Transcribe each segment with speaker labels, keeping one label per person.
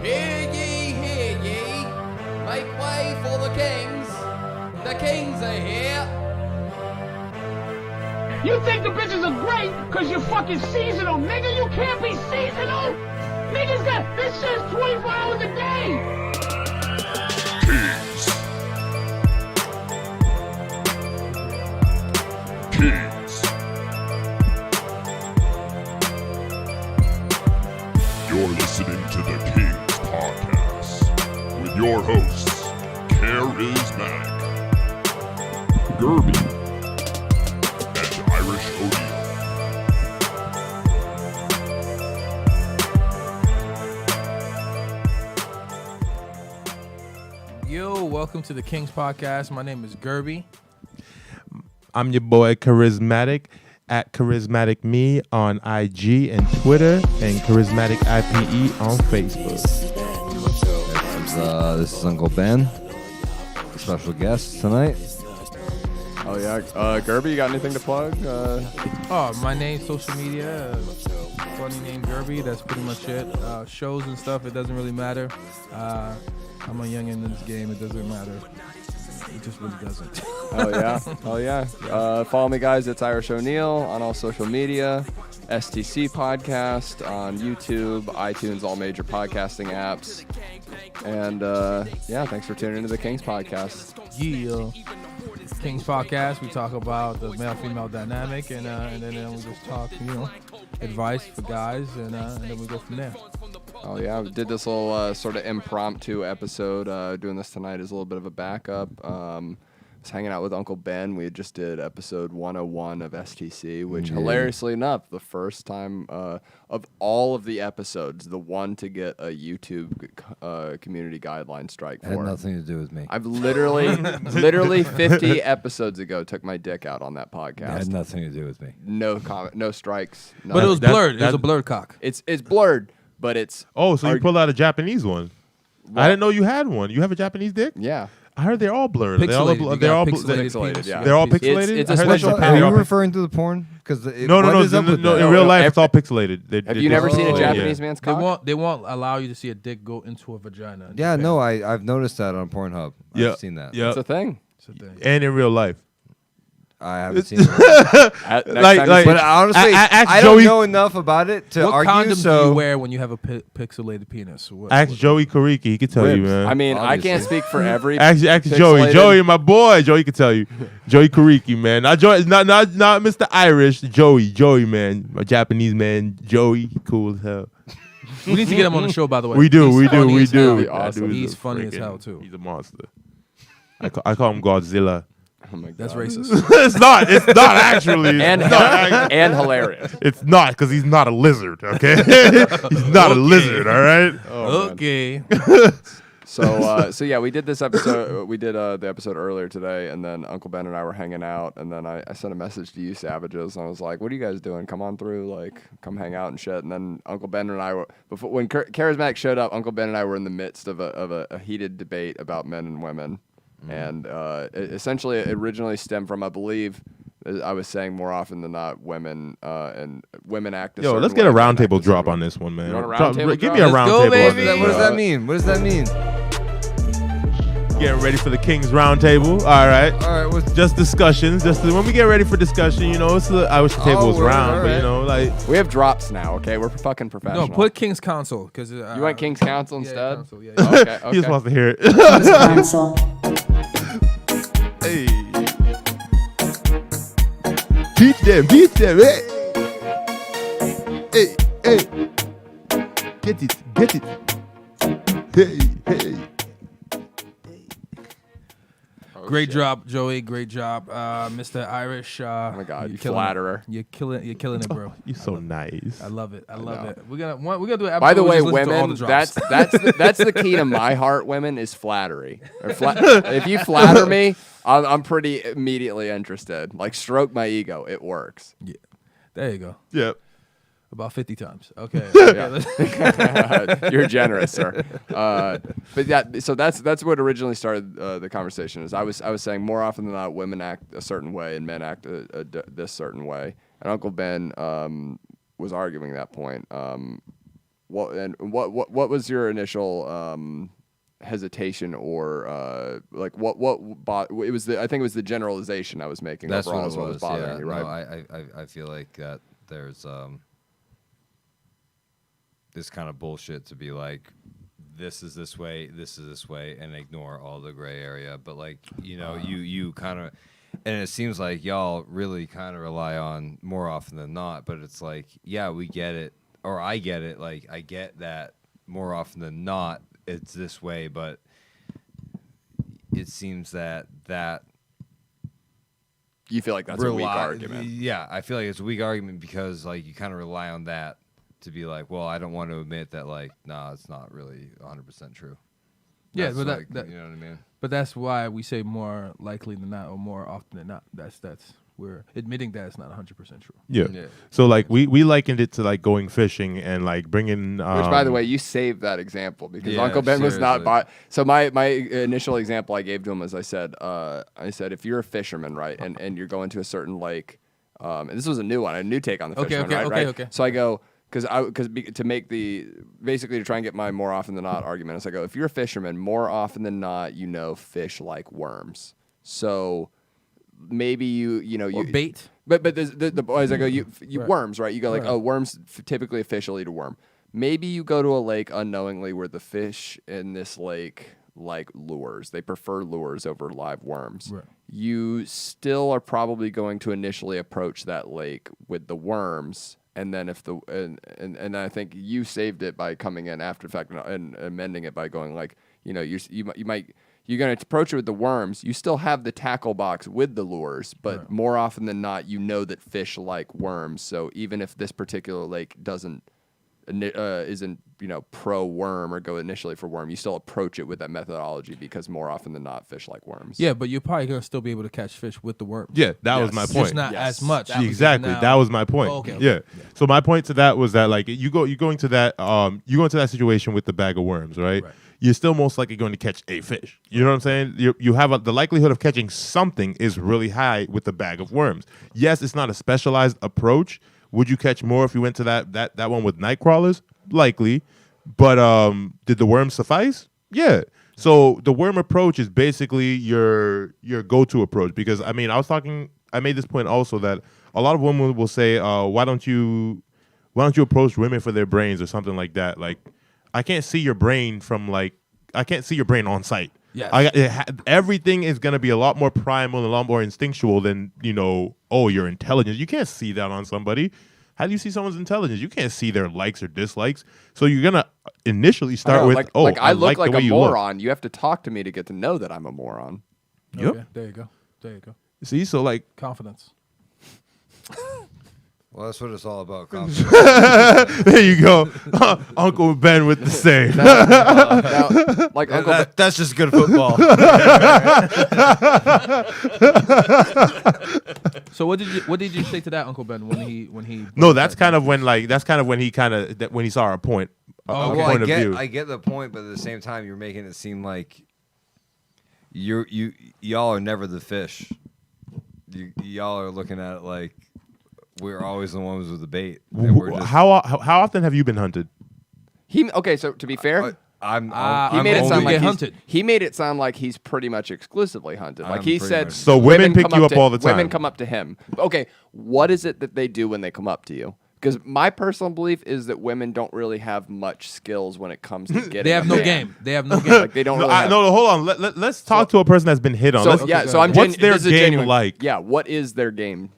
Speaker 1: Hear ye. Make way for the kings. The kings are here.
Speaker 2: You think the bitches are great because you're fucking seasonal, nigga? You can't be seasonal. Niggas got this shit's 24 hours a day.
Speaker 3: KINGZ. You're listening to the KINGZ podcast with your hosts, Charismatic, Gerby, and Irish O'Neill.
Speaker 4: Yo, welcome to the KINGZ podcast. My name is Gerby.
Speaker 5: I'm your boy Charismatic at Charismatic Me on IG and Twitter, and Charismatic IPE on Facebook.
Speaker 6: This is Uncle Ben, special guest tonight.
Speaker 7: Oh yeah, Gerby, you got anything to plug?
Speaker 4: My name, social media, funny name Gerby. That's pretty much it. Shows and stuff, it doesn't really matter. I'm a youngin' in this game. It doesn't matter. It just really doesn't.
Speaker 7: Oh yeah. Follow me, guys. It's Irish O'Neill on all social media. STC podcast on YouTube, iTunes, all major podcasting apps. And thanks for tuning into the KINGZ podcast.
Speaker 4: Yeah. KINGZ podcast. We talk about the male-female dynamic, and then we just talk, advice for guys, and then we go from there.
Speaker 7: Oh yeah, we did this little sort of impromptu episode. Doing this tonight is a little bit of a backup. I was hanging out with Uncle Ben. We just did episode 101 of STC, which hilariously enough, the first time of all of the episodes, the one to get a YouTube community guideline strike for.
Speaker 6: It had nothing to do with me.
Speaker 7: I've literally 50 episodes ago took my dick out on that podcast.
Speaker 6: It had nothing to do with me.
Speaker 7: No comment, no strikes.
Speaker 4: But it was blurred. It was a blurred cock.
Speaker 7: It's blurred, but it's.
Speaker 5: Oh, so you pulled out a Japanese one?
Speaker 7: What?
Speaker 5: I didn't know you had one. You have a Japanese dick?
Speaker 7: Yeah.
Speaker 5: I heard they're all blurred.
Speaker 4: Pixelated.
Speaker 5: They're all
Speaker 7: pixelated, yeah.
Speaker 5: They're all pixelated.
Speaker 7: It's a
Speaker 5: I heard
Speaker 7: special
Speaker 5: that-
Speaker 6: Are you
Speaker 7: power.
Speaker 6: referring to the porn? Because
Speaker 5: No. In real life, it's all pixelated.
Speaker 7: Have you never seen a Japanese man's
Speaker 4: They
Speaker 7: cock?
Speaker 4: won't allow you to see a dick go into a vagina. in
Speaker 6: Yeah,
Speaker 4: Japan.
Speaker 6: no, I've noticed that on Pornhub.
Speaker 5: Yeah.
Speaker 6: I've seen that.
Speaker 5: Yeah,
Speaker 7: It's a thing.
Speaker 4: It's a thing.
Speaker 5: and in real life.
Speaker 6: I haven't seen it. But honestly, I don't
Speaker 5: Joey-
Speaker 6: know enough about it to
Speaker 4: What
Speaker 6: argue.
Speaker 4: condom do
Speaker 6: So
Speaker 4: you wear when you have a pixelated penis?
Speaker 5: Ask Joey Kariki. He could tell you,
Speaker 6: Ribs.
Speaker 5: man.
Speaker 7: I mean, I
Speaker 6: Obviously.
Speaker 7: can't speak for every.
Speaker 5: Ask Joey.
Speaker 7: pixelated-
Speaker 5: Joey, my boy. Joey could tell you. Joey Kariki, man. Not Mr. Irish. Joey, man. My Japanese man. Joey, cool as hell.
Speaker 4: We need to get him on the show, by the way.
Speaker 5: We do.
Speaker 4: He's funny as hell.
Speaker 7: That'd be awesome.
Speaker 4: He's funny as hell, too.
Speaker 5: He's a monster. I call him Godzilla.
Speaker 7: Oh my God.
Speaker 4: That's racist.
Speaker 5: It's not actually.
Speaker 7: And and hilarious.
Speaker 5: It's not, because he's not a lizard, okay? He's not a lizard, all right?
Speaker 7: Oh, man.
Speaker 4: Okay.
Speaker 7: So yeah, we did this episode. We did the episode earlier today, and then Uncle Ben and I were hanging out, and then I sent a message to you savages, and I was like, "What are you guys doing? Come on through, like, come hang out and shit." And then Uncle Ben and I were when Charismatic showed up. Uncle Ben and I were in the midst of a heated debate about men and women, and essentially it originally stemmed from, I believe, I was saying more often than not, women and women act.
Speaker 5: Yo, let's get a roundtable drop on this one, man.
Speaker 7: You want a roundtable
Speaker 5: Give
Speaker 7: drop?
Speaker 5: me a
Speaker 4: Let's go,
Speaker 5: roundtable on
Speaker 4: baby.
Speaker 5: this.
Speaker 6: what does that mean? What does that mean?
Speaker 5: Getting ready for the KINGZ roundtable. All right.
Speaker 6: All right,
Speaker 5: Just discussions. When we get ready for discussion, I wish the table was
Speaker 6: word,
Speaker 5: round,
Speaker 6: all
Speaker 5: but
Speaker 6: right.
Speaker 7: We have drops now. Okay, we're fucking
Speaker 4: No,
Speaker 7: professional.
Speaker 4: put KINGZ console. Cause,
Speaker 7: You want KINGZ Council
Speaker 4: yeah,
Speaker 7: instead?
Speaker 4: console, yeah.
Speaker 7: Okay.
Speaker 5: he just wants to hear it.
Speaker 8: Console.
Speaker 5: Hey. Teach them, hey. Hey. Get it. Hey.
Speaker 4: Great job, Joey. Great job, Mr. Irish.
Speaker 7: Oh my God, you
Speaker 4: killing
Speaker 7: flatterer.
Speaker 4: it. You're killing it, bro.
Speaker 5: You're so nice.
Speaker 4: I love it. I love
Speaker 7: know.
Speaker 4: it. We're gonna do an episode.
Speaker 7: By the
Speaker 4: where
Speaker 7: way,
Speaker 4: we just listen to all
Speaker 7: women,
Speaker 4: the drops.
Speaker 7: that's the key to my heart. Women is flattery. If you flatter me, I'm pretty immediately interested. Like, stroke my ego. It works.
Speaker 4: Yeah. There you go.
Speaker 5: Yep.
Speaker 4: About 50 times. Okay.
Speaker 7: You're generous, sir. But yeah, so that's what originally started the conversation. Is I was saying more often than not, women act a certain way and men act this certain way. And Uncle Ben was arguing that point. what was your initial hesitation or like what it was I think it was the generalization I was making.
Speaker 6: That's
Speaker 7: overall
Speaker 6: what it was.
Speaker 7: bothering you, right?
Speaker 6: No, I feel like that there's this kind of bullshit to be like, this is this way, and ignore all the gray area. But like, you kind of, and it seems like y'all really kind of rely on more often than not. But it's like, yeah, we get it, or I get it. Like, I get that more often than not, it's this way. But it seems that
Speaker 7: you feel like that's a weak argument.
Speaker 6: Yeah, I feel like it's a weak argument because like you kind of rely on that to be like, well, I don't want to admit that, like, nah, it's not really 100% true.
Speaker 4: Yeah,
Speaker 6: That's
Speaker 4: but
Speaker 6: like,
Speaker 4: that
Speaker 6: you know what I mean?
Speaker 4: But that's why we say more likely than not or more often than not. That's we're admitting that it's not 100% true.
Speaker 5: Yeah. So like we likened it to like going fishing and like bringing.
Speaker 7: Which, by the way, you saved that example because
Speaker 6: Yeah,
Speaker 7: Uncle Ben was not.
Speaker 6: seriously.
Speaker 7: So my initial example I gave to him was I said if you're a fisherman, right, and you're going to a certain lake, and this was a new one, a new take on the fisherman, right?
Speaker 4: Okay.
Speaker 7: So I go. To make basically to try and get my more often than not argument, is I go, if you're a fisherman, more often than not, fish like worms. So maybe
Speaker 4: Or bait.
Speaker 7: But the boys, I go, you
Speaker 4: Right.
Speaker 7: worms, right? You go like,
Speaker 4: Right.
Speaker 7: oh, worms, typically a fish will eat a worm. Maybe you go to a lake unknowingly where the fish in this lake like lures. They prefer lures over live worms.
Speaker 4: Right.
Speaker 7: You still are probably going to initially approach that lake with the worms. And then if and I think you saved it by coming in after the fact and amending it by going like, you're going to approach it with the worms. You still have the tackle box with the lures, but
Speaker 4: Right.
Speaker 7: more often than not, that fish like worms. So even if this particular lake isn't pro worm or go initially for worm, you still approach it with that methodology because more often than not, fish like worms.
Speaker 4: Yeah, but you're probably gonna still be able to catch fish with the worms.
Speaker 5: Yeah, that was my
Speaker 7: Yes.
Speaker 5: point.
Speaker 4: Just not
Speaker 7: Yes.
Speaker 4: as much.
Speaker 5: Exactly.
Speaker 4: Now-
Speaker 5: That was my point.
Speaker 4: Oh, okay.
Speaker 5: Yeah. So my point to that was that like you go into that situation with the bag of worms, right?
Speaker 4: Right.
Speaker 5: You're still most likely going to catch a fish. You know what I'm saying? You have the likelihood of catching something is really high with the bag of worms. Yes, it's not a specialized approach. Would you catch more if you went to that one with night crawlers? Likely. But did the worms suffice? Yeah. So the worm approach is basically your go-to approach because I made this point also that a lot of women will say, why don't you approach women for their brains or something like that? Like I can't see your brain on sight.
Speaker 4: Yes.
Speaker 5: Everything is going to be a lot more primal and a lot more instinctual than, your intelligence. You can't see that on somebody. How do you see someone's intelligence? You can't see their likes or dislikes. So you're going to initially start with,
Speaker 7: I look like
Speaker 5: the way
Speaker 7: a
Speaker 5: you look.
Speaker 7: moron. You have to talk to me to get to know that I'm a moron.
Speaker 5: Yep.
Speaker 4: Okay, there you go.
Speaker 5: See, so like,
Speaker 4: Confidence.
Speaker 6: Well, that's what it's all about. Confidence.
Speaker 5: there you go. Uncle Ben with the save.
Speaker 7: Now, like Uncle Ben,
Speaker 6: That's just good football.
Speaker 4: So what did you say to that, Uncle Ben, when he?
Speaker 5: No, that's kind of when he saw our point.
Speaker 4: Oh,
Speaker 5: our
Speaker 4: okay.
Speaker 5: point of view.
Speaker 6: I get the point, but at the same time, you're making it seem like y'all are never the fish. Y'all are looking at it like we're always the ones with the bait. And we're just,
Speaker 5: How often have you been hunted?
Speaker 7: okay, so to be fair,
Speaker 6: I'm
Speaker 7: he made it
Speaker 4: only
Speaker 7: sound like
Speaker 4: get hunted.
Speaker 7: he made it sound like he's pretty much exclusively hunted. Like
Speaker 6: I'm
Speaker 7: he
Speaker 6: pretty
Speaker 7: said,
Speaker 6: much-
Speaker 5: So women pick
Speaker 7: come
Speaker 5: you up all the time.
Speaker 7: Women come up to him. Okay, what is it that they do when they come up to you? Because my personal belief is that women don't really have much skills when it comes to getting.
Speaker 4: They have
Speaker 7: a
Speaker 4: no
Speaker 7: man.
Speaker 4: game. They have no game.
Speaker 7: Like they don't.
Speaker 5: No,
Speaker 7: really have-
Speaker 5: no, hold on. Let's talk to a person that's been hit on.
Speaker 7: So
Speaker 5: Let's-
Speaker 7: yeah, so I'm.
Speaker 5: What's their
Speaker 7: this is a
Speaker 5: game
Speaker 7: genuine-
Speaker 5: like?
Speaker 7: Yeah, what is their game?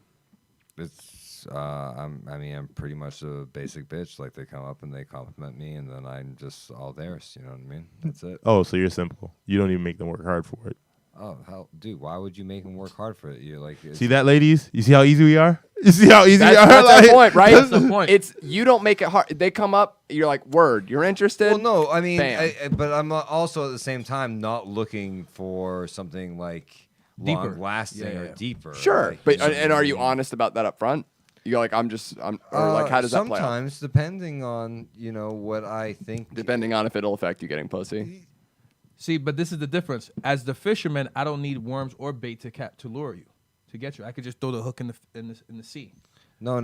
Speaker 6: It's I'm pretty much a basic bitch. Like they come up and they compliment me, and then I'm just all theirs. You know what I mean? That's it.
Speaker 5: Oh, so you're simple. You don't even make them work hard for it.
Speaker 6: Oh, hell, dude, why would you make them work hard for it? You're like,
Speaker 5: See that, ladies? You see how easy we are? You see how easy we
Speaker 7: That's,
Speaker 5: are?
Speaker 7: that's
Speaker 5: Like-
Speaker 7: the point, right?
Speaker 4: That's the point.
Speaker 7: It's you don't make it hard. They come up, you're like, word, you're interested.
Speaker 6: Well, no, I mean,
Speaker 7: Bam.
Speaker 6: but I'm also at the same time not looking for something like
Speaker 4: Deeper.
Speaker 6: long lasting
Speaker 4: Yeah.
Speaker 6: or deeper.
Speaker 7: Sure,
Speaker 6: Like,
Speaker 7: but
Speaker 6: you know
Speaker 7: and
Speaker 6: what
Speaker 7: are
Speaker 6: I
Speaker 7: you
Speaker 6: mean?
Speaker 7: honest about that up front? You're like, or like, how does that play out?
Speaker 6: Sometimes, depending on what I think.
Speaker 7: Depending on if it'll affect you getting pussy.
Speaker 4: See, but this is the difference. As the fisherman, I don't need worms or bait to lure you, to get you. I could just throw the hook in the sea.
Speaker 6: No.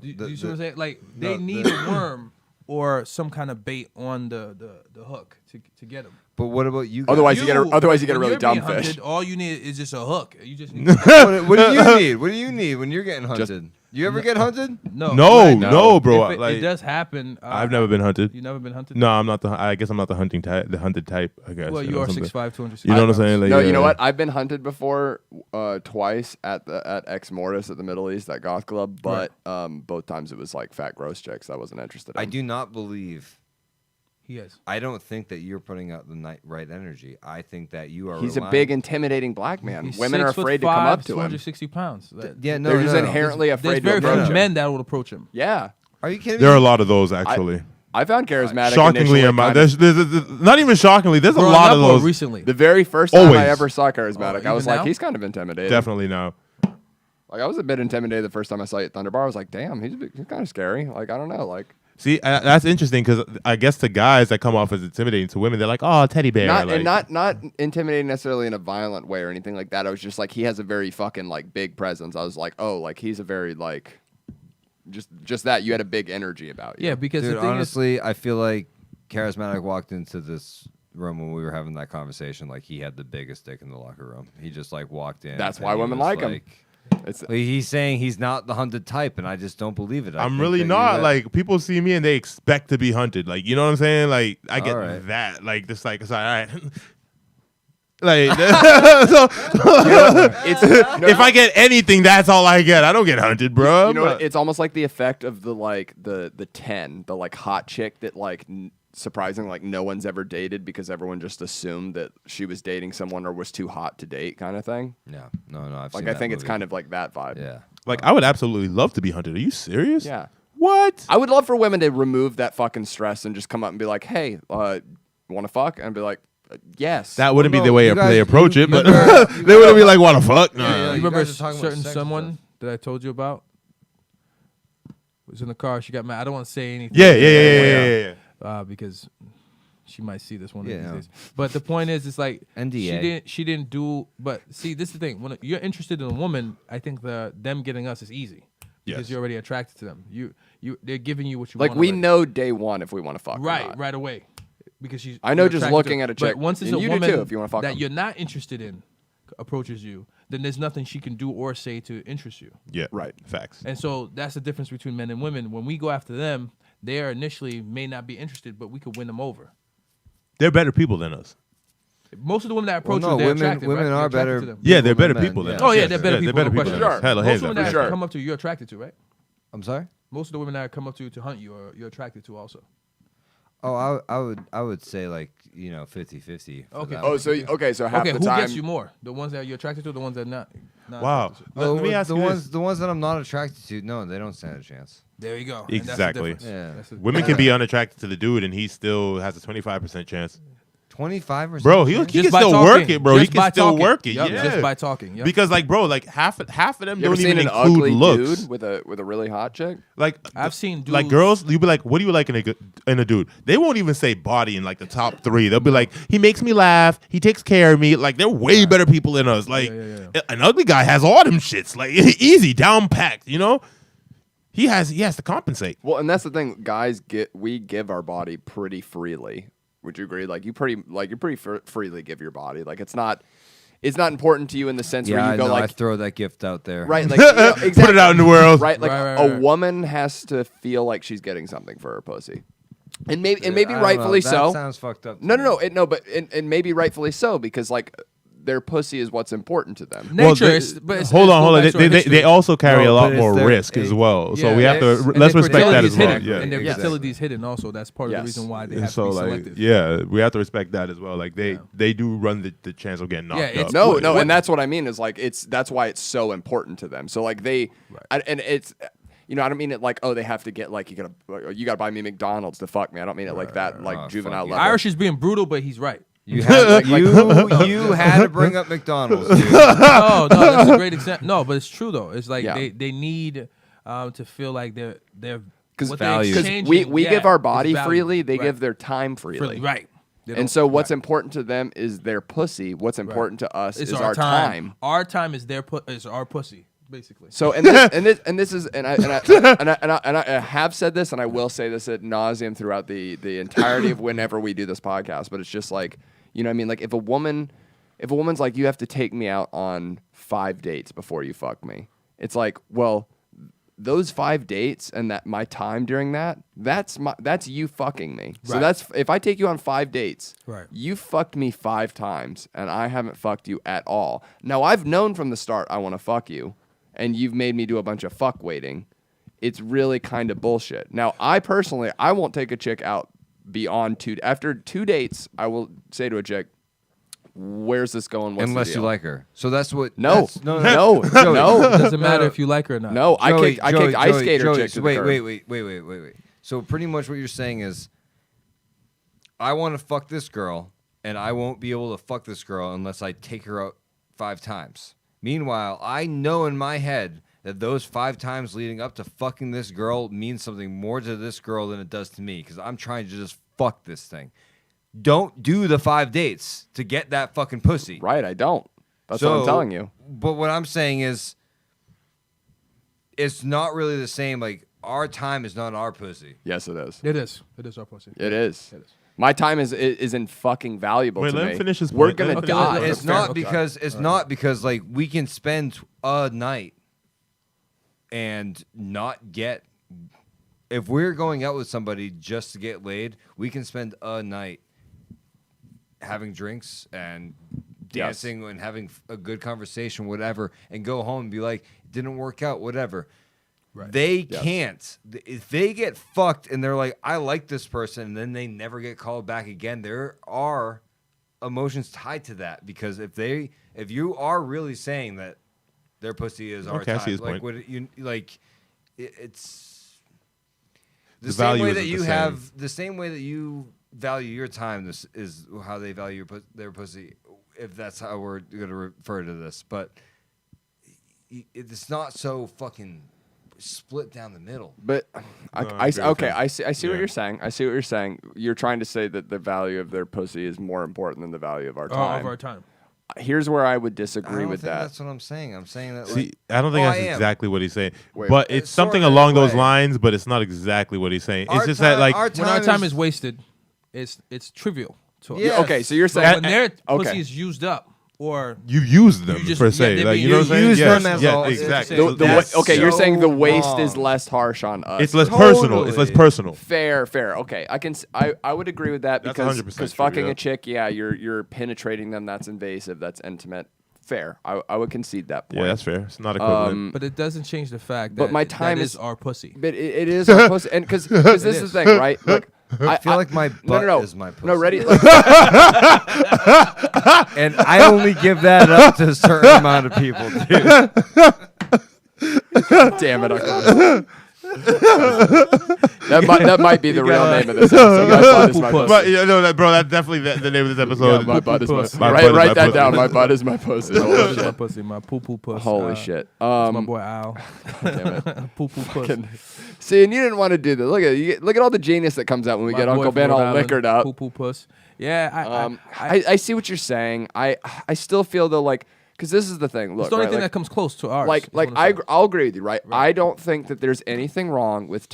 Speaker 4: Do you see what I'm saying? Like they need a worm or some kind of bait on the hook to get them.
Speaker 6: But what about you guys?
Speaker 7: Otherwise, you get a
Speaker 4: when
Speaker 7: really
Speaker 4: you're
Speaker 7: dumb
Speaker 4: being hunted,
Speaker 7: fish.
Speaker 4: all you need is just a hook. You just need
Speaker 6: what do you need? What do you need when you're getting hunted? You ever get hunted?
Speaker 5: No, bro.
Speaker 4: If
Speaker 5: like,
Speaker 4: it does happen.
Speaker 5: I've never been hunted.
Speaker 4: You never been hunted?
Speaker 5: No, I'm not the. I guess I'm not the hunting type. The hunted type. I guess.
Speaker 4: Well, you
Speaker 5: know,
Speaker 4: are
Speaker 5: something.
Speaker 4: 6'5", 260.
Speaker 5: You know what I'm saying? Like,
Speaker 7: No, you
Speaker 5: yeah.
Speaker 7: know what? I've been hunted before, twice at Ex Mortis at the Middle East, that goth club. But both times it was like fat gross chicks I wasn't interested in.
Speaker 6: I do not believe.
Speaker 4: He is.
Speaker 6: I don't think that you're putting out the right energy. I think that you are.
Speaker 7: He's a big, intimidating black man.
Speaker 4: He's
Speaker 7: Women are
Speaker 4: 6'5",
Speaker 7: afraid to come up to him.
Speaker 4: 260 pounds.
Speaker 6: Yeah, no,
Speaker 7: They're just
Speaker 6: no.
Speaker 7: inherently
Speaker 4: There's
Speaker 7: afraid to
Speaker 4: very
Speaker 7: approach
Speaker 4: few
Speaker 7: him.
Speaker 4: men that will approach him.
Speaker 7: Yeah.
Speaker 6: Are you kidding
Speaker 5: There are
Speaker 6: me?
Speaker 5: a lot of those actually.
Speaker 7: I found charismatic.
Speaker 5: Shockingly,
Speaker 7: initially
Speaker 5: amount.
Speaker 7: kind of-
Speaker 5: There's not even shockingly. There's a
Speaker 4: Growing
Speaker 5: lot
Speaker 4: up
Speaker 5: of
Speaker 4: or
Speaker 5: those.
Speaker 4: recently.
Speaker 7: the very first time I
Speaker 5: Always.
Speaker 7: ever saw charismatic, I was
Speaker 4: even
Speaker 7: like,
Speaker 4: now?
Speaker 7: he's kind of intimidating.
Speaker 5: Definitely no.
Speaker 7: Like I was a bit intimidated the first time I saw you at Thunder Bar. I was like, damn, he's kind of scary. Like I don't know, like.
Speaker 5: See, that's interesting because I guess the guys that come off as intimidating to women, they're like, "Oh, teddy bear."
Speaker 7: Not
Speaker 5: like,
Speaker 7: and not intimidating necessarily in a violent way or anything like that. I was just like, he has a very fucking like big presence. I was like, oh, like he's a very like, just that you had a big energy about you.
Speaker 4: Yeah, because
Speaker 6: Dude,
Speaker 4: the thing
Speaker 6: honestly, I feel like Charismatic walked into this room when we were having that conversation like he had the biggest dick in the locker room. He just like walked in.
Speaker 7: That's
Speaker 6: and
Speaker 7: why
Speaker 6: he
Speaker 7: women
Speaker 6: was
Speaker 7: like him. It's
Speaker 6: Like, he's saying he's not the hunted type, and I just don't believe it. I
Speaker 5: I'm
Speaker 6: think
Speaker 5: really
Speaker 6: that you
Speaker 5: not.
Speaker 6: have-
Speaker 5: Like people see me and they expect to be hunted. Like you know what I'm saying? Like I get
Speaker 6: Alright.
Speaker 5: that. Like this. Like it's all right. Like so, if I get anything, that's all I get. I don't get hunted, bro.
Speaker 7: you know what, it's almost like the effect of the like the 10, the like hot chick that like surprisingly like no one's ever dated because everyone just assumed that she was dating someone or was too hot to date kind of thing.
Speaker 6: No. I've
Speaker 7: Like
Speaker 6: seen
Speaker 7: I
Speaker 6: that
Speaker 7: think it's
Speaker 6: movie.
Speaker 7: kind of like that vibe.
Speaker 6: Yeah.
Speaker 5: Like I would absolutely love to be hunted. Are you serious?
Speaker 7: Yeah.
Speaker 5: What?
Speaker 7: I would love for women to remove that fucking stress and just come up and be like, "Hey, want to fuck?" And be like, "Yes."
Speaker 5: That wouldn't
Speaker 6: Well,
Speaker 5: be the
Speaker 6: no,
Speaker 5: way
Speaker 6: you guys-
Speaker 5: they approach it,
Speaker 6: you
Speaker 5: but
Speaker 6: guys-
Speaker 5: they wouldn't be like, "What the fuck?" Nah.
Speaker 6: Yeah,
Speaker 4: you
Speaker 6: you
Speaker 4: remember
Speaker 6: guys
Speaker 4: a
Speaker 6: are talking about
Speaker 4: certain
Speaker 6: sex and
Speaker 4: someone
Speaker 6: stuff.
Speaker 4: that I told you about? Was in the car. She got mad. I don't want to say anything.
Speaker 5: Yeah.
Speaker 4: Because she might see this one
Speaker 6: Yeah.
Speaker 4: of these days. But the point is, it's like
Speaker 6: NDA.
Speaker 4: She didn't do. But see, this is the thing. When you're interested in a woman, I think them getting us is easy because
Speaker 5: Yes.
Speaker 4: you're already attracted to them. They're giving you what you
Speaker 7: like
Speaker 4: want.
Speaker 7: we
Speaker 4: already.
Speaker 7: know day one if we want to fuck. or
Speaker 4: right
Speaker 7: not.
Speaker 4: right away. Because she's.
Speaker 7: I know
Speaker 4: you're
Speaker 7: just
Speaker 4: attracted
Speaker 7: looking
Speaker 4: to-
Speaker 7: at a chick,
Speaker 4: But once it's
Speaker 7: and
Speaker 4: a
Speaker 7: you do
Speaker 4: woman
Speaker 7: too if you wanna fuck
Speaker 4: that
Speaker 7: them.
Speaker 4: you're not interested in approaches you, then there's nothing she can do or say to interest you.
Speaker 5: Yeah.
Speaker 7: Right.
Speaker 5: Facts.
Speaker 4: And so that's the difference between men and women. When we go after them, they are initially may not be interested, but we could win them over.
Speaker 5: They're better people than us.
Speaker 4: Most of the women that approach
Speaker 6: no,
Speaker 4: you, they're
Speaker 6: women-
Speaker 4: attracted.
Speaker 6: women
Speaker 4: right?
Speaker 6: are
Speaker 4: You're attracted
Speaker 6: better-
Speaker 4: to them.
Speaker 5: Yeah, they're
Speaker 6: People
Speaker 5: better
Speaker 6: than men,
Speaker 5: people than
Speaker 6: yeah.
Speaker 5: us.
Speaker 4: Oh yeah,
Speaker 5: Yes,
Speaker 4: they're better people.
Speaker 5: They're better
Speaker 4: no
Speaker 5: people
Speaker 4: question.
Speaker 5: than us. Hell,
Speaker 4: Most
Speaker 5: hands
Speaker 4: of the
Speaker 5: up.
Speaker 4: women that
Speaker 7: sure.
Speaker 4: come up to you, you're attracted to, right?
Speaker 6: I'm sorry.
Speaker 4: Most of the women that come up to hunt you, you're attracted to also.
Speaker 6: Oh, I would say like 50-50. for
Speaker 4: Okay.
Speaker 6: that
Speaker 7: Oh,
Speaker 6: one.
Speaker 7: so half
Speaker 4: Okay,
Speaker 7: the
Speaker 4: who
Speaker 7: time.
Speaker 4: gets you more? The ones that you're attracted to, or the ones that not?
Speaker 5: Wow.
Speaker 4: attracted to?
Speaker 5: Let me ask
Speaker 6: the
Speaker 5: you
Speaker 6: ones
Speaker 5: this.
Speaker 6: the ones that I'm not attracted to. No, they don't stand a chance.
Speaker 4: There you go. And that's the
Speaker 5: Exactly.
Speaker 4: difference.
Speaker 6: Yeah.
Speaker 4: That's the-
Speaker 5: Women can be unattracted to the dude, and he still has a 25% chance.
Speaker 6: 25%.
Speaker 5: Bro, he can
Speaker 4: Just by
Speaker 5: still
Speaker 4: talking.
Speaker 5: work it, bro. He
Speaker 4: Just by
Speaker 5: can still
Speaker 4: talking.
Speaker 5: work it.
Speaker 4: Yup,
Speaker 5: Yeah.
Speaker 4: just by talking. Yep.
Speaker 5: Because like, bro, like half of them
Speaker 7: You ever
Speaker 5: don't
Speaker 7: seen
Speaker 5: even
Speaker 7: an
Speaker 5: include
Speaker 7: ugly
Speaker 5: looks.
Speaker 7: dude with a really hot chick?
Speaker 5: Like
Speaker 4: I've seen
Speaker 5: like
Speaker 4: dudes-
Speaker 5: girls. You be like, what do you like in a dude? They won't even say body in like the top 3. They'll be like, he makes me laugh. He takes care of me. Like they're way better people than us. Like an ugly guy has all them shits. Like easy, down packed. You know, he has to compensate.
Speaker 7: Well, and that's the thing, guys. We give our body pretty freely. Would you agree? Like you pretty freely give your body. Like it's not important to you in the sense
Speaker 6: Yeah,
Speaker 7: where
Speaker 6: I
Speaker 7: you go
Speaker 6: know, I
Speaker 7: like
Speaker 6: throw that gift out there.
Speaker 7: right, like exactly.
Speaker 5: Put it out in the world.
Speaker 7: Right, like
Speaker 4: Right.
Speaker 7: a woman has to feel like she's getting something for her pussy, and maybe
Speaker 6: I don't know,
Speaker 7: rightfully
Speaker 6: that
Speaker 7: so.
Speaker 6: sounds fucked up. to
Speaker 7: No,
Speaker 6: me.
Speaker 7: but maybe rightfully so because like their pussy is what's important to them.
Speaker 4: Nature,
Speaker 5: they-
Speaker 4: but it's,
Speaker 5: hold
Speaker 4: it's
Speaker 5: on.
Speaker 4: go back to our
Speaker 5: They
Speaker 4: history.
Speaker 5: also carry
Speaker 6: No,
Speaker 5: a lot
Speaker 6: but it's
Speaker 5: more
Speaker 6: their-
Speaker 5: risk as well. So
Speaker 4: Yeah,
Speaker 5: we have
Speaker 4: it's-
Speaker 5: to
Speaker 4: and
Speaker 5: let's
Speaker 4: their
Speaker 5: respect that
Speaker 4: fertility
Speaker 5: as
Speaker 4: is
Speaker 5: well.
Speaker 4: hidden,
Speaker 5: Yeah.
Speaker 4: and their
Speaker 7: Yes.
Speaker 4: fertility is hidden also. That's part of
Speaker 7: Yes.
Speaker 4: the reason why they
Speaker 5: And
Speaker 4: have
Speaker 5: so
Speaker 4: to be
Speaker 5: like
Speaker 4: selective.
Speaker 5: yeah, we have to respect that as well. Like they do run the chance of getting knocked
Speaker 4: Yeah,
Speaker 5: up.
Speaker 4: it's-
Speaker 7: No,
Speaker 4: What-
Speaker 7: and that's what I mean is like that's why it's so important to them. So like and it's I don't mean it like they have to get like you gotta buy me McDonald's to fuck me. I don't mean it like that like
Speaker 6: Oh,
Speaker 7: juvenile
Speaker 6: fuck yeah.
Speaker 7: level.
Speaker 4: Irish is being brutal, but he's right.
Speaker 6: You had you had to bring up McDonald's. Dude.
Speaker 4: No, that's a great example. No, but it's true though. It's like
Speaker 7: Yeah.
Speaker 4: they need to feel like they're
Speaker 7: because
Speaker 4: what they're
Speaker 6: valued.
Speaker 4: exchanging,
Speaker 7: we give our
Speaker 4: is
Speaker 7: body
Speaker 4: value.
Speaker 7: freely, they
Speaker 4: Right.
Speaker 7: give their time freely.
Speaker 4: Right. They
Speaker 7: And
Speaker 4: don't-
Speaker 7: so what's
Speaker 4: right.
Speaker 7: important to them is their pussy. What's important to us
Speaker 4: It's
Speaker 7: is our time.
Speaker 4: Our time is is our pussy. basically.
Speaker 7: So I have said this, and I will say this ad nauseum throughout the entirety of whenever we do this podcast. But it's just like, you know what I mean? Like if a woman's like, you have to take me out on 5 dates before you fuck me. It's like, well, those 5 dates and that my time during that's you fucking me. So
Speaker 4: Right.
Speaker 7: that's if I take you on 5 dates,
Speaker 4: Right.
Speaker 7: you fucked me 5 times and I haven't fucked you at all. Now I've known from the start I want to fuck you, and you've made me do a bunch of fuck waiting. It's really kind of bullshit. Now I personally won't take a chick out beyond 2 after 2 dates. I will say to a chick, where's this going? What's
Speaker 6: Unless
Speaker 7: the
Speaker 6: you
Speaker 7: deal?
Speaker 6: like her. So that's what.
Speaker 7: No,
Speaker 6: that's-
Speaker 7: no,
Speaker 4: It
Speaker 7: no.
Speaker 4: doesn't matter if you like her or not.
Speaker 7: No, I
Speaker 6: Joey,
Speaker 7: kicked ice skater
Speaker 6: Joey,
Speaker 7: chick to the
Speaker 6: wait,
Speaker 7: curb.
Speaker 6: wait. So pretty much what you're saying is, I want to fuck this girl, and I won't be able to fuck this girl unless I take her out 5 times. Meanwhile, I know in my head that those 5 times leading up to fucking this girl means something more to this girl than it does to me, because I'm trying to just fuck this thing. Don't do the 5 dates to get that fucking pussy.
Speaker 7: Right, I don't. That's what I'm telling you.
Speaker 6: But what I'm saying is, it's not really the same. Like, our time is not our pussy.
Speaker 7: Yes, it is.
Speaker 4: It is. It is our pussy.
Speaker 7: It is.
Speaker 4: It is.
Speaker 7: My time isn't fucking valuable
Speaker 5: Wait,
Speaker 7: to
Speaker 5: let
Speaker 7: me.
Speaker 5: him finish his
Speaker 7: We're
Speaker 5: point.
Speaker 7: gonna
Speaker 5: Okay,
Speaker 7: die.
Speaker 4: let-
Speaker 6: It's
Speaker 4: fair.
Speaker 6: not
Speaker 4: Okay.
Speaker 6: because it's not because like we can spend a night and not get. If we're going out with somebody just to get laid, we can spend a night having drinks and dancing and having a good conversation, whatever, and go home and be like, it didn't work out, whatever.
Speaker 4: Right.
Speaker 6: They can't. If they get fucked and they're like, I like this person, and then they never get called back again, there are emotions tied to that. Because if you are really saying that their pussy is our
Speaker 5: Okay, I
Speaker 6: time,
Speaker 5: see his
Speaker 6: like
Speaker 5: point.
Speaker 6: what you like, it's the,
Speaker 5: The
Speaker 6: same
Speaker 5: value
Speaker 6: way that
Speaker 5: isn't
Speaker 6: you
Speaker 5: the
Speaker 6: have
Speaker 5: same.
Speaker 6: the same way that you value your time. This is how they value their pussy. If that's how we're going to refer to this, but it's not so fucking split down the middle.
Speaker 7: But
Speaker 5: I agree with him.
Speaker 7: I see what
Speaker 5: Yeah.
Speaker 7: you're saying. I see what you're saying. You're trying to say that the value of their pussy is more important than the value of our time.
Speaker 4: Of our time.
Speaker 7: Here's where I would
Speaker 6: I
Speaker 7: disagree
Speaker 6: don't
Speaker 7: with
Speaker 6: think
Speaker 7: that.
Speaker 6: that's what I'm saying. I'm saying that.
Speaker 5: See,
Speaker 6: Like,
Speaker 5: I don't think
Speaker 6: Oh,
Speaker 5: that's
Speaker 6: I am.
Speaker 5: exactly what he's saying.
Speaker 7: Wait,
Speaker 5: but it's
Speaker 6: sort
Speaker 5: something
Speaker 6: of in
Speaker 5: along
Speaker 6: a
Speaker 5: those
Speaker 6: way.
Speaker 5: lines, but it's not exactly what he's saying.
Speaker 6: Our
Speaker 5: It's just
Speaker 6: time-
Speaker 5: that, like,
Speaker 6: our
Speaker 4: When our
Speaker 6: time
Speaker 4: time
Speaker 6: is-
Speaker 4: is wasted, it's trivial to us.
Speaker 6: Yeah.
Speaker 7: Okay, so you're
Speaker 4: But
Speaker 7: saying
Speaker 4: when their
Speaker 7: okay.
Speaker 4: pussy is used up, or
Speaker 5: you use them,
Speaker 4: You just-
Speaker 5: per
Speaker 4: yeah,
Speaker 5: se.
Speaker 4: they
Speaker 5: Like,
Speaker 4: be-
Speaker 5: you know what I'm
Speaker 6: you
Speaker 5: saying?
Speaker 6: use
Speaker 5: Yes,
Speaker 6: them as
Speaker 5: yeah,
Speaker 6: all-
Speaker 5: exactly.
Speaker 4: The-
Speaker 7: the
Speaker 6: That's
Speaker 7: okay, you're
Speaker 6: so
Speaker 7: saying the waste is
Speaker 6: wrong.
Speaker 7: less harsh on us.
Speaker 5: It's less personal. It's less
Speaker 6: Totally.
Speaker 5: personal.
Speaker 7: Fair. Okay, I would agree with that
Speaker 5: That's
Speaker 7: because
Speaker 5: 100% true,
Speaker 7: fucking
Speaker 5: yeah.
Speaker 7: a chick, yeah, you're penetrating them. That's invasive. That's intimate. Fair. I would concede that point.
Speaker 5: Yeah, that's fair. It's not equivalent.
Speaker 4: but it doesn't change the fact
Speaker 7: But
Speaker 4: that
Speaker 7: my time
Speaker 4: that
Speaker 7: is-
Speaker 4: is our pussy.
Speaker 7: But it is our pussy, and because this is the thing, right? Like, I
Speaker 6: feel like my butt
Speaker 7: no.
Speaker 6: is my pussy.
Speaker 7: No, ready? Like,
Speaker 6: and I only give that up to a certain amount of people, dude.
Speaker 7: damn it! that might be the real name of this episode. My butt is my
Speaker 4: Poo-poo
Speaker 7: pussy.
Speaker 5: But yeah, no, that's definitely the name of this episode.
Speaker 7: Yeah, my butt is my
Speaker 4: pussy.
Speaker 5: My
Speaker 7: Write
Speaker 5: butt is my
Speaker 7: that
Speaker 5: pussy.
Speaker 7: down. My butt is my pussy.
Speaker 4: My
Speaker 7: Holy
Speaker 4: pussy, my
Speaker 7: shit.
Speaker 4: pussy, my poo poo puss.
Speaker 7: Holy shit.
Speaker 4: My boy Al.
Speaker 7: Damn it.
Speaker 4: Poo poo puss.
Speaker 7: Fucking- See, and you didn't want to do this. Look at all the genius that comes out when we
Speaker 4: My
Speaker 7: get
Speaker 4: boy
Speaker 7: Uncle
Speaker 4: from
Speaker 7: Ben
Speaker 4: Rhode
Speaker 7: all
Speaker 4: Island,
Speaker 7: liquored up.
Speaker 4: Poo poo puss. Yeah,
Speaker 7: I see what you're saying. I still feel though, like, because this is the thing. Look,
Speaker 4: it's the only
Speaker 7: right,
Speaker 4: thing
Speaker 7: like,
Speaker 4: that comes close to ours.
Speaker 7: like
Speaker 4: is what I'm saying.
Speaker 7: I'll agree with you, right? I don't think that there's anything wrong with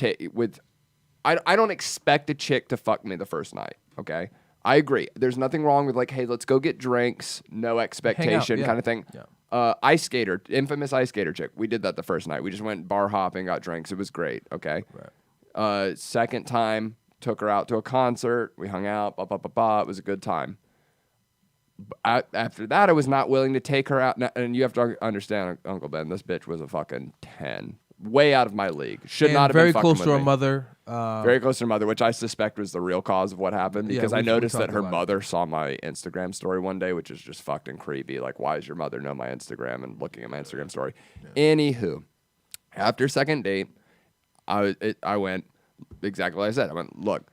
Speaker 7: I don't expect a chick to fuck me the first night. Okay, I agree. There's nothing wrong with like, hey, let's go get drinks, no expectation
Speaker 4: yeah.
Speaker 7: kind of thing.
Speaker 4: Yeah.
Speaker 7: Ice skater, infamous ice skater chick. We did that the first night. We just went bar hopping, got drinks. It was great. Okay.
Speaker 4: Right.
Speaker 7: Second time, took her out to a concert. We hung out. It was a good time. After that, I was not willing to take her out. And you have to understand, Uncle Ben, this bitch was a fucking 10. Way out of my league. Should
Speaker 4: And
Speaker 7: not have
Speaker 4: very
Speaker 7: been fucking
Speaker 4: close
Speaker 7: with
Speaker 4: to her
Speaker 7: me.
Speaker 4: mother.
Speaker 7: Very close to her mother, which I suspect was the real cause of what happened
Speaker 4: Yeah,
Speaker 7: because I
Speaker 4: we
Speaker 7: noticed that
Speaker 4: talked
Speaker 7: her
Speaker 4: about it.
Speaker 7: mother saw my Instagram story one day, which is just fucking creepy. Like, why does your mother know my Instagram and looking at my Instagram story? Anywho, after second date, I went exactly like I said. I went, look,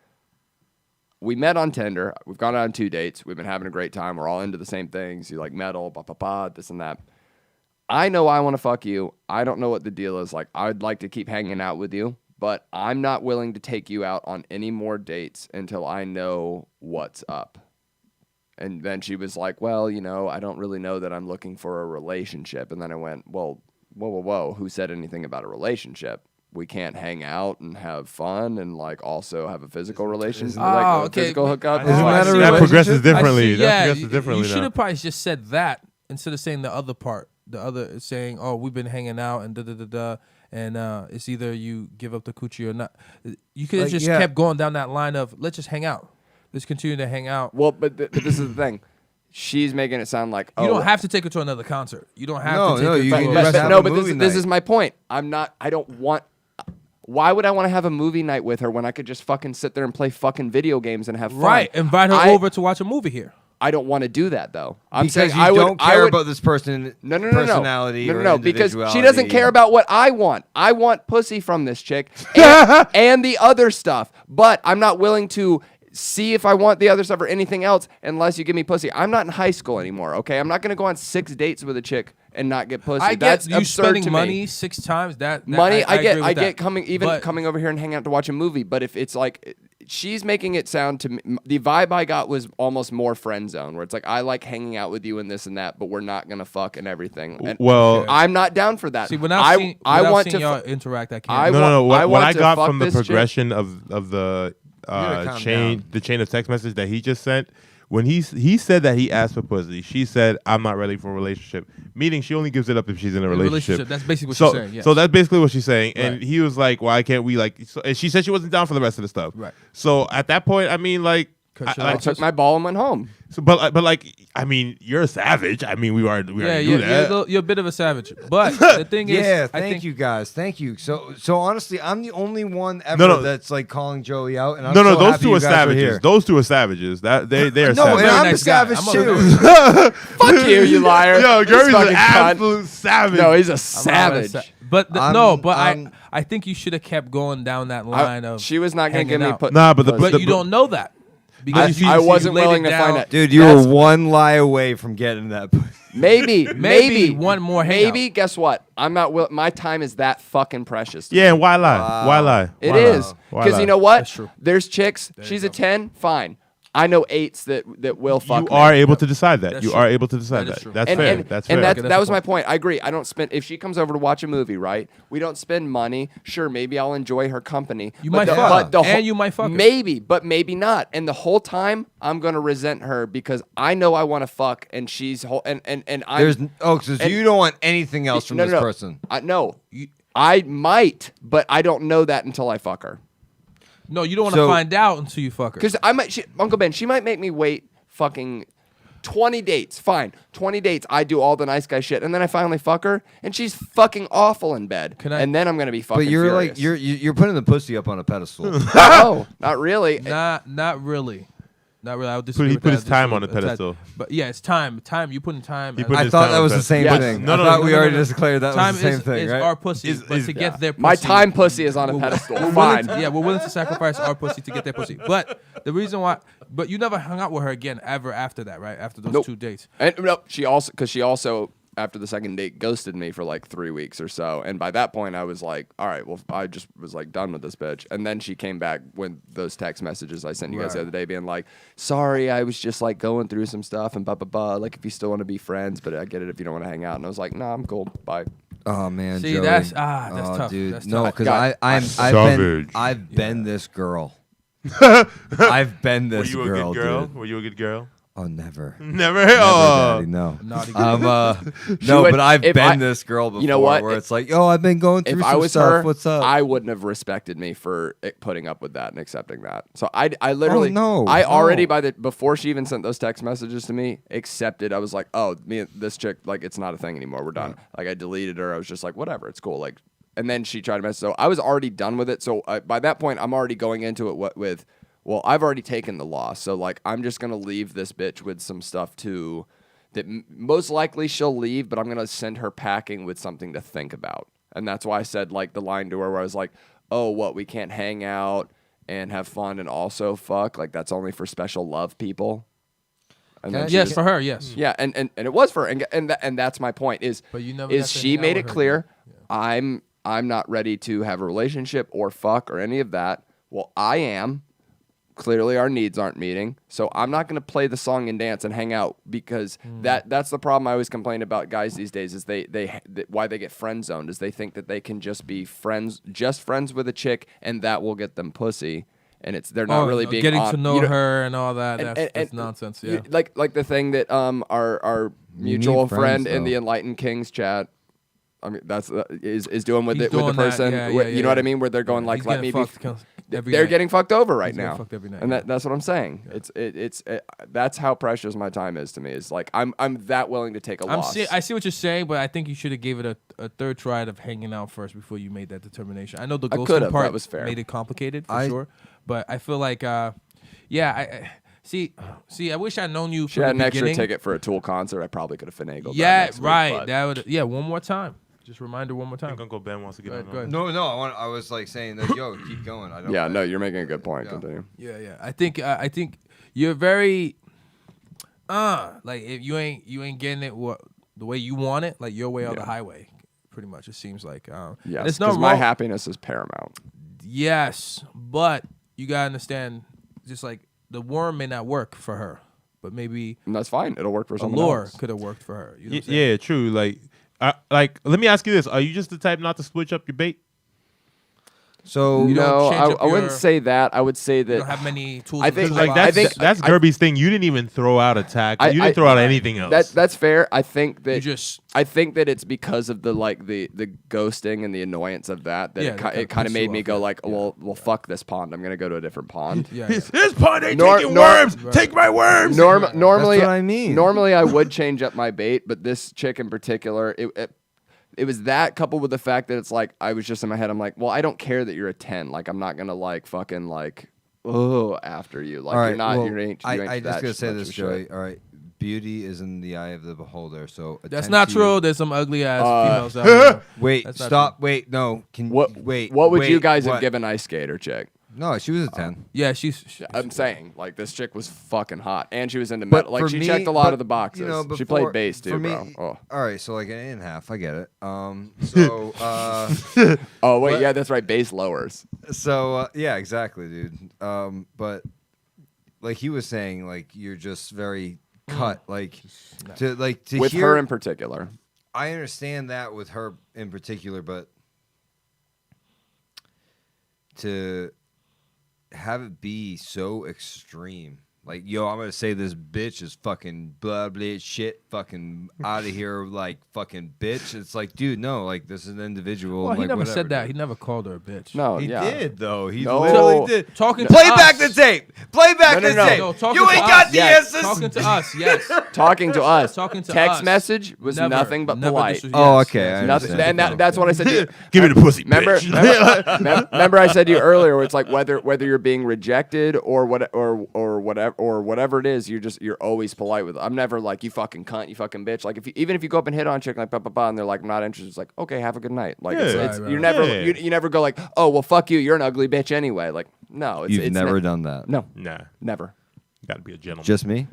Speaker 7: we met on Tinder. We've gone on 2 dates. We've been having a great time. We're all into the same things. You like metal, this and that. I know I want to fuck you. I don't know what the deal is. Like, I'd like to keep hanging out with you, but I'm not willing to take you out on any more dates until I know what's up. And then she was like, well, I don't really know that I'm looking for a relationship. And then I went, well, whoa, who said anything about a relationship? We can't hang out and have fun and like also have a physical relationship, like a
Speaker 4: okay.
Speaker 7: physical hookup.
Speaker 6: Isn't that a
Speaker 5: that progresses
Speaker 6: relationship?
Speaker 5: differently.
Speaker 4: I see,
Speaker 5: That
Speaker 4: yeah,
Speaker 5: progresses differently
Speaker 4: you should
Speaker 5: now.
Speaker 4: have probably just said that instead of saying the other part. The other saying, "Oh, we've been hanging out and da da da da," and it's either you give up the coochie or not. You could have
Speaker 6: Like,
Speaker 4: just
Speaker 6: yeah.
Speaker 4: kept going down that line of let's just hang out. Let's continue to hang out.
Speaker 7: Well, but this is the thing. She's making it sound like
Speaker 4: You don't have to take her to another concert. You don't have
Speaker 6: No,
Speaker 4: to take
Speaker 6: no,
Speaker 4: her
Speaker 6: you
Speaker 4: to
Speaker 6: can
Speaker 4: a
Speaker 6: just
Speaker 7: But,
Speaker 6: have
Speaker 7: no,
Speaker 6: a
Speaker 7: but
Speaker 6: movie
Speaker 7: this
Speaker 6: night.
Speaker 7: is my point. I don't want. Why would I want to have a movie night with her when I could just fucking sit there and play fucking video games and have fun?
Speaker 4: right. Invite her
Speaker 7: I-
Speaker 4: over to watch a movie here.
Speaker 7: I don't want to do that though. I'm
Speaker 6: Because
Speaker 7: saying
Speaker 6: you
Speaker 7: I would,
Speaker 6: don't
Speaker 7: I
Speaker 6: care
Speaker 7: would,
Speaker 6: about this person personality
Speaker 7: No,
Speaker 6: or
Speaker 7: because she
Speaker 6: individuality.
Speaker 7: doesn't care about what I want. I want pussy from this chick and the other stuff. But I'm not willing to see if I want the other stuff or anything else unless you give me pussy. I'm not in high school anymore, okay? I'm not going to go on 6 dates with a chick and not get pussy.
Speaker 4: I get
Speaker 7: That's
Speaker 4: you
Speaker 7: absurd
Speaker 4: spending
Speaker 7: to
Speaker 4: money
Speaker 7: me.
Speaker 4: 6 times. That
Speaker 7: Money, I
Speaker 4: agree with
Speaker 7: get
Speaker 4: that.
Speaker 7: coming over here and hanging out to watch a movie. But if it's like she's making it sound to me, the vibe I got was almost more friend zone, where it's like I like hanging out with you and this and that, but we're not gonna fuck and everything. And
Speaker 5: Well,
Speaker 7: I'm not down for that.
Speaker 4: See, without
Speaker 7: I
Speaker 4: seeing,
Speaker 7: I
Speaker 4: without
Speaker 7: want
Speaker 4: seeing
Speaker 7: to.
Speaker 4: y'all interact, I can't.
Speaker 7: I
Speaker 5: no.
Speaker 7: want- I
Speaker 5: What
Speaker 7: want
Speaker 5: I
Speaker 7: to
Speaker 5: got
Speaker 7: fuck
Speaker 5: from the
Speaker 7: this chick.
Speaker 5: progression of the
Speaker 6: calm
Speaker 5: chain,
Speaker 6: down.
Speaker 5: the chain of text message that he just sent, when he said that he asked for pussy, she said, "I'm not ready for a relationship." Meaning, she only gives it up if she's in a relationship.
Speaker 4: That's basically what
Speaker 5: So,
Speaker 4: she's saying. Yes.
Speaker 5: so that's basically what she's saying. And
Speaker 4: Right.
Speaker 5: he was like, "Why can't we like?" So, and she said she wasn't down for the rest of the stuff.
Speaker 4: Right.
Speaker 5: So at that point, I mean, like,
Speaker 4: Cut you
Speaker 7: I
Speaker 4: off.
Speaker 7: took my ball and went home.
Speaker 5: so, but like, I mean, you're a savage. I mean, we already do that.
Speaker 4: you're a bit of a savage. But the thing is,
Speaker 6: Yeah,
Speaker 4: I
Speaker 6: thank
Speaker 4: think
Speaker 6: you guys, thank you. So honestly, I'm the only one ever
Speaker 5: No.
Speaker 6: that's like calling Joey out, and I'm
Speaker 5: No,
Speaker 6: so
Speaker 5: those
Speaker 6: happy
Speaker 5: two
Speaker 6: you
Speaker 5: are
Speaker 6: guys
Speaker 5: savages.
Speaker 6: here.
Speaker 5: Those two are savages. That they are
Speaker 6: No,
Speaker 5: savages.
Speaker 6: and I'm a
Speaker 4: nice guy.
Speaker 6: savage
Speaker 4: I'm a
Speaker 6: too.
Speaker 4: very-
Speaker 7: Fuck you, you liar.
Speaker 5: Yo,
Speaker 7: This
Speaker 5: Gary's an
Speaker 7: fucking cunt.
Speaker 5: absolute savage.
Speaker 7: No, he's a
Speaker 4: I'm
Speaker 7: savage.
Speaker 4: But
Speaker 6: I'm-
Speaker 4: no, but
Speaker 6: I'm-
Speaker 4: I think you should have kept going down that line of.
Speaker 7: She was not gonna
Speaker 4: hanging
Speaker 7: give me
Speaker 4: out.
Speaker 7: put.
Speaker 5: Nah, but the
Speaker 4: But you don't know that. Because
Speaker 7: I
Speaker 4: you
Speaker 7: wasn't
Speaker 4: laid it
Speaker 7: willing to
Speaker 4: down.
Speaker 7: find it.
Speaker 6: Dude, you
Speaker 7: That's-
Speaker 6: were one lie away from getting that.
Speaker 7: Maybe
Speaker 4: one more hangout.
Speaker 7: Maybe guess what? I'm not. My time is that fucking precious. to me.
Speaker 5: Yeah, and why lie? Why lie?
Speaker 7: It
Speaker 5: Why
Speaker 7: is
Speaker 5: lie? Why
Speaker 7: because
Speaker 5: lie?
Speaker 7: you know what?
Speaker 4: That's true.
Speaker 7: There's chicks. She's a 10. Fine. I know 8s that will fuck.
Speaker 5: You
Speaker 7: me.
Speaker 5: are able to decide that.
Speaker 4: That's
Speaker 5: You
Speaker 4: true.
Speaker 5: are able to decide
Speaker 4: That is
Speaker 5: that.
Speaker 4: true.
Speaker 5: That's
Speaker 7: and,
Speaker 5: fair.
Speaker 7: and,
Speaker 5: That's
Speaker 7: and
Speaker 5: fair.
Speaker 7: that,
Speaker 4: Okay,
Speaker 7: that
Speaker 4: that's
Speaker 7: was
Speaker 4: the
Speaker 7: my
Speaker 4: point.
Speaker 7: point. I agree. I don't spend if she comes over to watch a movie, right? We don't spend money. Sure, maybe I'll enjoy her company.
Speaker 4: You
Speaker 7: but
Speaker 4: might
Speaker 7: the,
Speaker 4: fuck.
Speaker 7: but the
Speaker 4: And
Speaker 7: whole-
Speaker 4: you might fuck her.
Speaker 7: Maybe, but maybe not. And the whole time I'm gonna resent her because I know I want to fuck, and she's and I'm
Speaker 6: There's so
Speaker 7: and-
Speaker 6: you don't want anything else from
Speaker 7: no,
Speaker 6: this
Speaker 7: no, no.
Speaker 6: person.
Speaker 7: No, I might, but I don't know that until I fuck her.
Speaker 4: No, you don't want to
Speaker 6: So-
Speaker 4: find out until you fuck her.
Speaker 7: Because I might, Uncle Ben, she might make me wait fucking 20 dates. Fine, 20 dates. I do all the nice guy shit, and then I finally fuck her, and she's fucking awful in bed.
Speaker 4: Can I-
Speaker 7: And then I'm gonna be fucking.
Speaker 6: But you're
Speaker 7: furious.
Speaker 6: like you're putting the pussy up on a pedestal.
Speaker 7: No, not really.
Speaker 4: Not really. Not really. I would disagree
Speaker 5: He
Speaker 4: with
Speaker 5: put
Speaker 4: that.
Speaker 5: his time on
Speaker 4: Disagree
Speaker 5: the
Speaker 4: with that.
Speaker 5: pedestal.
Speaker 4: But yeah, it's time. Time. You put in time.
Speaker 5: He
Speaker 4: as-
Speaker 5: put
Speaker 6: I
Speaker 5: his
Speaker 6: thought
Speaker 5: time
Speaker 6: that
Speaker 5: on
Speaker 6: was the
Speaker 5: pedestal.
Speaker 6: same
Speaker 7: Yes.
Speaker 6: thing.
Speaker 5: No,
Speaker 6: I
Speaker 5: no,
Speaker 6: thought
Speaker 5: no,
Speaker 6: we
Speaker 5: no,
Speaker 6: already
Speaker 5: no.
Speaker 6: declared that
Speaker 4: time
Speaker 6: was the same
Speaker 4: is,
Speaker 6: thing,
Speaker 4: is
Speaker 6: right?
Speaker 4: our pussy,
Speaker 5: Is-
Speaker 4: but to get their pussy,
Speaker 7: My time pussy is on a pedestal.
Speaker 4: we're
Speaker 7: Fine.
Speaker 4: willing to- we're willing to sacrifice our pussy to get their pussy. But the reason why, but you never hung out with her again ever after that, right? After those
Speaker 7: Nope.
Speaker 4: 2 dates.
Speaker 7: And no, she also after the second date ghosted me for like 3 weeks or so, and by that point I was like, all right, well I just was like done with this bitch. And then she came back when those text messages I sent you guys the
Speaker 4: Right.
Speaker 7: other day, being like, sorry, I was just like going through some stuff and blah blah blah. Like if you still want to be friends, but I get it if you don't want to hang out. And I was like, nah, I'm cool. Bye.
Speaker 6: Oh man,
Speaker 4: See,
Speaker 6: Joey.
Speaker 4: that's tough.
Speaker 6: Dude.
Speaker 4: That's
Speaker 6: no,
Speaker 4: tough.
Speaker 6: because
Speaker 7: God,
Speaker 6: I've been this girl. I've been
Speaker 5: Were
Speaker 6: this
Speaker 5: you a
Speaker 6: girl,
Speaker 5: good girl?
Speaker 6: dude.
Speaker 5: Were you a good girl?
Speaker 6: Oh, never.
Speaker 5: Never.
Speaker 6: Never,
Speaker 5: Oh.
Speaker 6: Daddy, no.
Speaker 4: Naughty girl.
Speaker 6: No,
Speaker 7: would-
Speaker 6: but I've
Speaker 7: if
Speaker 6: been
Speaker 7: I-
Speaker 6: this girl before.
Speaker 7: you know what?
Speaker 6: Where it's like, yo, I've been going through
Speaker 7: If
Speaker 6: some
Speaker 7: I was
Speaker 6: stuff.
Speaker 7: her,
Speaker 6: What's up?
Speaker 7: I wouldn't have respected me for putting up with that and accepting that. So I literally,
Speaker 6: no,
Speaker 7: I already
Speaker 6: no.
Speaker 7: before she even sent those text messages to me, accepted. I was like, oh, me and this chick, like it's not a thing anymore. We're done. Like I deleted her. I was just like, whatever, it's cool. Like, and then she tried to mess. So I was already done with it. So by that point, I'm already going into it with, well, I've already taken the loss. So like, I'm just gonna leave this bitch with some stuff too. That most likely she'll leave, but I'm gonna send her packing with something to think about. And that's why I said like the line to her where I was like, oh, what, we can't hang out and have fun and also fuck? Like that's only for special love people. And then she
Speaker 4: Yes,
Speaker 7: just-
Speaker 4: for her, yes.
Speaker 7: yeah, and it was for her, and that's my point is
Speaker 4: But you never
Speaker 7: is
Speaker 4: got to
Speaker 7: she
Speaker 4: hang out
Speaker 7: made
Speaker 4: with
Speaker 7: it
Speaker 4: her
Speaker 7: clear
Speaker 4: again.
Speaker 7: I'm not ready to have a relationship or fuck or any of that. Well, I am. clearly our needs aren't meeting. So I'm not going to play the song and dance and hang out because that's the problem I always complain about guys these days is they why they get friend zoned is they think that they can just be friends with a chick and that will get them pussy. And they're not really being
Speaker 4: getting
Speaker 7: on,
Speaker 4: to know her and all that. That's nonsense. Yeah,
Speaker 7: like the thing that our mutual friend in the Enlightened Kings chat. I mean, that's is doing with the person. You know what I mean? Where they're going like, let me be. They're getting fucked over right now.
Speaker 4: Fucked every night,
Speaker 7: and that's what I'm saying. Yeah. That's how precious my time is to me. It's like I'm that willing to take a loss.
Speaker 4: I see what you're saying, but I think you should have gave it a third try of hanging out first before you made that determination. I know the ghosting part
Speaker 7: was fair.
Speaker 4: made it complicated for sure, but I feel like I wish I'd known you.
Speaker 7: She had an extra ticket for a Tool concert. I probably could have finagled.
Speaker 4: Yeah,
Speaker 7: that
Speaker 4: right.
Speaker 7: Week,
Speaker 4: that would. Yeah, one more time. Just remind her one more
Speaker 5: I
Speaker 4: time.
Speaker 5: think Uncle Ben wants to get on.
Speaker 4: Go ahead.
Speaker 6: No, I was like saying that. Yo, keep going. I don't.
Speaker 7: Yeah, no, you're making a good point.
Speaker 6: Yeah.
Speaker 7: Continue.
Speaker 4: Yeah. I think you're very like if you ain't getting it the way you want it, like your way or the highway. Pretty much, it seems like.
Speaker 7: Yes, because my happiness is paramount.
Speaker 4: Yes, but you gotta understand, just like the worm may not work for her, but maybe
Speaker 7: and that's fine. It'll work for
Speaker 4: a
Speaker 7: someone
Speaker 4: lure
Speaker 7: else.
Speaker 4: could have worked for her. You know what I'm saying?
Speaker 5: Yeah, true. Like, let me ask you this: are you just the type not to switch up your bait?
Speaker 6: So
Speaker 4: You don't
Speaker 7: No,
Speaker 4: change up
Speaker 7: I wouldn't
Speaker 4: your-
Speaker 7: say that. I would say that
Speaker 4: You don't have many tools.
Speaker 7: I
Speaker 4: in the
Speaker 7: think-
Speaker 4: toolbox.
Speaker 5: Like
Speaker 7: I
Speaker 5: that's Gerby's thing. You didn't even throw out a tackle. You didn't throw out anything else.
Speaker 7: that's fair. I think that
Speaker 4: I
Speaker 7: think that it's because of the ghosting and the annoyance of that
Speaker 4: Yeah,
Speaker 7: it
Speaker 4: that
Speaker 7: kind
Speaker 4: kinda
Speaker 7: of made
Speaker 4: pissed
Speaker 7: me
Speaker 4: you
Speaker 7: go
Speaker 4: off,
Speaker 7: like, well, fuck this pond. I'm gonna go to a different pond.
Speaker 4: yeah.
Speaker 5: This pond ain't
Speaker 7: Nor-
Speaker 5: taking
Speaker 7: nor-
Speaker 5: worms. Take my worms.
Speaker 7: Normally,
Speaker 6: That's what I mean.
Speaker 7: Normally, I would change up my bait, but this chick in particular, it was that coupled with the fact that it's like I was just in my head. I'm like, well, I don't care that you're a 10. Like, I'm not gonna like fucking like after you. Like,
Speaker 6: all right,
Speaker 7: you're not.
Speaker 6: well,
Speaker 7: you ain't. You ain't
Speaker 6: I just
Speaker 7: that
Speaker 6: gotta say
Speaker 7: much
Speaker 6: this,
Speaker 7: of a
Speaker 6: Joey.
Speaker 7: shit.
Speaker 6: All right, beauty is in the eye of the beholder. So
Speaker 4: That's
Speaker 6: attend
Speaker 4: not
Speaker 6: to
Speaker 4: true.
Speaker 6: you.
Speaker 4: There's some ugly ass females out there.
Speaker 6: Wait,
Speaker 4: That's not
Speaker 6: stop. Wait, no. Wait.
Speaker 7: What would you
Speaker 6: wait,
Speaker 7: guys
Speaker 6: what?
Speaker 7: have given Ice Skater chick?
Speaker 6: No, she was a 10.
Speaker 4: Yeah, she's
Speaker 7: I'm saying, like, this chick was fucking hot, and she was into
Speaker 6: But
Speaker 7: metal. Like,
Speaker 6: for
Speaker 7: she
Speaker 6: me-
Speaker 7: checked a lot
Speaker 6: but,
Speaker 7: of the boxes.
Speaker 6: you know,
Speaker 7: she
Speaker 6: before-
Speaker 7: played bass too,
Speaker 6: for me-
Speaker 7: bro. Oh.
Speaker 6: All right, so like an 8.5. I get it.
Speaker 7: Oh wait,
Speaker 6: What?
Speaker 7: yeah, that's right. Bass lowers.
Speaker 6: Yeah, exactly, dude. But like he was saying, like you're just very cut, like to
Speaker 7: With
Speaker 6: hear,
Speaker 7: her in particular.
Speaker 6: I understand that with her in particular, but to have it be so extreme. Like, yo, I'm gonna say this bitch is fucking blah blah shit, fucking out of here, like fucking bitch. It's like, dude, no, like this is an individual.
Speaker 4: Well, he
Speaker 6: like,
Speaker 4: never
Speaker 6: whatever,
Speaker 4: said that.
Speaker 6: dude.
Speaker 4: He never called her a bitch.
Speaker 7: No,
Speaker 6: He
Speaker 7: yeah.
Speaker 6: did though. He
Speaker 7: No.
Speaker 6: literally did.
Speaker 4: Talking to
Speaker 6: Play
Speaker 4: us.
Speaker 6: back the tape. Play back
Speaker 7: No,
Speaker 6: the
Speaker 7: no, no.
Speaker 6: tape.
Speaker 4: No, talking
Speaker 6: You
Speaker 4: to
Speaker 6: ain't
Speaker 4: us.
Speaker 6: got the
Speaker 7: Yes.
Speaker 6: answers.
Speaker 4: Talking to us, yes.
Speaker 7: Talking to us.
Speaker 4: Talking to
Speaker 7: Text
Speaker 4: us.
Speaker 7: message was
Speaker 4: Never,
Speaker 7: nothing but
Speaker 4: never
Speaker 7: polite.
Speaker 4: disres-
Speaker 6: Oh,
Speaker 4: yes,
Speaker 6: okay,
Speaker 4: yes.
Speaker 6: I
Speaker 7: Nothing,
Speaker 6: understand.
Speaker 7: and that's what I said to you.
Speaker 5: Give me the pussy,
Speaker 7: Remember,
Speaker 5: bitch.
Speaker 7: remember I said to you earlier, where it's like whether you're being rejected or whatever it is, you're always polite with. I'm never like, you fucking cunt, you fucking bitch. Like even if you go up and hit on a chick like blah blah blah, and they're like, I'm not interested. It's like, okay, have a good night. Like
Speaker 5: Yeah.
Speaker 7: you never
Speaker 5: Yeah.
Speaker 7: you never go like, oh well, fuck you, you're an ugly bitch anyway. Like no, it's
Speaker 6: You've never
Speaker 7: ne-
Speaker 6: done that.
Speaker 7: No,
Speaker 5: Nah,
Speaker 7: never.
Speaker 5: gotta be a gentleman.
Speaker 6: Just me?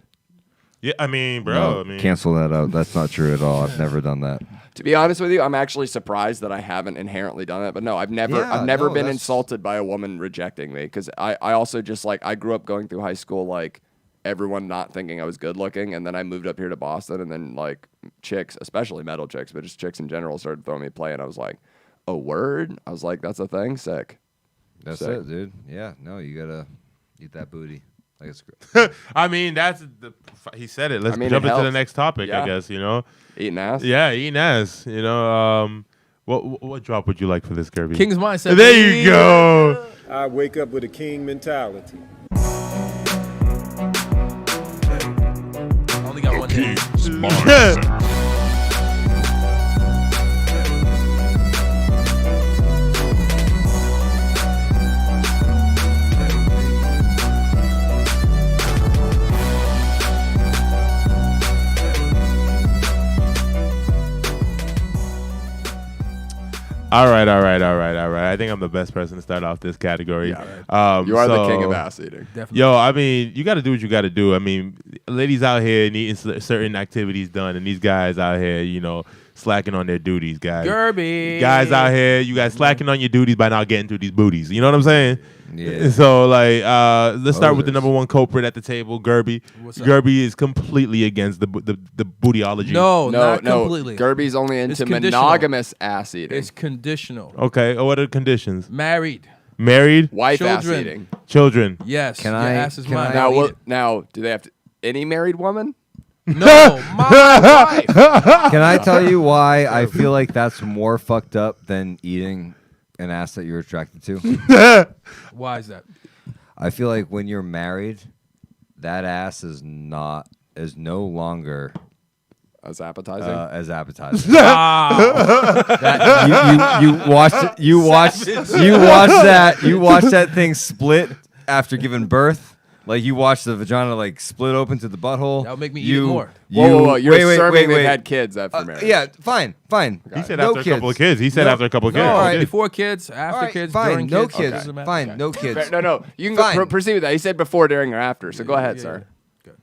Speaker 5: yeah, I mean, bro.
Speaker 6: No,
Speaker 5: I mean,
Speaker 6: cancel that out. That's not true at all. I've never done that.
Speaker 7: To be honest with you, I'm actually surprised that I haven't inherently done it. But no, I've never
Speaker 6: Yeah, no,
Speaker 7: been
Speaker 6: that's-
Speaker 7: insulted by a woman rejecting me because I also just like I grew up going through high school like everyone not thinking I was good looking, and then I moved up here to Boston, and then like chicks, especially metal chicks, but just chicks in general, started throwing me play, and I was like, oh word, I was like, that's a thing, sick.
Speaker 6: That's
Speaker 7: Sick.
Speaker 6: it, dude. Yeah, no, you gotta eat that booty. Like it's great.
Speaker 5: I mean, he said it. Let's
Speaker 7: I mean,
Speaker 5: jump
Speaker 7: it
Speaker 5: into the
Speaker 7: helps.
Speaker 5: next topic.
Speaker 7: Yeah.
Speaker 5: I guess
Speaker 7: Eating ass.
Speaker 5: Yeah, eating ass. What drop would you like for this, Kirby?
Speaker 4: King's mindset.
Speaker 5: There you go.
Speaker 8: I wake up with a king mentality.
Speaker 4: Only got one name.
Speaker 3: KINGZ mindset.
Speaker 5: All right. I think I'm the best person to start off this category.
Speaker 7: Yeah, right. You are the king of
Speaker 5: so-
Speaker 7: ass eating.
Speaker 4: Definitely.
Speaker 5: Yo, I mean, you got to do what you got to do. I mean, ladies out here needing certain activities done, and these guys out here, slacking on their duties, guys.
Speaker 4: Gerby.
Speaker 5: Guys out here, you guys slacking on your duties by not getting to these booties. You know what I'm saying?
Speaker 6: Yeah.
Speaker 5: So, let's start with the number one culprit at the table, Gerby.
Speaker 4: What's up?
Speaker 5: Gerby is completely against the bootyology.
Speaker 4: No,
Speaker 7: No,
Speaker 4: not
Speaker 7: no.
Speaker 4: completely.
Speaker 7: Gerby's only
Speaker 4: It's
Speaker 7: into
Speaker 4: conditional.
Speaker 7: monogamous ass eating.
Speaker 4: It's conditional.
Speaker 5: Okay. What are the conditions?
Speaker 4: Married.
Speaker 5: Married,
Speaker 7: Wife ass
Speaker 4: Children.
Speaker 7: eating.
Speaker 5: children.
Speaker 4: Yes.
Speaker 6: Can
Speaker 4: your
Speaker 6: I-
Speaker 4: ass is
Speaker 6: can
Speaker 4: mine.
Speaker 6: I-
Speaker 7: Now,
Speaker 4: I'll eat it.
Speaker 7: now, do they have to? Any married woman?
Speaker 4: No, my wife.
Speaker 6: Can I tell you why I feel like that's more fucked up than eating an ass that you're attracted to?
Speaker 4: Why is that?
Speaker 6: I feel like when you're married, that ass is no longer
Speaker 7: As appetizing.
Speaker 6: as appetizing.
Speaker 4: Wow.
Speaker 6: You watched it. You watched that thing split after giving birth. Like you watched the vagina like split open to the butthole.
Speaker 4: That would make me eat it more.
Speaker 7: Whoa. You're
Speaker 6: wait,
Speaker 7: assuming they've
Speaker 6: wait.
Speaker 7: had kids after marriage.
Speaker 6: Yeah, fine.
Speaker 5: He said
Speaker 6: No
Speaker 5: after a couple of
Speaker 6: kids.
Speaker 5: kids. He said
Speaker 6: No.
Speaker 5: after a couple of
Speaker 4: No,
Speaker 5: kids.
Speaker 6: all right.
Speaker 4: before kids, after
Speaker 6: All right,
Speaker 4: kids,
Speaker 6: fine.
Speaker 4: during
Speaker 6: No
Speaker 4: kids.
Speaker 6: kids.
Speaker 4: Doesn't matter.
Speaker 6: Fine.
Speaker 4: Okay.
Speaker 6: No kids.
Speaker 7: No. You can
Speaker 6: Fine.
Speaker 7: go, proceed with that. He said before, during, or after. So go ahead,
Speaker 4: Yeah,
Speaker 7: sir.
Speaker 4: yeah. Good.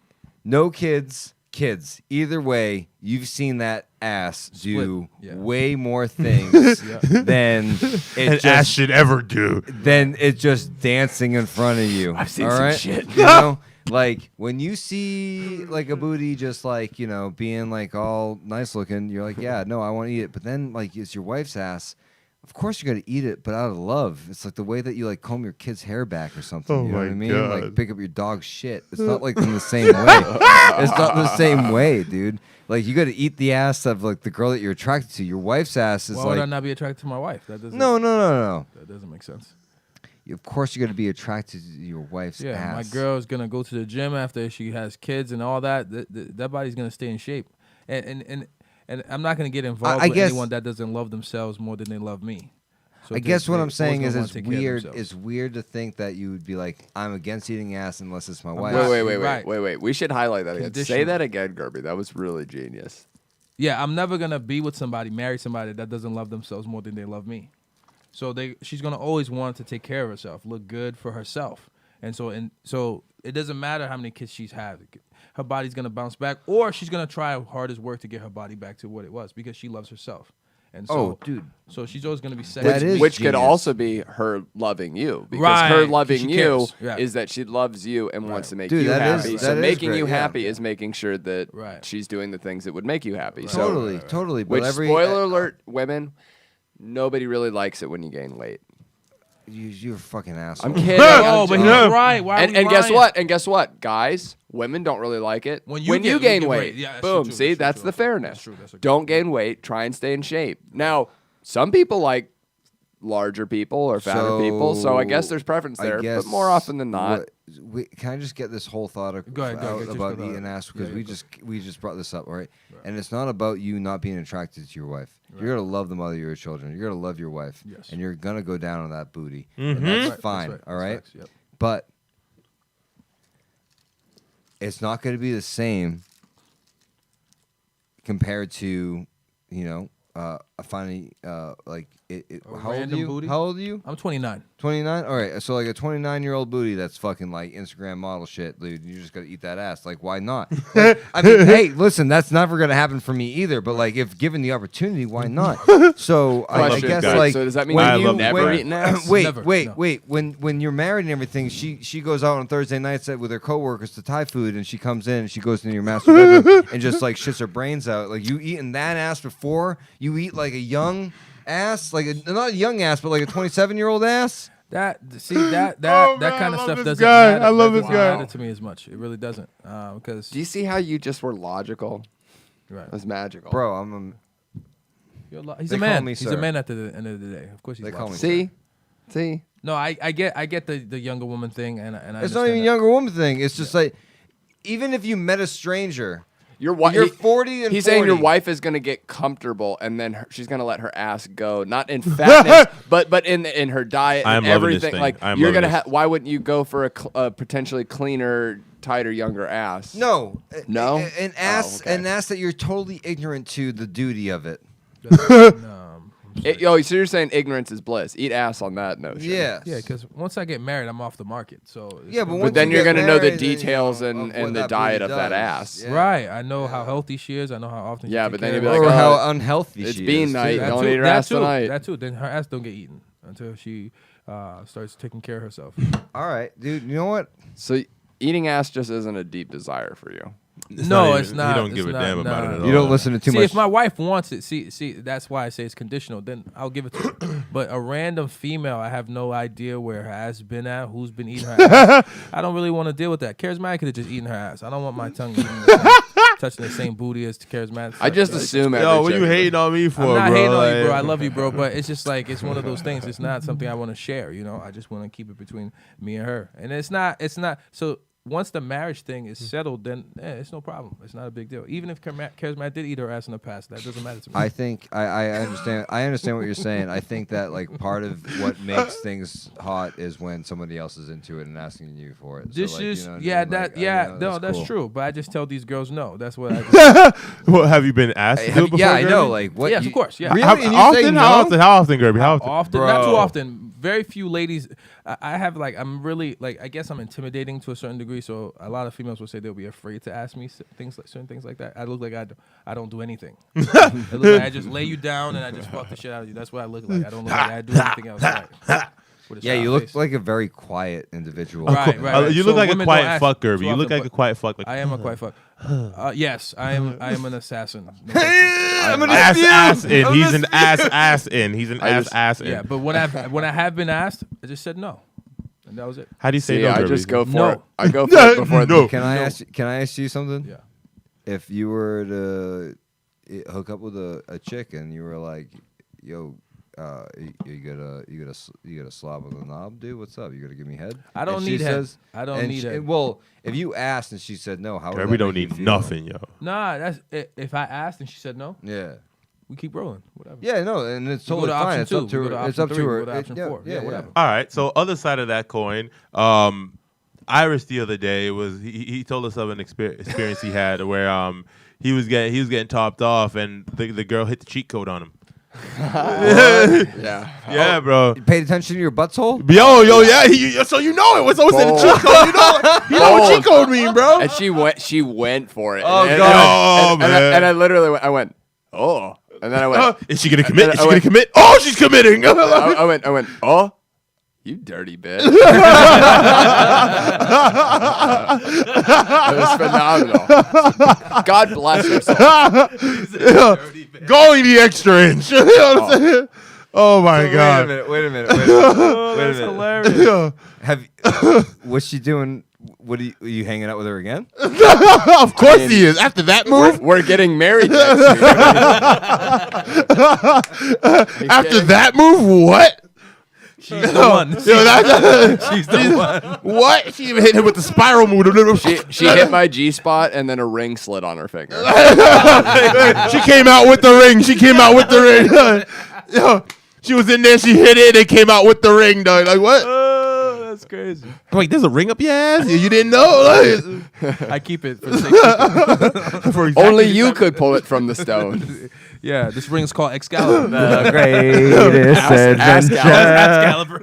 Speaker 6: No kids. Kids. Either way, you've seen that ass do
Speaker 4: Yeah.
Speaker 6: way more things than
Speaker 5: An ass should ever do.
Speaker 6: than it just dancing in front of you.
Speaker 7: I've seen
Speaker 6: all
Speaker 7: some
Speaker 6: right?
Speaker 7: shit.
Speaker 6: You know, like when you see like a booty just like being like all nice looking, you're like, yeah, no, I want to eat it. But then like it's your wife's ass. Of course you're gonna eat it, but out of love. It's like the way that you like comb your kid's hair back or something.
Speaker 5: Oh
Speaker 6: you know what
Speaker 5: my
Speaker 6: I mean?
Speaker 5: God.
Speaker 6: Like pick up your dog's shit. It's not like in the same way. It's not the same way, dude. Like you got to eat the ass of like the girl that you're attracted to. Your wife's ass is
Speaker 4: Why would I
Speaker 6: like
Speaker 4: not be attracted to my wife? That doesn't.
Speaker 6: no.
Speaker 4: That doesn't make sense.
Speaker 6: Of course you're gonna be attracted to your wife's
Speaker 4: Yeah,
Speaker 6: ass.
Speaker 4: my girl's gonna go to the gym after she has kids and all that. That body's gonna stay in shape, and I'm not gonna get involved
Speaker 6: I
Speaker 4: with
Speaker 6: guess-
Speaker 4: anyone that doesn't love themselves more than they love me. So
Speaker 6: I guess what I'm
Speaker 4: always
Speaker 6: saying
Speaker 4: gonna
Speaker 6: is
Speaker 4: wanna
Speaker 6: it's
Speaker 4: take care of
Speaker 6: weird.
Speaker 4: themselves.
Speaker 6: It's weird to think that you would be like, I'm against eating ass unless it's my wife.
Speaker 4: not.
Speaker 7: Wait.
Speaker 4: Right.
Speaker 7: We should highlight that again. Say
Speaker 4: Conditional.
Speaker 7: that again, Gerby. That was really genius.
Speaker 4: Yeah, I'm never gonna be with somebody, marry somebody that doesn't love themselves more than they love me. So she's gonna always want to take care of herself, look good for herself, and so it doesn't matter how many kids she's had. Her body's gonna bounce back, or she's gonna try her hardest work to get her body back to what it was because she loves herself. And so,
Speaker 6: Oh, dude.
Speaker 4: so she's always gonna be sad.
Speaker 6: That is
Speaker 7: Which could
Speaker 6: genius.
Speaker 7: also be her loving you. Because
Speaker 4: Right,
Speaker 7: her
Speaker 4: 'cause
Speaker 7: loving
Speaker 4: she
Speaker 7: you
Speaker 4: cares. Yeah.
Speaker 7: is that she loves you and wants to make
Speaker 6: Dude,
Speaker 7: you
Speaker 6: that is-
Speaker 7: happy.
Speaker 6: that
Speaker 7: So
Speaker 6: is
Speaker 7: making
Speaker 6: great,
Speaker 7: you
Speaker 6: yeah.
Speaker 7: happy is making sure that
Speaker 4: Right.
Speaker 7: she's doing the things that would make you happy. So,
Speaker 6: Totally, totally. But
Speaker 7: which,
Speaker 6: every
Speaker 7: spoiler alert, women, nobody really likes it when you gain weight.
Speaker 6: you're a fucking asshole.
Speaker 7: I'm kidding.
Speaker 4: Oh,
Speaker 7: I'm
Speaker 4: but he's
Speaker 7: joking.
Speaker 4: right. Why are
Speaker 7: And,
Speaker 4: we
Speaker 7: and guess
Speaker 4: lying?
Speaker 7: what? And guess what? Guys, women don't really like it
Speaker 4: When you
Speaker 7: gain
Speaker 4: gain
Speaker 7: weight.
Speaker 4: weight. Yeah, that's
Speaker 7: Boom.
Speaker 4: true,
Speaker 7: See,
Speaker 4: that's
Speaker 7: that's
Speaker 4: true.
Speaker 7: the fairness.
Speaker 4: That's true, that's a good
Speaker 7: Don't
Speaker 4: point.
Speaker 7: gain weight. Try and stay in shape. Now, some people like larger people or fatter people, so I guess there's preference there. But more often than not,
Speaker 6: can I just get this whole thought
Speaker 4: Go ahead,
Speaker 6: out
Speaker 4: just
Speaker 6: about
Speaker 4: go ahead.
Speaker 6: eating ass because
Speaker 4: Yeah,
Speaker 6: we just brought this up, all right? And it's not about you not being attracted to your wife. You're gonna love the mother of your children. You're gonna love your wife,
Speaker 4: Yes.
Speaker 6: and you're gonna go down on that booty,
Speaker 5: Mm-hmm.
Speaker 6: and that's
Speaker 4: Right,
Speaker 6: fine,
Speaker 4: that's
Speaker 6: all
Speaker 4: That's
Speaker 6: right?
Speaker 4: facts, yep.
Speaker 6: But it's not going to be the same compared to, a funny like
Speaker 4: A
Speaker 6: how old are
Speaker 4: random
Speaker 6: you?
Speaker 4: booty?
Speaker 6: How old are you?
Speaker 4: I'm 29.
Speaker 6: 29? All right, so like a 29-year-old booty that's fucking like Instagram model shit, dude. You just gotta eat that ass. Like, why not? Like, I mean, hey, listen, that's never gonna happen for me either. But like, if given the opportunity, why not? So I
Speaker 7: Question,
Speaker 6: guess
Speaker 5: guys.
Speaker 6: like,
Speaker 7: so does that mean
Speaker 5: I
Speaker 7: you've
Speaker 5: love this
Speaker 7: never
Speaker 5: guy.
Speaker 7: eaten ass?
Speaker 6: wait,
Speaker 4: Never,
Speaker 6: wait,
Speaker 4: no.
Speaker 6: wait. When you're married and everything, she goes out on Thursday nights with her coworkers to Thai food, and she comes in and she goes into your master bedroom and just like shits her brains out. Like you eating that ass before you eat like a young ass, like not a young ass, but like a 27-year-old ass.
Speaker 4: That
Speaker 5: Oh, man,
Speaker 4: that kind
Speaker 5: I
Speaker 4: of
Speaker 5: love
Speaker 4: stuff
Speaker 5: this
Speaker 4: doesn't
Speaker 5: guy.
Speaker 4: matter.
Speaker 5: I love
Speaker 4: That
Speaker 5: this
Speaker 4: doesn't
Speaker 5: guy.
Speaker 4: matter to me as much. It really doesn't. Because
Speaker 7: Do you see how you just were logical?
Speaker 4: right.
Speaker 7: That's magical.
Speaker 6: Bro,
Speaker 4: He's
Speaker 6: They
Speaker 4: a
Speaker 6: call
Speaker 4: man.
Speaker 6: me
Speaker 4: He's
Speaker 6: sir.
Speaker 4: a man at the end of the day. Of course he's
Speaker 6: They call me
Speaker 4: logical.
Speaker 7: See?
Speaker 4: No, I get the younger woman thing, and I
Speaker 6: it's not
Speaker 4: understand
Speaker 6: even a
Speaker 4: that.
Speaker 6: younger woman thing. It's just like, even if you met a stranger,
Speaker 7: Your wife.
Speaker 6: you're 40 and
Speaker 7: He's
Speaker 6: 40.
Speaker 7: saying your wife is going to get comfortable, and then she's going to let her ass go, not in fatness, but in her diet
Speaker 5: I'm
Speaker 7: and
Speaker 5: loving this
Speaker 7: everything.
Speaker 5: thing.
Speaker 7: Like
Speaker 5: I'm
Speaker 7: you're
Speaker 5: loving
Speaker 7: gonna
Speaker 5: this.
Speaker 7: why wouldn't you go for a potentially cleaner, tighter, younger ass?
Speaker 6: No,
Speaker 7: No?
Speaker 6: an ass,
Speaker 7: Oh, okay.
Speaker 6: an ass that you're totally ignorant to the duty of it.
Speaker 4: No,
Speaker 7: So you're saying ignorance is bliss? Eat ass on that notion.
Speaker 6: Yeah.
Speaker 4: Yeah, because once I get married, I'm off the market. So
Speaker 6: Yeah, but
Speaker 7: But
Speaker 6: once
Speaker 7: then
Speaker 6: you
Speaker 7: you're
Speaker 6: get
Speaker 7: gonna know the
Speaker 6: married, then you
Speaker 7: details
Speaker 6: know
Speaker 7: and
Speaker 6: of what
Speaker 7: the
Speaker 6: that
Speaker 7: diet
Speaker 6: booty
Speaker 7: of that
Speaker 6: does.
Speaker 7: ass.
Speaker 6: Yeah.
Speaker 4: right, I know how healthy she is. I know how often.
Speaker 7: Yeah,
Speaker 4: she
Speaker 7: but
Speaker 4: take
Speaker 7: then
Speaker 4: care
Speaker 7: you'd
Speaker 4: of
Speaker 7: be
Speaker 6: Or
Speaker 7: like,
Speaker 4: her.
Speaker 7: oh,
Speaker 6: how unhealthy
Speaker 7: it's
Speaker 6: she
Speaker 7: bean
Speaker 6: is.
Speaker 7: night.
Speaker 6: too.
Speaker 7: Don't eat her ass tonight.
Speaker 4: That too. Then her ass don't get eaten until she starts taking care of herself.
Speaker 6: All right, dude. You know what?
Speaker 7: So eating ass just isn't a deep desire for you.
Speaker 4: No, it's not.
Speaker 5: He don't
Speaker 4: It's
Speaker 5: give a
Speaker 4: not,
Speaker 5: damn about it
Speaker 4: nah.
Speaker 5: at all.
Speaker 6: You don't listen to too
Speaker 4: See,
Speaker 6: much.
Speaker 4: if my wife wants it, see, that's why I say it's conditional. Then I'll give it to her. But a random female, I have no idea where her ass been at, who's been eating her ass. I don't really want to deal with that. Charismatic could have just eaten her ass. I don't want my tongue eating touching the same booty as Charismatic.
Speaker 7: I just assume every
Speaker 5: Yo, what
Speaker 7: chick
Speaker 5: you
Speaker 7: is-
Speaker 5: hating on me for,
Speaker 4: I'm not
Speaker 5: bro?
Speaker 4: hating on you,
Speaker 5: Like-
Speaker 4: bro. I love you, bro. But it's just like it's one of those things. It's not something I want to share. You know, I just want to keep it between me and her. And it's not. So once the marriage thing is settled, then it's no problem. It's not a big deal. Even if Charismatic did eat her ass in the past, that doesn't matter to me.
Speaker 6: I think I understand. I understand what you're saying. I think that like part of what makes things hot is when somebody else is into it and asking you for it.
Speaker 4: This
Speaker 6: so, like,
Speaker 4: is
Speaker 6: you know what I
Speaker 4: yeah,
Speaker 6: mean?
Speaker 4: that
Speaker 6: Like,
Speaker 4: yeah,
Speaker 6: you know,
Speaker 4: no, that's
Speaker 6: cool.
Speaker 4: true. But I just tell these girls no. That's what I just,
Speaker 5: Well, have you been asked to do it before?
Speaker 6: Yeah, I know.
Speaker 5: Gerby?
Speaker 6: Like what?
Speaker 4: Yes,
Speaker 6: you-
Speaker 4: of course, yeah.
Speaker 6: Really?
Speaker 5: How,
Speaker 6: And you
Speaker 5: often?
Speaker 6: say no?
Speaker 5: How often? How often, Gerby? How often?
Speaker 4: often, not too
Speaker 6: Bro.
Speaker 4: often. Very few ladies. I have like I'm really like I guess I'm intimidating to a certain degree. So a lot of females will say they'll be afraid to ask me certain things like that. I look like I don't do anything. I look like I just lay you down and I just fuck the shit out of you. That's what I look like. I don't look like I do anything else. Right. With a
Speaker 6: Yeah,
Speaker 4: shy
Speaker 6: you look
Speaker 4: face.
Speaker 6: like a very quiet individual.
Speaker 4: Right, right.
Speaker 5: You
Speaker 4: So
Speaker 5: look like a
Speaker 4: women don't
Speaker 5: quiet
Speaker 4: ask
Speaker 5: fuck,
Speaker 4: too
Speaker 5: Gerby. You look
Speaker 4: often,
Speaker 5: like a
Speaker 4: but
Speaker 5: quiet fuck. Like,
Speaker 4: I am a quiet fuck. Yes, I am an assassin. No
Speaker 6: I'm gonna
Speaker 5: ass
Speaker 6: dispute.
Speaker 5: ass in.
Speaker 6: I'm
Speaker 5: He's
Speaker 6: gonna
Speaker 5: an ass in. He's an ass
Speaker 7: just-
Speaker 5: ass in.
Speaker 4: yeah, but when I have been asked, I just said no, and that was it.
Speaker 5: How do you say
Speaker 7: See,
Speaker 5: no,
Speaker 7: I
Speaker 5: Gerby?
Speaker 7: just go for
Speaker 4: No.
Speaker 7: it. I go for it before
Speaker 5: No.
Speaker 6: Can I ask? Can I ask you something?
Speaker 4: Yeah.
Speaker 6: If you were to hook up with a chick and you were like, "Yo, you got a slob on the knob, dude? What's up? You gonna give me head?"
Speaker 4: I don't
Speaker 6: And she
Speaker 4: need head.
Speaker 6: says-
Speaker 4: I don't
Speaker 6: and
Speaker 4: need
Speaker 6: she-
Speaker 4: head.
Speaker 6: Well, if you asked and she said no, how would
Speaker 5: Gerby
Speaker 6: that
Speaker 5: don't
Speaker 6: make you
Speaker 5: need
Speaker 6: feel?
Speaker 5: nothing, yo.
Speaker 4: Nah, that's if I asked and she said no,
Speaker 6: Yeah.
Speaker 4: we keep rolling. Whatever.
Speaker 6: Yeah, no, and it's
Speaker 4: We go
Speaker 6: totally
Speaker 4: to
Speaker 6: fine.
Speaker 4: option
Speaker 6: It's
Speaker 4: two.
Speaker 6: up to
Speaker 4: We go to
Speaker 6: her. It's
Speaker 4: option
Speaker 6: up to
Speaker 4: three. We
Speaker 6: her.
Speaker 4: go to option four. Yeah, whatever.
Speaker 5: All right. So other side of that coin, Iris the other day he told us of an experience he had where he was getting topped off and the girl hit the cheat code on him.
Speaker 7: Yeah.
Speaker 5: Yeah, bro.
Speaker 6: You paid attention to your butthole?
Speaker 5: Yo, yeah. So you know it was always in the cheat code. You know what cheat code mean, bro?
Speaker 7: And she went for it.
Speaker 6: Oh,
Speaker 7: and,
Speaker 6: God.
Speaker 7: and,
Speaker 5: Oh,
Speaker 7: and,
Speaker 5: man.
Speaker 7: and I literally went, oh. And then I went,
Speaker 5: Is she gonna commit?
Speaker 7: I
Speaker 5: Is she gonna
Speaker 7: went-
Speaker 5: commit? Oh, she's committing.
Speaker 7: I went, oh, you dirty bitch. It was phenomenal. God bless her.
Speaker 5: Going the extra inch. You know what I'm saying? Oh my god.
Speaker 6: Wait a minute.
Speaker 4: That's hilarious.
Speaker 6: What's she doing? What are you hanging out with her again?
Speaker 5: Of course he is. After that move,
Speaker 7: We're getting married next week.
Speaker 5: after that move, what?
Speaker 4: She's the one.
Speaker 5: Yo,
Speaker 4: She's the one.
Speaker 5: what? She even hit him with the spiral move.
Speaker 7: She hit my G spot and then a ring slid on her finger.
Speaker 5: She came out with the ring. Yo, she was in there. She hit it and came out with the ring, dog. Like what?
Speaker 4: Oh, that's crazy.
Speaker 5: Wait, there's a ring up your ass? You didn't know?
Speaker 4: I keep it for safety.
Speaker 5: For exactly
Speaker 7: Only
Speaker 5: the
Speaker 7: you
Speaker 5: time-
Speaker 7: could pull it from the stone.
Speaker 4: Yeah, this ring's called Excalibur.
Speaker 6: The greatest
Speaker 4: Excalibur.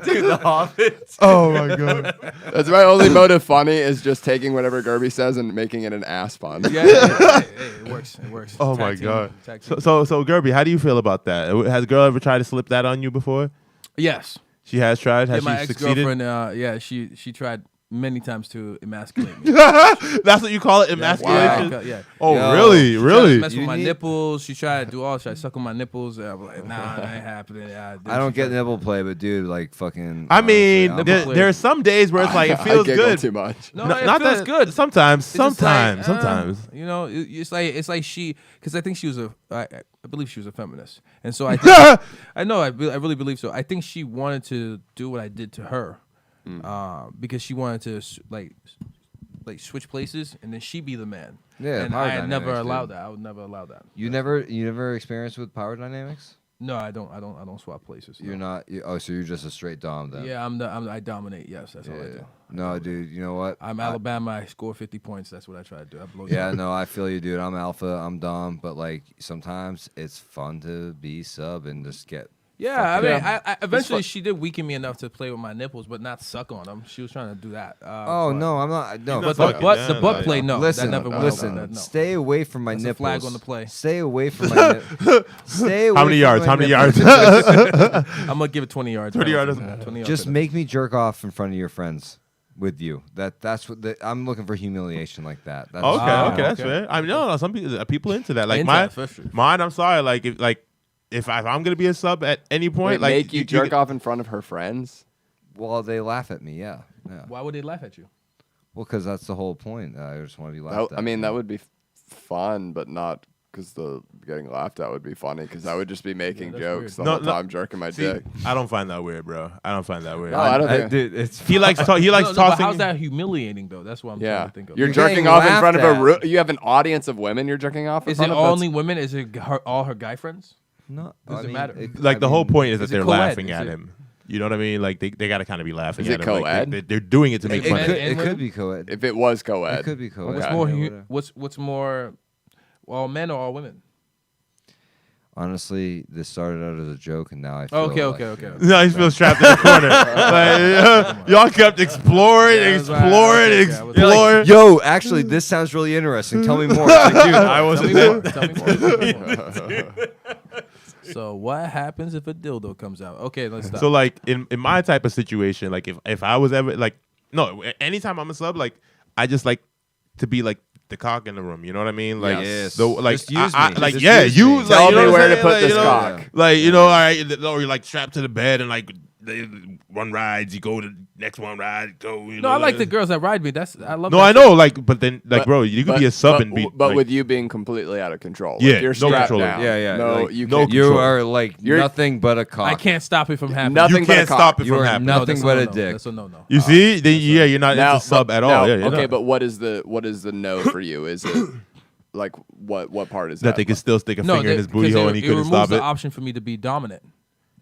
Speaker 4: Dude, the Hobbit.
Speaker 5: Oh my god.
Speaker 7: That's my only motive funny is just taking whatever Gerby says and making it an ass pun.
Speaker 4: Yeah, hey, it works. It works.
Speaker 5: Oh
Speaker 4: Tag
Speaker 5: my
Speaker 4: team,
Speaker 5: god.
Speaker 4: tag team.
Speaker 5: So Gerby, how do you feel about that? Has a girl ever tried to slip that on you before?
Speaker 4: Yes.
Speaker 5: She has tried. Has
Speaker 4: Yeah, my
Speaker 5: she succeeded?
Speaker 4: ex-girlfriend, she tried many times to emasculate me.
Speaker 5: That's what you call it, emasculation.
Speaker 4: Wow. Yeah.
Speaker 5: Oh,
Speaker 6: Yo.
Speaker 5: really,
Speaker 4: She tried to
Speaker 5: really?
Speaker 4: mess with
Speaker 6: You
Speaker 4: my
Speaker 6: need-
Speaker 4: nipples. She tried to do all. She tried to suck on my nipples. And I'm like, nah, that ain't happening. Yeah,
Speaker 6: I don't get nipple play, but dude, like fucking.
Speaker 5: I mean,
Speaker 6: honestly,
Speaker 4: nipple
Speaker 5: there are some days where it's like it feels
Speaker 7: I giggle
Speaker 5: good.
Speaker 7: too much.
Speaker 4: No,
Speaker 5: N-
Speaker 4: it
Speaker 5: not
Speaker 4: feels
Speaker 5: that
Speaker 4: good.
Speaker 5: Sometimes,
Speaker 4: It's just like,
Speaker 5: sometimes.
Speaker 4: You know, it's like she, because I think she was I believe she was a feminist, and so I think, I know, I really believe so. I think she wanted to do what I did to her, because she wanted to like switch places, and then she be the man.
Speaker 6: Yeah,
Speaker 4: and
Speaker 6: power
Speaker 4: I had never
Speaker 6: dynamics,
Speaker 4: allowed
Speaker 6: dude.
Speaker 4: that. I would never allow that.
Speaker 6: You never experienced with power dynamics?
Speaker 4: No, I don't swap places.
Speaker 6: You're
Speaker 4: no.
Speaker 6: not. So you're just a straight dom then.
Speaker 4: Yeah, I dominate. Yes, that's all I do.
Speaker 6: No, dude. You know what?
Speaker 4: I'm Alabama. I score 50 points. That's what I try to do. I blow
Speaker 6: Yeah,
Speaker 4: you.
Speaker 6: no, I feel you, dude. I'm alpha. I'm dom. But like sometimes it's fun to be sub and just get.
Speaker 4: Yeah, I mean,
Speaker 7: Yeah.
Speaker 4: I eventually she did weaken me enough to play with my nipples, but not suck on them. She was trying to do that.
Speaker 6: Oh
Speaker 4: but-
Speaker 6: no, I'm not. No,
Speaker 5: He's not
Speaker 6: fuck
Speaker 5: fucking
Speaker 4: But
Speaker 5: down,
Speaker 4: the butt
Speaker 5: like-
Speaker 4: play, no.
Speaker 6: Listen,
Speaker 4: that never went
Speaker 6: listen.
Speaker 4: over. That, no.
Speaker 6: Stay away from my
Speaker 4: That's a
Speaker 6: nipples.
Speaker 4: flag on the play.
Speaker 6: Stay away from my nipples. Stay away.
Speaker 5: How many
Speaker 6: from
Speaker 5: yards?
Speaker 6: my
Speaker 5: How many
Speaker 6: nipples.
Speaker 5: yards?
Speaker 4: I'm gonna give it 20 yards.
Speaker 5: 20 yards.
Speaker 4: 20 yards.
Speaker 6: Just make me jerk off in front of your friends with you. That's what I'm looking for humiliation like that. That's
Speaker 5: Okay,
Speaker 4: Ah,
Speaker 5: okay, that's
Speaker 4: okay.
Speaker 5: fair. I mean, no, some people into that. Like
Speaker 4: Into
Speaker 5: mine,
Speaker 4: that, for sure.
Speaker 5: mine. I'm sorry. If I'm gonna be a sub at any point,
Speaker 7: Wait,
Speaker 5: like
Speaker 7: make you jerk off in front of her friends?
Speaker 6: Well, they laugh at me. Yeah.
Speaker 4: Why would they laugh at you?
Speaker 6: Well, because that's the whole point. I just want to be
Speaker 7: That,
Speaker 6: laughed at.
Speaker 7: I mean, that would be fun, but not because the getting laughed at would be funny. Because I would just be making
Speaker 4: that's
Speaker 7: jokes
Speaker 4: weird.
Speaker 7: the
Speaker 5: No,
Speaker 7: whole
Speaker 5: no.
Speaker 7: time, jerking my
Speaker 5: See,
Speaker 7: dick.
Speaker 5: I don't find that weird, bro. I don't find that weird.
Speaker 7: No, I don't think.
Speaker 6: dude, it's
Speaker 5: He likes
Speaker 4: No, no, but
Speaker 5: tossing.
Speaker 4: how's that humiliating though? That's what I'm trying
Speaker 7: Yeah,
Speaker 4: to think of.
Speaker 7: you're
Speaker 6: You're
Speaker 7: jerking
Speaker 6: getting
Speaker 7: off in front of
Speaker 6: laughed at.
Speaker 7: You have an audience of women you're jerking off in
Speaker 4: Is it
Speaker 7: front of? That's-
Speaker 4: only women? Is it all her guy friends?
Speaker 6: No,
Speaker 4: Doesn't matter.
Speaker 5: Like the whole point is that
Speaker 4: is it
Speaker 5: they're
Speaker 4: co-ed?
Speaker 5: laughing
Speaker 4: Is
Speaker 5: at
Speaker 4: it-
Speaker 5: him. You know what I mean? Like they got to kind of be laughing
Speaker 7: Is
Speaker 5: at
Speaker 7: it
Speaker 5: him. Like,
Speaker 7: co-ed?
Speaker 5: they're doing it to make
Speaker 4: It
Speaker 5: fun
Speaker 4: men
Speaker 5: of
Speaker 6: It
Speaker 5: him.
Speaker 6: could,
Speaker 4: and
Speaker 6: it could
Speaker 4: women?
Speaker 6: be co-ed.
Speaker 7: If it was co-ed,
Speaker 6: It could be co-ed.
Speaker 4: What's
Speaker 7: Okay.
Speaker 4: more?
Speaker 6: Yeah, whatever.
Speaker 4: What's more? All men or all women?
Speaker 6: Honestly, this started out as a joke, and now I feel
Speaker 4: Okay,
Speaker 6: like,
Speaker 4: okay.
Speaker 5: No, he feels trapped in the corner. Like, y'all kept exploring,
Speaker 4: Yeah, that's right.
Speaker 5: exploring,
Speaker 4: Okay, okay, I was-
Speaker 6: You're
Speaker 5: exploring.
Speaker 6: like, yo, actually, this sounds really interesting. Tell me more. It's like, dude,
Speaker 5: I
Speaker 4: Tell
Speaker 5: wasn't
Speaker 4: me
Speaker 5: there.
Speaker 4: more. Tell me more. Tell me more. So what happens if a dildo comes out? Okay, let's stop.
Speaker 5: So like in my type of situation, like if I was ever like anytime I'm a sub, like I just like to be like the cock in the room. You know what I mean? Like
Speaker 6: Yes.
Speaker 5: the like
Speaker 6: Just use
Speaker 5: I,
Speaker 6: me.
Speaker 5: like
Speaker 6: Just
Speaker 5: yeah,
Speaker 6: use
Speaker 5: you
Speaker 6: me.
Speaker 5: like
Speaker 7: Tell
Speaker 5: you know
Speaker 7: me
Speaker 5: what
Speaker 7: where
Speaker 5: I'm
Speaker 7: to
Speaker 5: saying?
Speaker 7: put
Speaker 5: Like,
Speaker 7: this
Speaker 5: you know,
Speaker 7: cock.
Speaker 5: Like you know, all right, or you're like strapped to the bed and like they run rides, you go to next one ride, go. You
Speaker 4: no,
Speaker 5: know,
Speaker 4: I like the girls that ride me. I love.
Speaker 5: No,
Speaker 4: that
Speaker 5: I
Speaker 4: shit.
Speaker 5: know, like, but then, like,
Speaker 7: But-
Speaker 5: bro, you could be a sub and be,
Speaker 7: but
Speaker 5: like,
Speaker 7: with you being completely out of control.
Speaker 5: Yeah,
Speaker 7: Like, you're
Speaker 5: no
Speaker 7: strapped
Speaker 5: control.
Speaker 7: down.
Speaker 6: Yeah,
Speaker 7: No,
Speaker 6: like,
Speaker 7: you
Speaker 5: no
Speaker 7: can't.
Speaker 6: you
Speaker 5: control.
Speaker 6: are like
Speaker 7: You're-
Speaker 6: nothing but a cock.
Speaker 4: I can't stop it from happening.
Speaker 7: Nothing
Speaker 5: you
Speaker 7: but a
Speaker 5: can't
Speaker 7: cock.
Speaker 5: stop it
Speaker 6: You
Speaker 5: from
Speaker 6: are
Speaker 5: happening.
Speaker 6: nothing
Speaker 4: that's
Speaker 6: but a
Speaker 4: no-no.
Speaker 6: dick.
Speaker 4: That's a no-no.
Speaker 5: You see, then yeah, you're not
Speaker 7: Now,
Speaker 5: into sub at all.
Speaker 7: now,
Speaker 5: Yeah, you're
Speaker 7: okay,
Speaker 5: not.
Speaker 7: but what is the no for you? Is it like what part is that?
Speaker 5: that they could still stick a
Speaker 4: No,
Speaker 5: finger in his booty
Speaker 4: because
Speaker 5: hole and he couldn't
Speaker 4: removes
Speaker 5: stop
Speaker 4: the
Speaker 5: it.
Speaker 4: option for me to be dominant,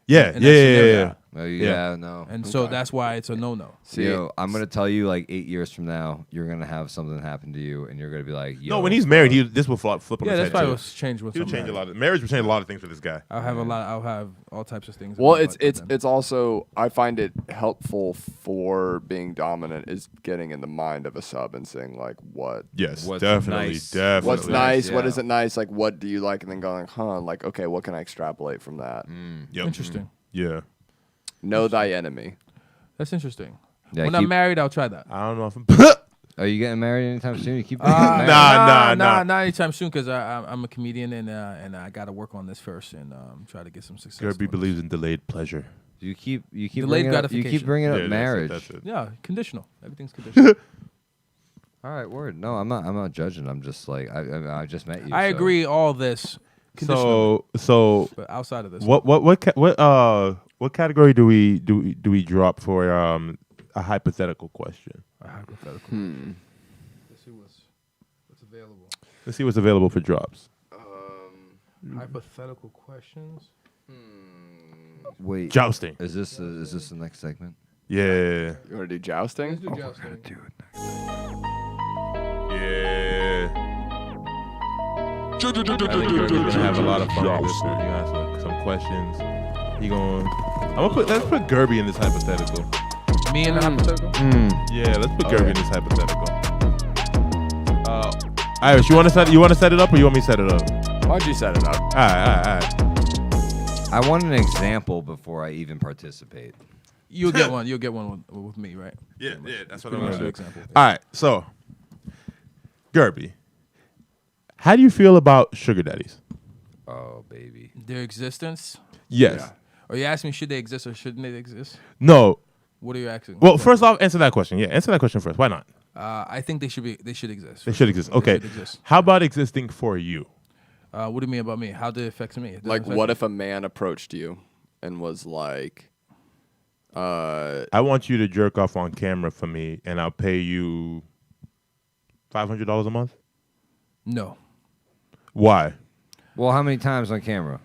Speaker 5: Yeah,
Speaker 4: in
Speaker 5: yeah,
Speaker 4: that
Speaker 5: yeah,
Speaker 4: scenario.
Speaker 5: yeah.
Speaker 6: Oh, yeah, no.
Speaker 4: and so that's why it's a no-no.
Speaker 7: See,
Speaker 6: Yo, I'm gonna tell you, like 8 years from now, you're gonna have something happen to you, and you're gonna be like, yo.
Speaker 5: No, when he's married, this will flip on
Speaker 4: Yeah,
Speaker 5: his
Speaker 4: that's
Speaker 5: head
Speaker 4: probably
Speaker 5: too.
Speaker 4: what's changed with
Speaker 5: He'll
Speaker 4: some
Speaker 5: change a
Speaker 4: marriage.
Speaker 5: lot. Marriage will change a lot of things for this guy.
Speaker 4: I'll have all types of things. in
Speaker 7: well,
Speaker 4: my butt by then.
Speaker 7: it's also I find it helpful for being dominant is getting in the mind of a sub and saying like what
Speaker 5: Yes,
Speaker 6: What's
Speaker 5: definitely,
Speaker 6: nice?
Speaker 5: definitely.
Speaker 7: what's nice, what
Speaker 6: yeah.
Speaker 7: isn't nice, like what do you like, and then going like okay, what can I extrapolate from that?
Speaker 5: Yep.
Speaker 4: Interesting.
Speaker 5: Yeah,
Speaker 7: Know thy enemy.
Speaker 4: That's interesting.
Speaker 6: Yeah,
Speaker 4: When I'm
Speaker 6: keep-
Speaker 4: married, I'll try that.
Speaker 5: I don't know if I'm.
Speaker 6: Are you getting married anytime soon? You keep
Speaker 5: Nah.
Speaker 4: Not anytime soon because I'm a comedian and I got to work on this first and try to get some success.
Speaker 5: Kirby
Speaker 4: doing this.
Speaker 5: believes in delayed pleasure.
Speaker 6: You keep
Speaker 4: Delayed
Speaker 6: bringing up, you keep
Speaker 4: gratification.
Speaker 6: bringing up
Speaker 5: Yeah,
Speaker 6: marriage.
Speaker 5: That's it.
Speaker 4: Yeah, conditional. Everything's conditional.
Speaker 6: All right, word. No, I'm not judging. I'm just like I just met you.
Speaker 4: I
Speaker 6: so-
Speaker 4: agree. All this conditional,
Speaker 5: So
Speaker 4: but outside of this,
Speaker 5: what category do we drop for a hypothetical question?
Speaker 4: a hypothetical. Let's see what's available.
Speaker 5: Let's see what's available for drops.
Speaker 4: Hypothetical questions.
Speaker 6: Wait,
Speaker 5: Jousting.
Speaker 6: is this the next segment?
Speaker 5: Yeah.
Speaker 7: You want to do jousting?
Speaker 4: Let's do jousting.
Speaker 5: Yeah. We're gonna have a lot of fun with this. You ask some questions. Let's put Gerby in this hypothetical.
Speaker 4: Me and the hypothetical.
Speaker 5: Yeah, let's put Gerby in this hypothetical. Irish, you want to set it up or you want me to set it up?
Speaker 7: Why'd you set it up?
Speaker 5: All right.
Speaker 6: I want an example before I even participate.
Speaker 4: You'll get one. You'll get one with me, right?
Speaker 5: Yeah, that's what
Speaker 4: Pretty
Speaker 5: I'm
Speaker 4: much
Speaker 5: gonna
Speaker 4: the
Speaker 5: do.
Speaker 4: example.
Speaker 5: All right, so Gerby, how do you feel about sugar daddies?
Speaker 6: Oh, baby.
Speaker 4: Their existence.
Speaker 5: Yes.
Speaker 4: Are you asking me should they exist or shouldn't they exist?
Speaker 5: No.
Speaker 4: What are you asking?
Speaker 5: Well, first off, answer that question. Yeah, answer that question first. Why not?
Speaker 4: I think they should exist.
Speaker 5: They should exist.
Speaker 4: They
Speaker 5: Okay.
Speaker 4: should exist.
Speaker 5: How about existing for you?
Speaker 4: What do you mean about me? How did it affect me? It doesn't
Speaker 7: Like,
Speaker 4: affect
Speaker 7: what
Speaker 4: me.
Speaker 7: if a man approached you and was like,
Speaker 5: I want you to jerk off on camera for me, and I'll pay you $500 a month.
Speaker 4: No.
Speaker 5: Why?
Speaker 6: Well, how many times on camera?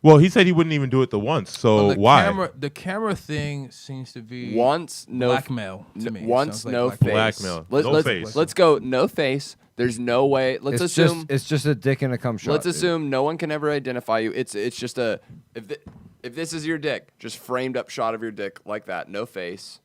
Speaker 5: Well, he said he wouldn't even do it the once. So
Speaker 4: Well,
Speaker 5: why?
Speaker 4: The camera thing seems to be
Speaker 7: Once no
Speaker 4: blackmail to me. It
Speaker 7: Once
Speaker 4: sounds like
Speaker 7: no
Speaker 4: blackmail.
Speaker 7: face.
Speaker 5: Blackmail.
Speaker 7: Let's,
Speaker 5: No
Speaker 7: let's,
Speaker 5: face.
Speaker 7: let's go no face. There's no way. Let's assume.
Speaker 6: it's just a dick and a cum shot.
Speaker 7: Let's
Speaker 6: dude.
Speaker 7: assume no one can ever identify you. It's just a if this is your dick, just framed up shot of your dick like that, no face.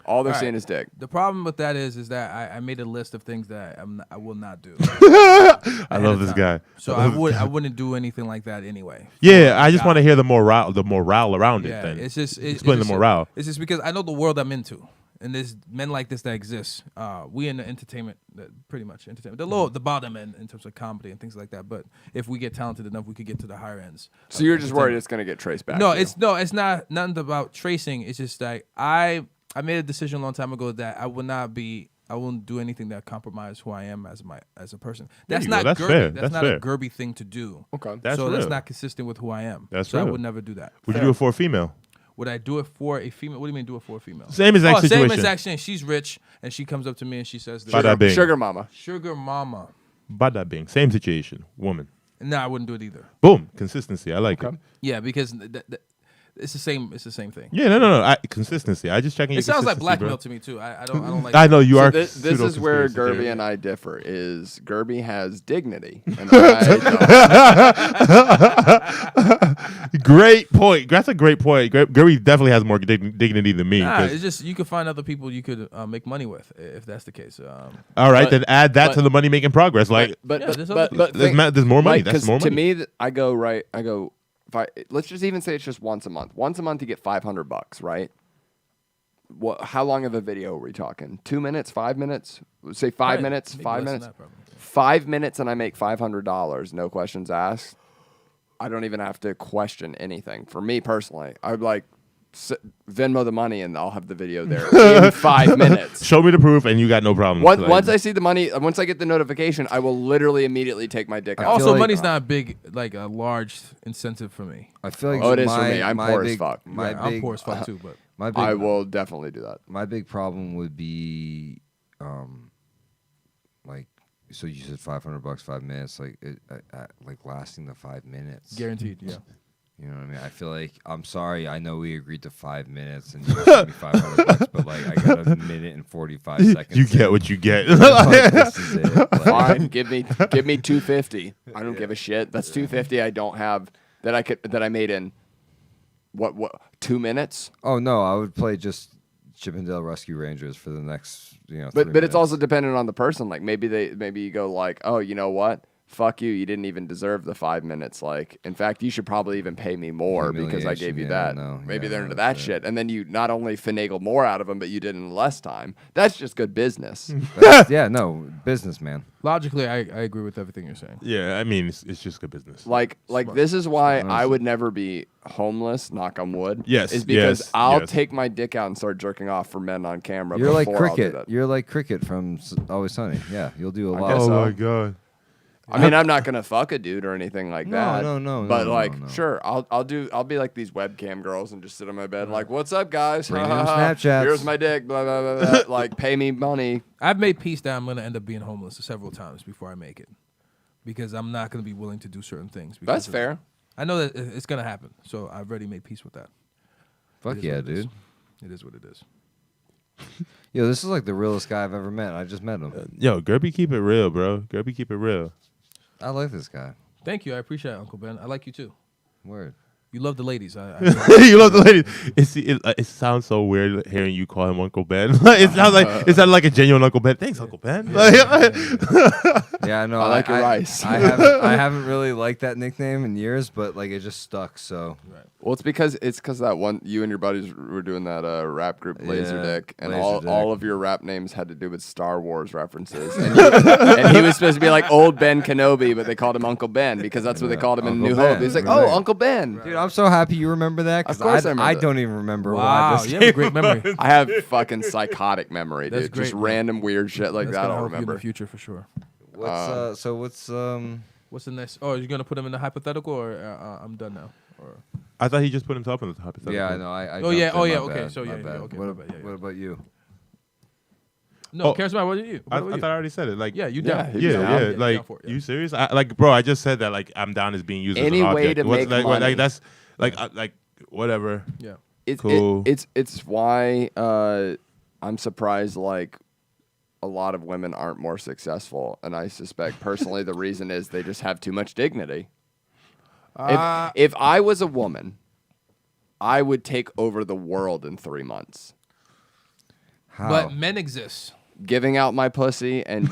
Speaker 7: All they're
Speaker 4: All
Speaker 7: seeing
Speaker 4: right.
Speaker 7: is dick.
Speaker 4: The problem with that is that I made a list of things that I will not do.
Speaker 5: I love this guy.
Speaker 4: So I wouldn't do anything like that anyway.
Speaker 5: Yeah, I just want to hear the morale around it.
Speaker 4: Yeah,
Speaker 5: Then
Speaker 4: it's just
Speaker 5: explain
Speaker 4: it's
Speaker 5: the
Speaker 4: just-
Speaker 5: morale.
Speaker 4: It's just because I know the world I'm into, and there's men like this that exist. We in the entertainment, pretty much entertainment, the bottom end in terms of comedy and things like that. But if we get talented enough, we could get to the higher ends.
Speaker 7: So you're just worried it's gonna get traced back.
Speaker 4: No,
Speaker 7: to you.
Speaker 4: it's not nothing about tracing. It's just like I made a decision a long time ago that I wouldn't do anything that compromise who I am as a person. That's
Speaker 5: you go.
Speaker 4: not
Speaker 5: That's
Speaker 4: Gerby.
Speaker 5: fair.
Speaker 4: That's
Speaker 5: That's
Speaker 4: not
Speaker 5: fair.
Speaker 4: a Gerby thing to do.
Speaker 7: Okay.
Speaker 5: That's
Speaker 4: so
Speaker 5: real.
Speaker 4: that's not consistent with who I am.
Speaker 5: That's
Speaker 4: so I
Speaker 5: real.
Speaker 4: would never do that.
Speaker 5: Would you do it for a female?
Speaker 4: Would I do it for a female? What do you mean do it for a female?
Speaker 5: Same exact
Speaker 4: Same
Speaker 5: situation.
Speaker 4: exact thing. She's rich and she comes up to me and she says,
Speaker 5: Bada bing.
Speaker 7: Sugar mama.
Speaker 4: "Sugar mama."
Speaker 5: Bada bing. Same situation. Woman.
Speaker 4: No, I wouldn't do it either.
Speaker 5: Boom. Consistency. I like it.
Speaker 4: Yeah, because it's the same. It's the same thing.
Speaker 5: Yeah, no. Consistency. I just checking.
Speaker 4: It
Speaker 5: your
Speaker 4: sounds like
Speaker 5: consistency,
Speaker 4: blackmail
Speaker 5: bro.
Speaker 4: to me too. I don't like.
Speaker 5: I know you
Speaker 7: So
Speaker 5: are.
Speaker 7: this is where
Speaker 5: pseudo-conspiracy
Speaker 7: Gerby
Speaker 5: theory.
Speaker 7: and I differ. Is Gerby has dignity, and I don't.
Speaker 5: Great point. That's a great point. Gerby definitely has more dignity than me.
Speaker 4: Nah,
Speaker 5: 'cause-
Speaker 4: it's just you could find other people you could make money with if that's the case.
Speaker 5: all right,
Speaker 7: but-
Speaker 5: then add that
Speaker 7: but-
Speaker 5: to the money making progress. Like,
Speaker 7: But
Speaker 4: Yeah,
Speaker 7: but
Speaker 4: there's
Speaker 7: but,
Speaker 4: other
Speaker 7: but
Speaker 5: there's,
Speaker 7: think-
Speaker 5: there's more money.
Speaker 7: Like,
Speaker 5: That's
Speaker 7: 'cause
Speaker 5: more
Speaker 7: to
Speaker 5: money.
Speaker 7: me, I go. Let's just even say it's just once a month. Once a month, you get $500, right? How long of a video are we talking? 2 minutes, 5 minutes? Say 5 minutes,
Speaker 4: maybe
Speaker 7: 5
Speaker 4: less than
Speaker 7: minutes.
Speaker 4: that, probably.
Speaker 7: 5 minutes, and I make $500. No questions asked. I don't even have to question anything. For me personally, I'd like Venmo the money, and I'll have the video there in 5 minutes.
Speaker 5: Show me the proof, and you got no problem.
Speaker 7: Once I see the money, once I get the notification, I will literally immediately take my dick out.
Speaker 4: Also,
Speaker 6: like-
Speaker 4: money's not a big, like a large incentive for me.
Speaker 6: I feel like
Speaker 7: Oh, it is for
Speaker 6: my-
Speaker 7: me. I'm
Speaker 6: my
Speaker 7: poor as
Speaker 6: big-
Speaker 7: fuck.
Speaker 6: My
Speaker 4: Yeah, I'm
Speaker 6: big,
Speaker 4: poor as fuck too, but
Speaker 6: my big,
Speaker 7: I will definitely do that.
Speaker 6: My big problem would be, like, so you said $500, 5 minutes, like, like lasting the 5 minutes.
Speaker 4: guaranteed. Yeah.
Speaker 6: You know what I mean? I feel like I'm sorry. I know we agreed to 5 minutes and you gave me $500, but like I got a minute and 45 seconds.
Speaker 5: you get what you get.
Speaker 6: Like, this is it. Like,
Speaker 7: Fine, give me $250. I don't give a shit. That's $250 I don't have that I made in what 2 minutes.
Speaker 6: oh no, I would play just Chippendale Rescue Rangers for the next, 3
Speaker 7: But it's
Speaker 6: minutes.
Speaker 7: also dependent on the person. Like maybe you go like, oh, you know what? Fuck you. You didn't even deserve the 5 minutes. Like, in fact, you should probably even pay me more because I gave you
Speaker 6: Humiliation,
Speaker 7: that.
Speaker 6: yeah, no,
Speaker 7: Maybe
Speaker 6: yeah,
Speaker 7: they're
Speaker 6: no,
Speaker 7: into that
Speaker 6: that's
Speaker 7: shit. And then you not only finagle more out of them, but you did in less time. That's just good business.
Speaker 6: Yeah, no, businessman.
Speaker 4: Logically, I agree with everything you're saying.
Speaker 5: Yeah, I mean, it's just good business.
Speaker 7: Like this is why I would never be homeless, knock on wood.
Speaker 5: Yes,
Speaker 7: Is because
Speaker 5: yes,
Speaker 7: I'll
Speaker 5: yes.
Speaker 7: take my dick out and start jerking off for men on camera.
Speaker 6: You're like
Speaker 7: before I'll do
Speaker 6: Cricket.
Speaker 7: that.
Speaker 6: You're like Cricket from Always Sunny. Yeah, you'll do a lot.
Speaker 7: guess
Speaker 5: Oh
Speaker 7: so.
Speaker 5: my god.
Speaker 7: I mean, I'm not gonna fuck a dude or anything like
Speaker 6: No,
Speaker 7: that.
Speaker 6: no,
Speaker 7: But
Speaker 6: no,
Speaker 7: like,
Speaker 6: no.
Speaker 7: sure, I'll be like these webcam girls and just sit on my bed like, "What's up, guys?
Speaker 6: Bring
Speaker 7: Ha,
Speaker 6: in
Speaker 7: ha, ha.
Speaker 6: Snapchats.
Speaker 7: Here's my dick." Blah blah blah. blah. Like, pay me money.
Speaker 4: I've made peace that I'm going to end up being homeless several times before I make it, because I'm not going to be willing to do certain things. because
Speaker 7: That's
Speaker 4: of-
Speaker 7: fair.
Speaker 4: I know that it's going to happen, so I've already made peace with that.
Speaker 6: Fuck
Speaker 4: It is
Speaker 6: yeah,
Speaker 4: what it is.
Speaker 6: dude.
Speaker 4: It is what it is.
Speaker 6: Yo, this is like the realest guy I've ever met. I just met him.
Speaker 5: Yo, Gerby, keep it real, bro. Gerby, keep it real.
Speaker 6: I like this guy.
Speaker 4: Thank you. I appreciate it, Uncle Ben. I like you too.
Speaker 6: Word.
Speaker 4: You love the ladies. I
Speaker 5: You love the ladies. It sounds so weird hearing you call him Uncle Ben. It sounds like a genuine Uncle Ben. Thanks, Uncle Ben.
Speaker 6: Yeah, I know.
Speaker 7: I like your rice.
Speaker 6: I haven't really liked that nickname in years, but like it just stuck. So
Speaker 7: Well, it's because that one you and your buddies were doing that rap group Laserdisc, and
Speaker 6: Laserdisc.
Speaker 7: all of your rap names had to do with Star Wars references, and, and he was supposed to be like old Ben Kenobi, but they called him Uncle Ben because that's what they called him in
Speaker 6: Uncle
Speaker 7: New
Speaker 6: Ben,
Speaker 7: Hope. He's like,
Speaker 6: right.
Speaker 7: "Oh, Uncle Ben."
Speaker 6: dude, I'm so happy you remember that.
Speaker 7: Of course I remember
Speaker 6: I
Speaker 7: that.
Speaker 6: don't even remember why
Speaker 4: wow,
Speaker 6: this
Speaker 4: you have a great memory.
Speaker 7: I have fucking psychotic memory,
Speaker 4: That's
Speaker 7: dude. Just
Speaker 4: great, man.
Speaker 7: random weird shit like
Speaker 4: That's
Speaker 7: that.
Speaker 4: gonna
Speaker 7: I'll
Speaker 4: help you in
Speaker 7: remember.
Speaker 4: the future for sure.
Speaker 6: What's
Speaker 4: What's the next? Oh, you're gonna put him in the hypothetical, or I'm done now? Or
Speaker 5: I thought he just put himself in the hypothetical.
Speaker 6: yeah, I know. I
Speaker 4: Oh, yeah,
Speaker 6: jumped in,
Speaker 4: my
Speaker 6: my
Speaker 4: okay,
Speaker 6: bad,
Speaker 4: so
Speaker 6: my
Speaker 4: yeah,
Speaker 6: bad.
Speaker 4: okay,
Speaker 6: What,
Speaker 4: my bad, yeah,
Speaker 6: what
Speaker 4: yeah.
Speaker 6: about you?
Speaker 4: No, charismatic. What are you?
Speaker 5: I
Speaker 4: What about
Speaker 5: thought I already said it. Like,
Speaker 4: Yeah, you
Speaker 7: Yeah,
Speaker 4: down.
Speaker 7: he's
Speaker 5: yeah,
Speaker 7: down.
Speaker 5: yeah. Like,
Speaker 4: down for it, yeah.
Speaker 5: you serious? Like, bro, I just said that. Like, I'm down as being used
Speaker 7: Any
Speaker 5: as an
Speaker 7: way
Speaker 5: object.
Speaker 7: to
Speaker 5: What's
Speaker 7: make
Speaker 5: like,
Speaker 7: money.
Speaker 5: like that's like whatever.
Speaker 4: Yeah.
Speaker 5: Cool.
Speaker 7: It's why I'm surprised like a lot of women aren't more successful, and I suspect personally the reason is they just have too much dignity. If I was a woman, I would take over the world in 3 months.
Speaker 6: How?
Speaker 4: But men exist.
Speaker 7: Giving out my pussy and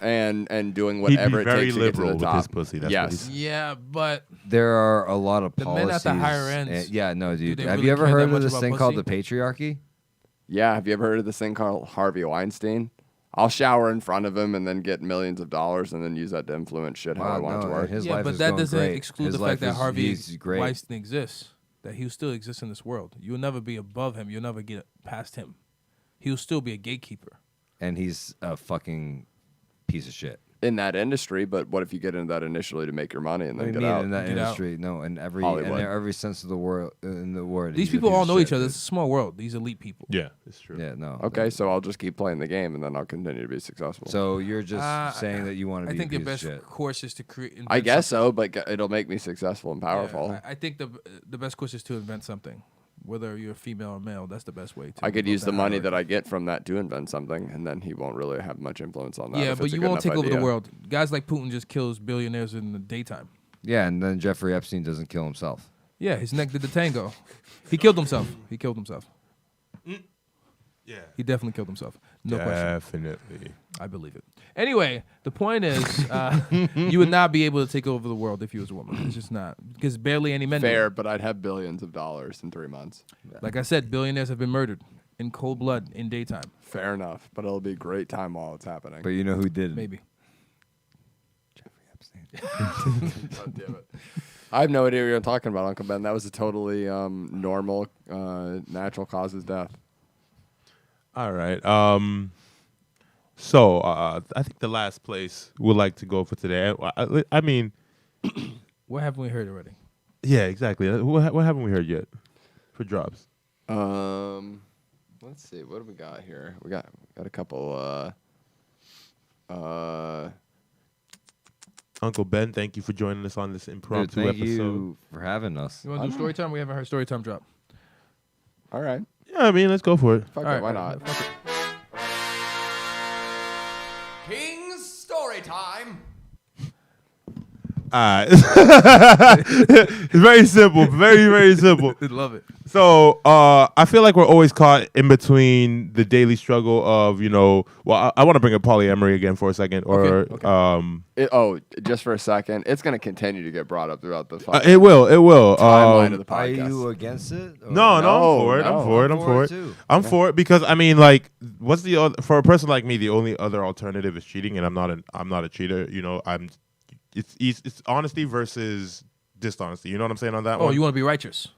Speaker 7: and doing
Speaker 5: He'd be
Speaker 7: whatever it
Speaker 5: very
Speaker 7: takes to get to
Speaker 5: liberal
Speaker 7: the
Speaker 5: with
Speaker 7: top.
Speaker 5: his pussy. That's what
Speaker 7: yes.
Speaker 5: he's-
Speaker 4: Yeah, but
Speaker 6: There are a lot of
Speaker 4: The
Speaker 6: policies.
Speaker 4: men at the higher ends,
Speaker 6: and- yeah, no, dude.
Speaker 4: they
Speaker 6: Have
Speaker 4: really
Speaker 6: you ever
Speaker 4: care that
Speaker 6: heard of
Speaker 4: much
Speaker 6: this
Speaker 4: about
Speaker 6: thing called the
Speaker 4: pussy?
Speaker 6: patriarchy?
Speaker 7: Yeah. Have you ever heard of this thing called Harvey Weinstein? I'll shower in front of him and then get millions of dollars and then use that to influence shit how I want it to work.
Speaker 6: His
Speaker 4: yeah,
Speaker 6: life
Speaker 4: but
Speaker 6: is
Speaker 4: that
Speaker 6: going
Speaker 4: doesn't
Speaker 6: great.
Speaker 4: exclude
Speaker 6: His
Speaker 4: the
Speaker 6: life
Speaker 4: fact that
Speaker 6: is-
Speaker 4: Harvey
Speaker 6: he's great.
Speaker 4: Weinstein exists. That he'll still exist in this world. You'll never be above him. You'll never get past him. He'll still be a gatekeeper.
Speaker 6: And he's a fucking piece of shit.
Speaker 7: In that industry, but what if you get into that initially to make your money and
Speaker 6: What do
Speaker 7: then
Speaker 6: you
Speaker 7: get
Speaker 6: mean
Speaker 7: out?
Speaker 6: in that
Speaker 4: Get out.
Speaker 6: industry? No, in every
Speaker 7: Hollywood.
Speaker 6: sense of the world. In the word,
Speaker 4: These
Speaker 6: he's a
Speaker 4: people
Speaker 6: piece
Speaker 4: all
Speaker 6: of
Speaker 4: know
Speaker 6: shit,
Speaker 4: each other.
Speaker 6: dude.
Speaker 4: It's a small world. These elite people.
Speaker 5: Yeah, it's true.
Speaker 6: Yeah, no.
Speaker 7: Okay, so I'll just keep playing the game and then I'll continue to be successful.
Speaker 6: So you're just saying that you want to
Speaker 4: I
Speaker 6: be
Speaker 4: think
Speaker 6: a
Speaker 4: the
Speaker 6: piece
Speaker 4: best
Speaker 6: of shit.
Speaker 4: course is to create.
Speaker 7: I guess so, but it'll make me successful and powerful.
Speaker 4: I think the best course is to invent something, whether you're a female or male. That's the best way to.
Speaker 7: I could
Speaker 4: go
Speaker 7: use the
Speaker 4: down
Speaker 7: money
Speaker 4: hierarchy.
Speaker 7: that I get from that to invent something, and then he won't really have much influence on that.
Speaker 4: Yeah,
Speaker 7: if
Speaker 4: but
Speaker 7: it's a
Speaker 4: you
Speaker 7: good
Speaker 4: won't
Speaker 7: enough
Speaker 4: take over the
Speaker 7: idea.
Speaker 4: world. Guys like Putin just kills billionaires in the daytime.
Speaker 6: Yeah, and then Jeffrey Epstein doesn't kill himself.
Speaker 4: Yeah, his neck did the tango. He killed himself. He killed himself.
Speaker 5: Yeah,
Speaker 4: He definitely killed himself. No question.
Speaker 5: definitely.
Speaker 4: I believe it. Anyway, the point is, you would not be able to take over the world if you was a woman. It's just not, because barely any men. do.
Speaker 7: Fair, but I'd have billions of dollars in 3 months.
Speaker 4: Like I said, billionaires have been murdered in cold blood in daytime.
Speaker 7: Fair enough, but it'll be a great time while it's happening.
Speaker 6: But you know who did?
Speaker 4: Maybe.
Speaker 7: God damn it. I have no idea what you're talking about, Uncle Ben. That was a totally normal, natural causes death.
Speaker 5: All right. So I think the last place we'd like to go for today. I mean,
Speaker 4: What haven't we heard already?
Speaker 5: yeah, exactly. What haven't we heard yet for drops?
Speaker 7: Let's see. What do we got here? We got a couple.
Speaker 5: Uncle Ben, thank you for joining us on this
Speaker 6: Dude,
Speaker 5: impromptu
Speaker 6: thank
Speaker 5: episode.
Speaker 6: you for having us.
Speaker 4: You want to do story time? We haven't heard story time drop.
Speaker 7: All right.
Speaker 5: Yeah, I mean, let's go for it.
Speaker 7: Fuck
Speaker 4: All
Speaker 7: it.
Speaker 4: right,
Speaker 7: Why
Speaker 4: all right,
Speaker 7: not?
Speaker 4: fuck it.
Speaker 1: King's story time.
Speaker 5: It's very simple, very, very simple.
Speaker 4: Love it.
Speaker 5: So I feel like we're always caught in between the daily struggle of, I want to bring up polyamory again for a second, or
Speaker 4: Okay.
Speaker 7: Just for a second. It's going to continue to get brought up throughout the
Speaker 5: it will.
Speaker 7: timeline of the
Speaker 6: Are
Speaker 7: podcast.
Speaker 6: you against it? or-
Speaker 5: No, I'm for it.
Speaker 7: no.
Speaker 5: I'm for it. I'm for it.
Speaker 6: too.
Speaker 5: I'm for it because I mean, like, what's the other, for a person like me? The only other alternative is cheating, and I'm not a cheater. It's honesty versus dishonesty. You know what I'm saying on that
Speaker 4: Oh,
Speaker 5: one?
Speaker 4: you want to be righteous?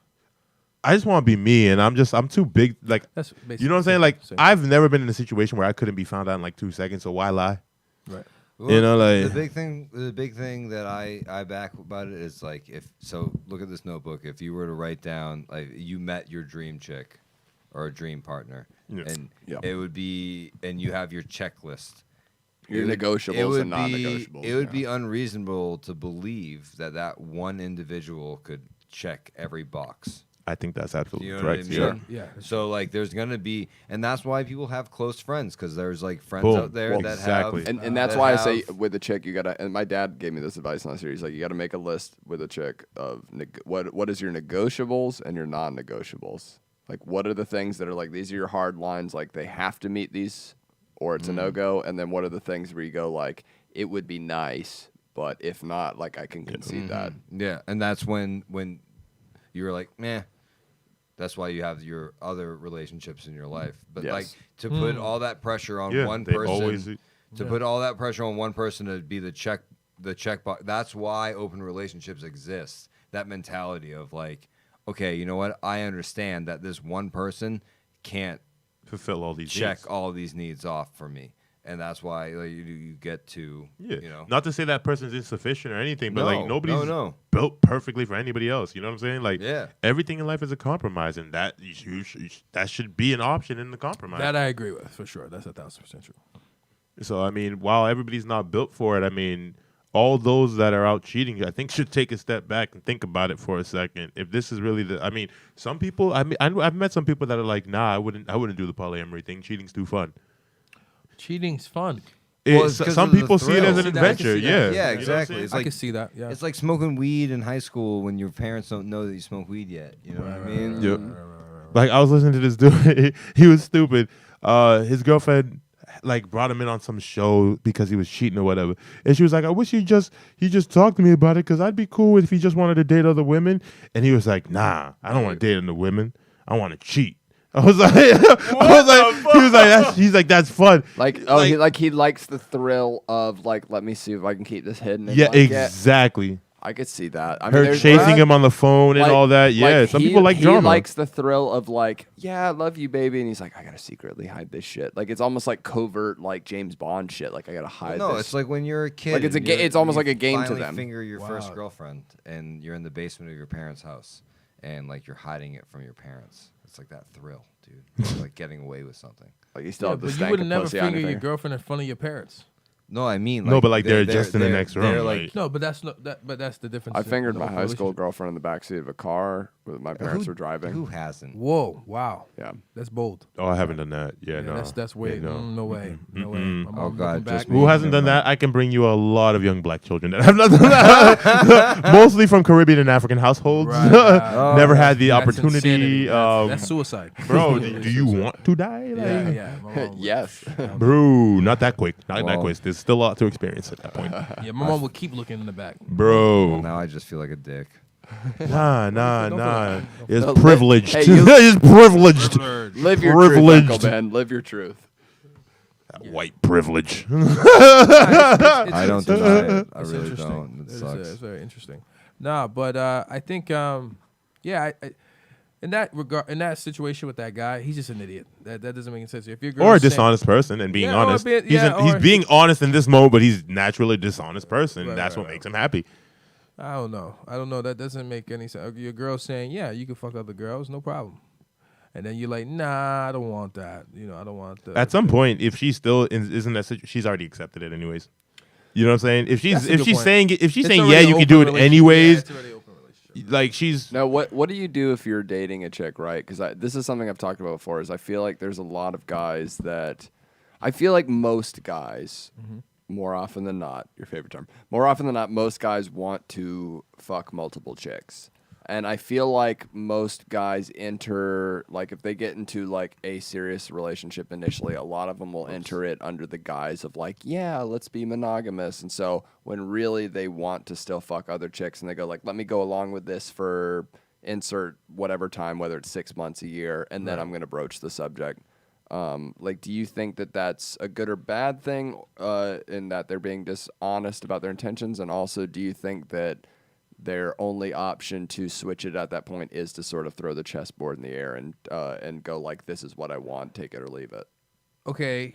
Speaker 5: I just want to be me, and I'm too big. Like,
Speaker 4: That's basically
Speaker 5: you know what I'm saying?
Speaker 4: same-
Speaker 5: Like,
Speaker 4: same.
Speaker 5: I've never been in a situation where I couldn't be found out in like 2 seconds. So why lie?
Speaker 4: Right.
Speaker 5: You know, like-
Speaker 6: the big thing that I back about it is like look at this notebook. If you were to write down like you met your dream chick or a dream partner,
Speaker 5: Yeah.
Speaker 6: and
Speaker 7: Yeah.
Speaker 6: it would be, and you have your checklist.
Speaker 7: Your
Speaker 6: It would-
Speaker 7: negotiables
Speaker 6: it would
Speaker 7: and
Speaker 6: be-
Speaker 7: non-negotiables,
Speaker 6: It would
Speaker 7: yeah.
Speaker 6: be unreasonable to believe that one individual could check every box.
Speaker 5: I think that's absolutely
Speaker 6: You know
Speaker 5: correct.
Speaker 6: what I mean?
Speaker 5: Yeah.
Speaker 4: Yeah.
Speaker 6: So like, there's gonna be, and that's why people have close friends, because there's like friends
Speaker 5: Boom.
Speaker 6: out there
Speaker 5: Well,
Speaker 6: that
Speaker 5: exactly.
Speaker 6: have,
Speaker 7: And that's
Speaker 6: that
Speaker 7: why I say
Speaker 6: have-
Speaker 7: with a chick, you gotta. And my dad gave me this advice last year. He's like, you gotta make a list with a chick of what is your negotiables and your non-negotiables. Like, what are the things that are like these are your hard lines, like they have to meet these, or it's a no-go. And then what are the things where you go like it would be nice, but if not, like I can concede that.
Speaker 6: Yeah, and that's when you're like, meh. That's why you have your other relationships in your life. But
Speaker 7: Yes.
Speaker 6: like to put all that pressure on
Speaker 5: Yeah,
Speaker 6: one
Speaker 5: they
Speaker 6: person,
Speaker 5: always-
Speaker 6: put all that pressure on one person to be the check box. That's why open relationships exist. That mentality of like, okay, you know what? I understand that this one person can't
Speaker 5: Fulfill all these
Speaker 6: check
Speaker 5: needs.
Speaker 6: all these needs off for me. And that's why like, you get to,
Speaker 5: Yeah.
Speaker 6: you know.
Speaker 5: Not to say that person's insufficient or anything, but like
Speaker 6: No,
Speaker 5: nobody's
Speaker 6: no.
Speaker 5: built perfectly for anybody else. You know what I'm saying? Like
Speaker 6: Yeah.
Speaker 5: everything in life is a compromise, and that that should be an option in the compromise.
Speaker 4: That I agree with for sure. That's 1,000% true.
Speaker 5: So I mean, while everybody's not built for it, I mean, all those that are out cheating, I think should take a step back and think about it for a second. If this is really I mean, some people, I've met some people that are like, nah, I wouldn't do the polyamory thing. Cheating's too fun.
Speaker 4: Cheating's fun.
Speaker 6: Well, it's 'cause
Speaker 5: Some
Speaker 6: of the
Speaker 5: people see it as an
Speaker 6: thrill.
Speaker 5: adventure. Yeah,
Speaker 6: Yeah,
Speaker 5: You know what I'm
Speaker 6: exactly.
Speaker 5: saying?
Speaker 6: It's
Speaker 4: I
Speaker 6: like
Speaker 4: can see that. Yeah.
Speaker 6: it's like smoking weed in high school when your parents don't know that you smoke weed yet. You know what I mean?
Speaker 5: Yep. Like I was listening to this dude. He was stupid. His girlfriend like brought him in on some show because he was cheating or whatever, and she was like, "I wish he just talked to me about it because I'd be cool if he just wanted to date other women." And he was like, "Nah, I don't want to date other women. I want to cheat." I was like, he was like, he's like, that's fun.
Speaker 7: He likes the thrill of like, let me see if I can keep this hidden. And
Speaker 5: Yeah,
Speaker 7: like,
Speaker 5: exactly.
Speaker 7: I could see that. I
Speaker 5: Her
Speaker 7: there's
Speaker 5: chasing
Speaker 7: that.
Speaker 5: him on the phone and all that. Yeah,
Speaker 7: Like,
Speaker 5: some people like drama.
Speaker 7: He likes the thrill of like, yeah, I love you, baby, and he's like, I gotta secretly hide this shit. Like it's almost like covert, like James Bond shit. Like I gotta hide.
Speaker 6: No,
Speaker 7: this.
Speaker 6: it's like when you're a kid.
Speaker 7: Like, it's a
Speaker 6: and
Speaker 7: ga-
Speaker 6: you're-
Speaker 7: it's almost
Speaker 6: you
Speaker 7: like a game to
Speaker 6: finally
Speaker 7: them.
Speaker 6: Finger your first girlfriend, and you're in the basement of your parents' house, and like you're hiding it from your parents. It's like that thrill, dude. It's like getting away with something.
Speaker 7: Like you still
Speaker 4: Yeah,
Speaker 7: have the
Speaker 4: but you
Speaker 7: stank
Speaker 4: would
Speaker 7: of
Speaker 4: never
Speaker 7: pussy on
Speaker 4: finger
Speaker 7: your
Speaker 4: your
Speaker 7: finger.
Speaker 4: girlfriend in front of your parents.
Speaker 6: No, I mean,
Speaker 5: No, but, like, they're just in the next room,
Speaker 6: They're
Speaker 5: like-
Speaker 4: No, but that's not that. But that's the difference.
Speaker 7: I
Speaker 4: in
Speaker 7: fingered
Speaker 4: the
Speaker 7: my
Speaker 4: open
Speaker 7: high school
Speaker 4: relationship.
Speaker 7: girlfriend in the backseat of a car with my parents were driving.
Speaker 6: Who hasn't?
Speaker 4: Whoa! Wow.
Speaker 7: Yeah.
Speaker 4: That's bold.
Speaker 5: Oh, I haven't done that. Yeah, no.
Speaker 4: That's way.
Speaker 5: Yeah, no.
Speaker 4: No way. No way.
Speaker 5: Mm-mm.
Speaker 4: My mom
Speaker 6: Oh,
Speaker 4: looking
Speaker 6: God,
Speaker 4: back,
Speaker 6: just
Speaker 5: Who hasn't
Speaker 6: Never
Speaker 5: done
Speaker 6: mind.
Speaker 5: that? I can bring you a lot of young black children that have not done that. Mostly from Caribbean and African households.
Speaker 4: Right, right.
Speaker 5: Never had the
Speaker 4: That's
Speaker 5: opportunity.
Speaker 4: insanity. That's suicide.
Speaker 5: Bro, do you want to die? Like,
Speaker 4: Yeah, yeah. My mom would-
Speaker 7: Yes.
Speaker 5: Bro, not that quick. Not that
Speaker 6: Well.
Speaker 5: quick. There's still a lot to experience at that point.
Speaker 4: Yeah, my mom would keep looking in the back.
Speaker 5: Bro.
Speaker 6: Now I just feel like a dick.
Speaker 5: Nah.
Speaker 4: Don't feel like
Speaker 5: It's
Speaker 7: No,
Speaker 5: privileged.
Speaker 7: hey, you-
Speaker 5: It's privileged.
Speaker 7: Live your
Speaker 5: Privileged.
Speaker 7: truth, Uncle Ben. Live your truth.
Speaker 5: White privilege.
Speaker 6: I don't deny it. I
Speaker 4: It's
Speaker 6: really
Speaker 4: interesting.
Speaker 6: don't. It
Speaker 4: It's,
Speaker 6: sucks.
Speaker 4: it's very interesting. Nah, but I think, yeah, in that regard, in that situation with that guy, he's just an idiot. That doesn't make any sense. If your girl
Speaker 5: Or a
Speaker 4: is saying-
Speaker 5: dishonest person and being
Speaker 4: Yeah, or
Speaker 5: honest.
Speaker 4: being-
Speaker 5: he's
Speaker 4: yeah,
Speaker 5: he's
Speaker 4: or-
Speaker 5: being honest in this mode, but he's naturally a dishonest person.
Speaker 4: Right,
Speaker 5: That's
Speaker 4: right,
Speaker 5: what
Speaker 4: right.
Speaker 5: makes him happy.
Speaker 4: I don't know. That doesn't make any sense. Your girl saying, yeah, you can fuck other girls, no problem. And then you're like, nah, I don't want that. I don't want that.
Speaker 5: At some point, if she still isn't that she's already accepted it anyways. You know what I'm saying? If she's
Speaker 4: That's a good point.
Speaker 5: saying yeah,
Speaker 4: It's
Speaker 5: you
Speaker 4: already
Speaker 5: can
Speaker 4: an
Speaker 5: do
Speaker 4: open
Speaker 5: it
Speaker 4: relationship.
Speaker 5: anyways.
Speaker 4: Yeah, it's already an open relationship.
Speaker 5: Like she's
Speaker 7: Now, what do you do if you're dating a chick, right? Because this is something I've talked about before. Is I feel like there's a lot of guys that I feel like most guys, more often than not, your favorite term, more often than not, most guys want to fuck multiple chicks. And I feel like most guys enter, like if they get into like a serious relationship initially, a lot of them will enter it under the guise of like, yeah, let's be monogamous. And so when really they want to still fuck other chicks and they go like, let me go along with this for insert whatever time, whether it's 6 months, a year, and then I'm going to broach the subject. Like, do you think that that's a good or bad thing in that they're being dishonest about their intentions? And also, do you think that their only option to switch it at that point is to sort of throw the chessboard in the air and go like, this is what I want, take it or leave it?
Speaker 4: Okay.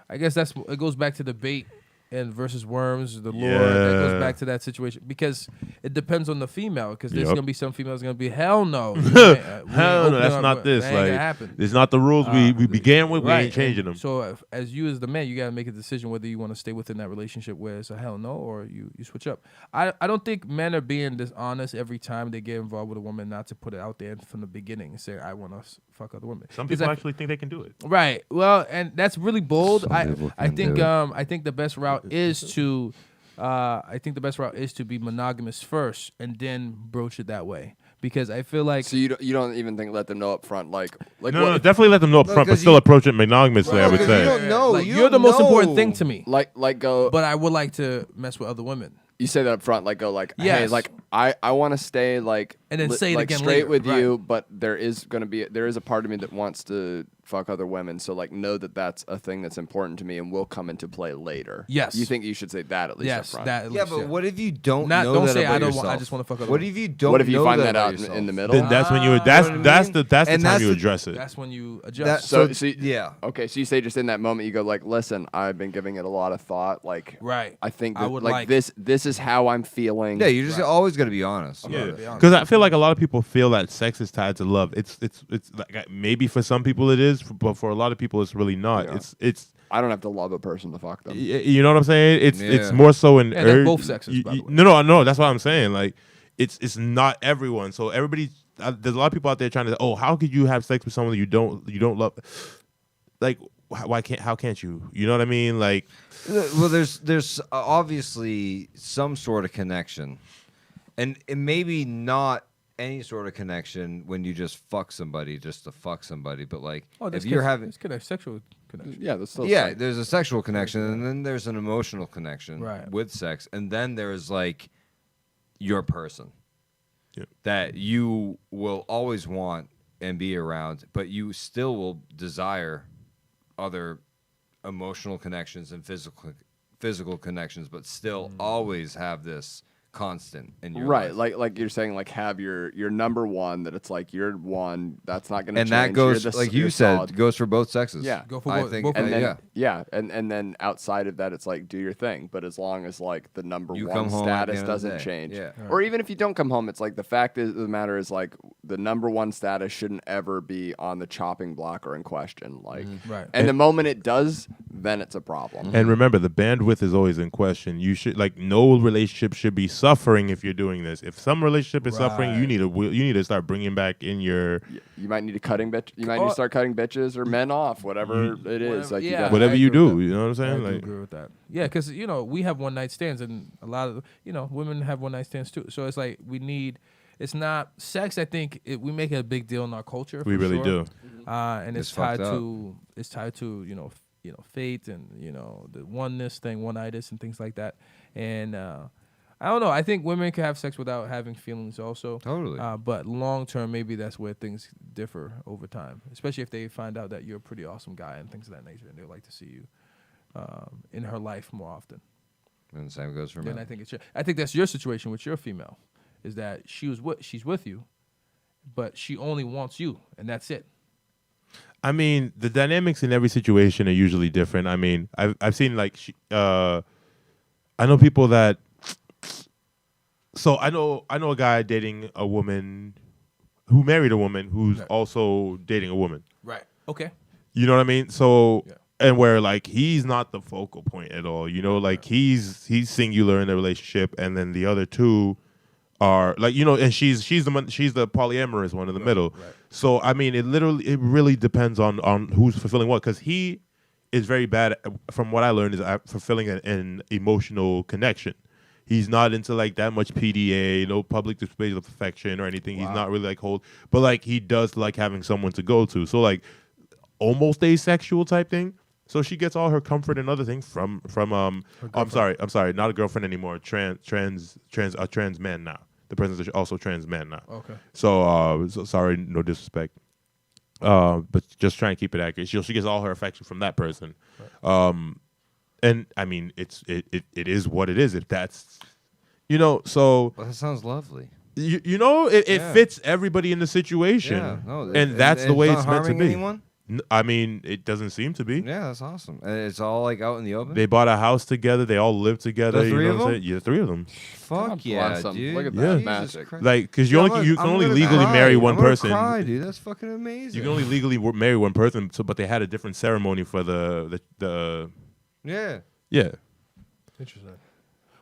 Speaker 4: I guess it goes back to the bait and versus worms, the lure.
Speaker 5: Yeah.
Speaker 4: That goes back to that situation because it depends on the female. Because there's
Speaker 5: Yep.
Speaker 4: gonna be some females gonna be hell no,
Speaker 5: hell no, that's not this.
Speaker 4: That ain't gonna
Speaker 5: Like
Speaker 4: happen.
Speaker 5: it's not the rules we began with. We ain't changing them.
Speaker 4: So as you as the man, you gotta make a decision whether you want to stay within that relationship where it's a hell no or you switch up. I don't think men are being dishonest every time they get involved with a woman, not to put it out there from the beginning and say I want to fuck other women.
Speaker 5: Some
Speaker 4: 'Cause
Speaker 5: people
Speaker 4: I-
Speaker 5: actually think they can do it.
Speaker 4: Right. Well, and that's really bold.
Speaker 6: Some
Speaker 4: I
Speaker 6: people
Speaker 4: I
Speaker 6: can
Speaker 4: think
Speaker 6: do it.
Speaker 4: I think the best route is to be monogamous first and then broach it that way because I feel like
Speaker 7: So you don't even think let them know up front, like
Speaker 5: No, definitely let them know up front, but
Speaker 6: 'cause
Speaker 5: still
Speaker 6: you-
Speaker 5: approach it monogamously. I would
Speaker 6: because
Speaker 5: say.
Speaker 6: you don't know.
Speaker 4: like,
Speaker 6: You
Speaker 4: you're the
Speaker 6: don't
Speaker 4: most important
Speaker 6: know.
Speaker 4: thing to me.
Speaker 7: like go.
Speaker 4: But I would like to mess with other women.
Speaker 7: You say that up front, like go like, hey,
Speaker 4: Yes.
Speaker 7: like I want to stay like
Speaker 4: And then say it
Speaker 7: like
Speaker 4: again
Speaker 7: straight
Speaker 4: later,
Speaker 7: with
Speaker 4: right.
Speaker 7: you, but there is a part of me that wants to fuck other women. So like know that that's a thing that's important to me and will come into play later.
Speaker 4: Yes.
Speaker 7: You think you should say that at least
Speaker 4: Yes,
Speaker 7: up front.
Speaker 4: that. At
Speaker 6: Yeah,
Speaker 4: least,
Speaker 6: but what if you don't
Speaker 4: Not
Speaker 6: know
Speaker 4: don't
Speaker 6: that
Speaker 4: say
Speaker 6: about
Speaker 4: I don't
Speaker 6: yourself?
Speaker 4: want. I just want to fuck other
Speaker 6: What
Speaker 4: women.
Speaker 6: if you don't?
Speaker 7: What if you
Speaker 6: know
Speaker 7: find
Speaker 6: that
Speaker 7: that out
Speaker 6: about
Speaker 7: in the
Speaker 6: yourself?
Speaker 7: middle?
Speaker 5: Then that's when you
Speaker 6: You know what I mean?
Speaker 5: that's the time
Speaker 6: And that's
Speaker 5: you
Speaker 6: the-
Speaker 5: address it.
Speaker 4: That's when you
Speaker 6: That-
Speaker 4: adjust.
Speaker 7: So,
Speaker 6: yeah.
Speaker 7: Okay, so you say just in that moment you go like, listen, I've been giving it a lot of thought. Like,
Speaker 4: Right.
Speaker 7: I think
Speaker 4: I
Speaker 7: that,
Speaker 4: would
Speaker 7: like
Speaker 4: like-
Speaker 7: this is how I'm feeling.
Speaker 6: Yeah, you just always got to be honest.
Speaker 4: I'm
Speaker 5: Yeah,
Speaker 4: gonna be honest.
Speaker 5: because I feel like a lot of people feel that sex is tied to love. It's like maybe for some people it is, but for a lot of people it's really not.
Speaker 7: Yeah.
Speaker 5: It's
Speaker 7: I don't have to love a person to fuck them.
Speaker 5: you know what I'm saying? It's
Speaker 6: Yeah.
Speaker 5: more so in
Speaker 4: Yeah, they're both sexist, by the way.
Speaker 5: No, that's what I'm saying. Like it's not everyone. So everybody, there's a lot of people out there trying to. Oh, how could you have sex with someone you don't love? Like how can't you? You know what I mean? Like
Speaker 6: Well, there's obviously some sort of connection, and maybe not any sort of connection when you just fuck somebody just to fuck somebody, but like if you're having
Speaker 4: it's kind of sexual connection.
Speaker 7: Yeah, that's still
Speaker 6: yeah,
Speaker 7: sex.
Speaker 6: there's a sexual connection, and then there's an emotional connection
Speaker 4: Right.
Speaker 6: with sex, and then there's like your person
Speaker 5: Yeah.
Speaker 6: that you will always want and be around, but you still will desire other emotional connections and physical connections, but still always have this constant in your
Speaker 7: Right,
Speaker 6: life.
Speaker 7: like you're saying, like have your number one that it's like you're one that's not going to
Speaker 6: And
Speaker 7: change.
Speaker 6: that goes
Speaker 7: You're the-
Speaker 6: like
Speaker 7: you're
Speaker 6: you said,
Speaker 7: solid.
Speaker 6: goes for both sexes.
Speaker 7: Yeah.
Speaker 4: Go for
Speaker 6: I
Speaker 4: both-
Speaker 6: think,
Speaker 4: both of
Speaker 7: and
Speaker 4: them.
Speaker 7: then
Speaker 6: yeah.
Speaker 7: and then outside of that, it's like do your thing. But as long as like the number
Speaker 6: You
Speaker 7: one
Speaker 6: come home at the
Speaker 7: status
Speaker 6: end of the
Speaker 7: doesn't
Speaker 6: day.
Speaker 7: change,
Speaker 6: Yeah.
Speaker 7: or even if you don't come home, it's like the fact of the matter is like the number one status shouldn't ever be on the chopping block or in question. Like,
Speaker 4: Right.
Speaker 7: and the moment it does, then it's a problem.
Speaker 5: and remember the bandwidth is always in question. You should like no relationship should be suffering if you're doing this. If some relationship is suffering, you need to start bringing back in your
Speaker 7: You might need to cutting bitch. You might need to start cutting bitches or men off, whatever it is. Like you
Speaker 4: yeah.
Speaker 7: got
Speaker 5: whatever
Speaker 4: I
Speaker 5: you
Speaker 4: agree with
Speaker 5: do.
Speaker 4: that.
Speaker 5: You know what I'm
Speaker 4: I
Speaker 5: saying?
Speaker 4: do
Speaker 5: Like
Speaker 4: agree with that. Yeah, because we have one night stands, and a lot of women have one night stands too. So it's like we need. It's not sex. I think we make it a big deal in our culture.
Speaker 5: we
Speaker 4: for
Speaker 5: really
Speaker 4: sure.
Speaker 5: do.
Speaker 4: And
Speaker 6: It's
Speaker 4: it's tied
Speaker 6: fucked up.
Speaker 4: to fate and the oneness thing, one-itis and things like that. And I don't know. I think women can have sex without having feelings also.
Speaker 6: Totally.
Speaker 4: But long term, maybe that's where things differ over time, especially if they find out that you're a pretty awesome guy and things of that nature, and they like to see you in her life more often.
Speaker 6: And the same goes for
Speaker 4: And
Speaker 6: men.
Speaker 4: I think that's your situation with your female, is that she's with you, but she only wants you, and that's it.
Speaker 5: I mean, the dynamics in every situation are usually different. I mean, I've seen like I know people that. So I know a guy dating a woman who married a woman who's also dating a woman.
Speaker 4: Right. Okay.
Speaker 5: You know what I mean? So
Speaker 4: Yeah.
Speaker 5: and where like he's not the focal point at all. Like he's singular in the relationship, and then the other two are like and she's the polyamorous one in the middle.
Speaker 4: right.
Speaker 5: So I mean, it really depends on who's fulfilling what, because he is very bad at, from what I learned, is at fulfilling an emotional connection. He's not into like that much PDA, no public displays of affection or anything. He's not really like but like he does like having someone to go to. So like almost asexual type thing. So she gets all her comfort and other things from I'm sorry, not a girlfriend anymore. A trans man now. The person's also trans man now.
Speaker 4: Okay.
Speaker 5: So sorry, no disrespect. But just try and keep it accurate. She gets all her affection from that person. Right. And I mean, it is what it is. If that's, so
Speaker 6: Well, that sounds lovely.
Speaker 5: it fits everybody in the situation.
Speaker 6: Yeah, no,
Speaker 5: and that's the way
Speaker 6: not
Speaker 5: it's meant to
Speaker 6: harming
Speaker 5: be.
Speaker 6: anyone?
Speaker 5: I mean, it doesn't seem to be.
Speaker 6: Yeah, that's awesome. And it's all like out in the open.
Speaker 5: They bought a house together. They all live together.
Speaker 6: The three
Speaker 5: you know
Speaker 6: of
Speaker 5: what I'm
Speaker 6: them?
Speaker 5: saying? Yeah, 3 of them.
Speaker 6: Fuck
Speaker 7: God
Speaker 6: yeah,
Speaker 7: bless 'em.
Speaker 6: dude.
Speaker 7: Look at
Speaker 5: that
Speaker 6: Jesus
Speaker 7: magic.
Speaker 6: Christ.
Speaker 5: Like, because you can only
Speaker 6: I'm
Speaker 5: legally
Speaker 6: gonna
Speaker 5: marry
Speaker 6: cry.
Speaker 5: one
Speaker 6: I'm gonna
Speaker 5: person.
Speaker 6: Cry, dude. That's fucking amazing.
Speaker 5: You can only legally marry one person. So, but they had a different ceremony for the
Speaker 6: Yeah.
Speaker 5: yeah.
Speaker 4: Interesting.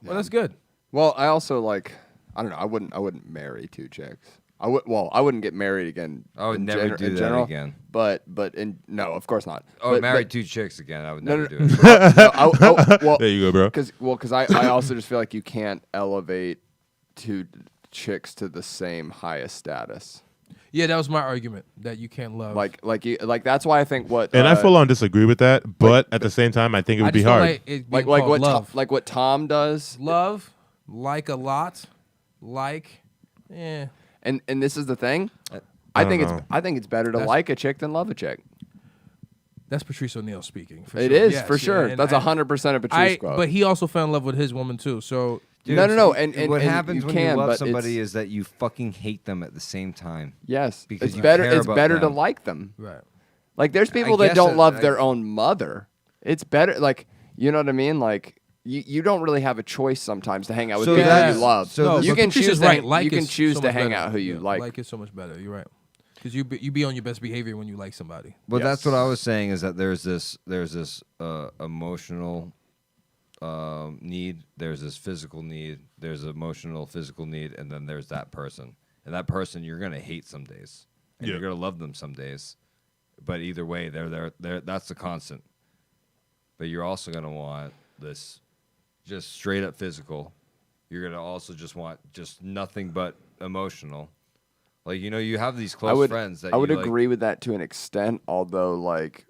Speaker 4: Well, that's good.
Speaker 7: Well, I also like I don't know. I wouldn't marry 2 chicks. I wouldn't get married again.
Speaker 6: I would
Speaker 7: in
Speaker 6: never do
Speaker 7: in
Speaker 6: that
Speaker 7: general,
Speaker 6: again.
Speaker 7: But no, of course not.
Speaker 6: Oh,
Speaker 7: but,
Speaker 6: married 2 chicks again. I would
Speaker 7: No,
Speaker 6: never
Speaker 7: no,
Speaker 6: do it.
Speaker 7: well,
Speaker 5: There you go, bro.
Speaker 7: because I also just feel like you can't elevate 2 chicks to the same highest status.
Speaker 4: Yeah, that was my argument, that you can't love.
Speaker 7: Like that's why I think what
Speaker 5: And I full on disagree with that, but at the same time, I think it would be
Speaker 4: just don't
Speaker 5: hard.
Speaker 4: like it being
Speaker 7: like
Speaker 4: called
Speaker 7: what
Speaker 4: love.
Speaker 7: like what Tom does.
Speaker 4: Love, like a lot,
Speaker 7: And this is the thing.
Speaker 5: I
Speaker 7: I think
Speaker 5: don't know.
Speaker 7: it's better to
Speaker 4: That's-
Speaker 7: like a chick than love a chick.
Speaker 4: That's Patrice O'Neal speaking. For
Speaker 7: It
Speaker 4: sure.
Speaker 7: is,
Speaker 4: Yes,
Speaker 7: for
Speaker 4: yeah,
Speaker 7: sure.
Speaker 4: and
Speaker 7: That's 100% a Patrice quote.
Speaker 4: But he also fell in love with his woman too. So
Speaker 7: No. And
Speaker 6: what
Speaker 7: and
Speaker 6: happens
Speaker 7: you
Speaker 6: when
Speaker 7: can,
Speaker 6: you love
Speaker 7: but
Speaker 6: somebody
Speaker 7: it's-
Speaker 6: is that you fucking hate them at the same time.
Speaker 7: Yes,
Speaker 6: Because
Speaker 7: it's
Speaker 6: you
Speaker 7: better.
Speaker 6: care
Speaker 7: It's
Speaker 6: about
Speaker 7: better to
Speaker 6: them.
Speaker 7: like them.
Speaker 4: right.
Speaker 7: Like there's people that
Speaker 6: guess
Speaker 7: don't
Speaker 6: that-
Speaker 7: love their own mother. It's better. Like you know what I mean. Like you don't really have a choice sometimes to hang out with
Speaker 6: So
Speaker 7: people
Speaker 6: that's-
Speaker 7: you love.
Speaker 6: so
Speaker 4: No,
Speaker 7: you
Speaker 4: but
Speaker 7: can
Speaker 4: Patrice
Speaker 7: choose
Speaker 4: is
Speaker 7: to
Speaker 4: right. Like
Speaker 7: you can
Speaker 4: is
Speaker 7: choose
Speaker 4: so
Speaker 7: to
Speaker 4: much
Speaker 7: hang
Speaker 4: better.
Speaker 7: out who you
Speaker 4: Yeah,
Speaker 7: like.
Speaker 4: Like is so much better. You're right. Because you be on your best behavior when you like somebody.
Speaker 6: But that's
Speaker 7: Yes.
Speaker 6: what I was saying is that there's this emotional need, there's this physical need, there's emotional physical need, and then there's that person. And that person you're gonna hate some days, and you're gonna love them some days. But either way, they're that's the constant. But you're also gonna want this just straight up physical. You're gonna also just want just nothing but emotional. Like you have these close friends that
Speaker 7: I would
Speaker 6: you, like,
Speaker 7: agree with that to an extent. Although, like,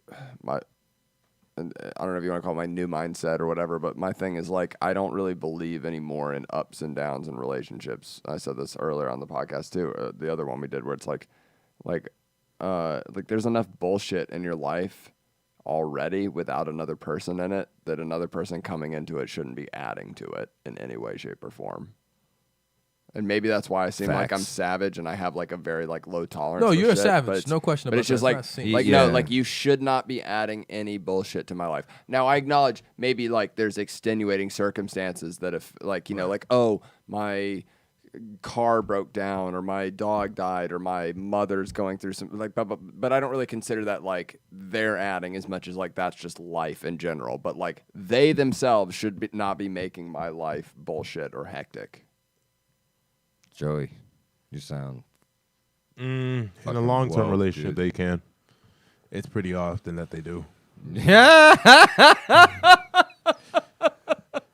Speaker 7: and I don't know if you want to call it my new mindset or whatever, but my thing is like I don't really believe anymore in ups and downs in relationships. I said this earlier on the podcast too, the other one we did, where it's like there's enough bullshit in your life already without another person in it that another person coming into it shouldn't be adding to it in any way, shape, or form. And maybe that's why I seem like I'm
Speaker 5: Facts.
Speaker 7: savage and I have like a very like low tolerance.
Speaker 4: No,
Speaker 7: for
Speaker 4: you're a
Speaker 7: shit,
Speaker 4: savage.
Speaker 7: but it's-
Speaker 4: No question
Speaker 7: But
Speaker 4: about
Speaker 7: it's just
Speaker 4: that.
Speaker 7: like,
Speaker 4: It's not seen.
Speaker 6: Yeah.
Speaker 7: no, like you should not be adding any bullshit to my life. Now I acknowledge maybe like there's extenuating circumstances that if like like oh my car broke down or my dog died or my mother's going through some like but I don't really consider that like they're adding as much as like that's just life in general. But like they themselves should not be making my life bullshit or hectic.
Speaker 6: Joey, you sound
Speaker 5: In a
Speaker 6: Fucking
Speaker 5: long-term
Speaker 6: whoa,
Speaker 5: relationship,
Speaker 6: dude.
Speaker 5: they can.
Speaker 4: It's pretty often that they do.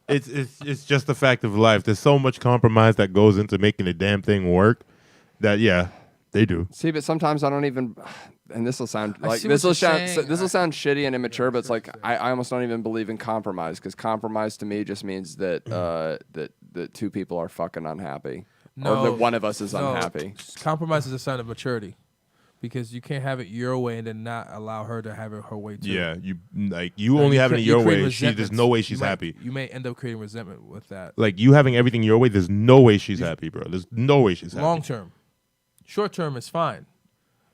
Speaker 5: It's just the fact of life. There's so much compromise that goes into making the damn thing work that they do.
Speaker 7: See, but sometimes I don't even, and this will sound
Speaker 4: I
Speaker 7: like
Speaker 4: see what
Speaker 7: this will
Speaker 4: you're
Speaker 7: sound
Speaker 4: saying.
Speaker 7: this will sound shitty and immature, but it's like I almost don't even believe in compromise because compromise to me just means that that two people are fucking unhappy, or that one of us is unhappy.
Speaker 4: Compromise is a sign of maturity, because you can't have it your way and then not allow her to have it her way too.
Speaker 5: Yeah, you only having it
Speaker 4: You
Speaker 5: your
Speaker 4: create
Speaker 5: way. There's
Speaker 4: resentments.
Speaker 5: no way she's
Speaker 4: You might-
Speaker 5: happy.
Speaker 4: You may end up creating resentment with that.
Speaker 5: Like you having everything your way, there's no way she's happy, bro. There's no way she's happy.
Speaker 4: Long term, short term is fine.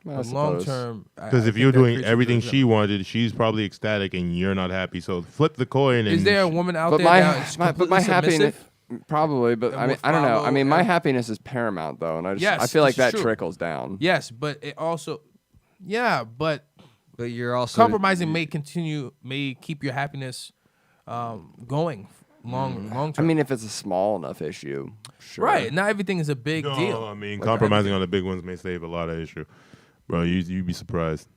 Speaker 7: I
Speaker 4: But long
Speaker 7: suppose.
Speaker 4: term,
Speaker 5: Because if you're doing everything she wanted, she's probably ecstatic and you're not happy. So flip the coin. And
Speaker 4: is there a woman out
Speaker 7: But
Speaker 4: there
Speaker 7: my,
Speaker 4: that is
Speaker 7: my but
Speaker 4: completely
Speaker 7: my happiness
Speaker 4: submissive?
Speaker 7: probably, but
Speaker 4: And
Speaker 7: I mean
Speaker 4: will
Speaker 7: I don't know. I
Speaker 4: follow
Speaker 7: mean my
Speaker 4: and-
Speaker 7: happiness is paramount though, and I
Speaker 4: Yes,
Speaker 7: feel like
Speaker 4: this is
Speaker 7: that
Speaker 4: true.
Speaker 7: trickles down.
Speaker 4: Yes, but it also, but
Speaker 6: but you're also
Speaker 4: compromising may keep your happiness going long
Speaker 7: I
Speaker 4: term.
Speaker 7: mean, if it's a small enough issue, sure.
Speaker 4: right? Not everything is a big
Speaker 5: No,
Speaker 4: deal.
Speaker 5: I mean,
Speaker 7: Like,
Speaker 5: compromising on the big ones may save a lot of issue. Bro, you'd be surprised.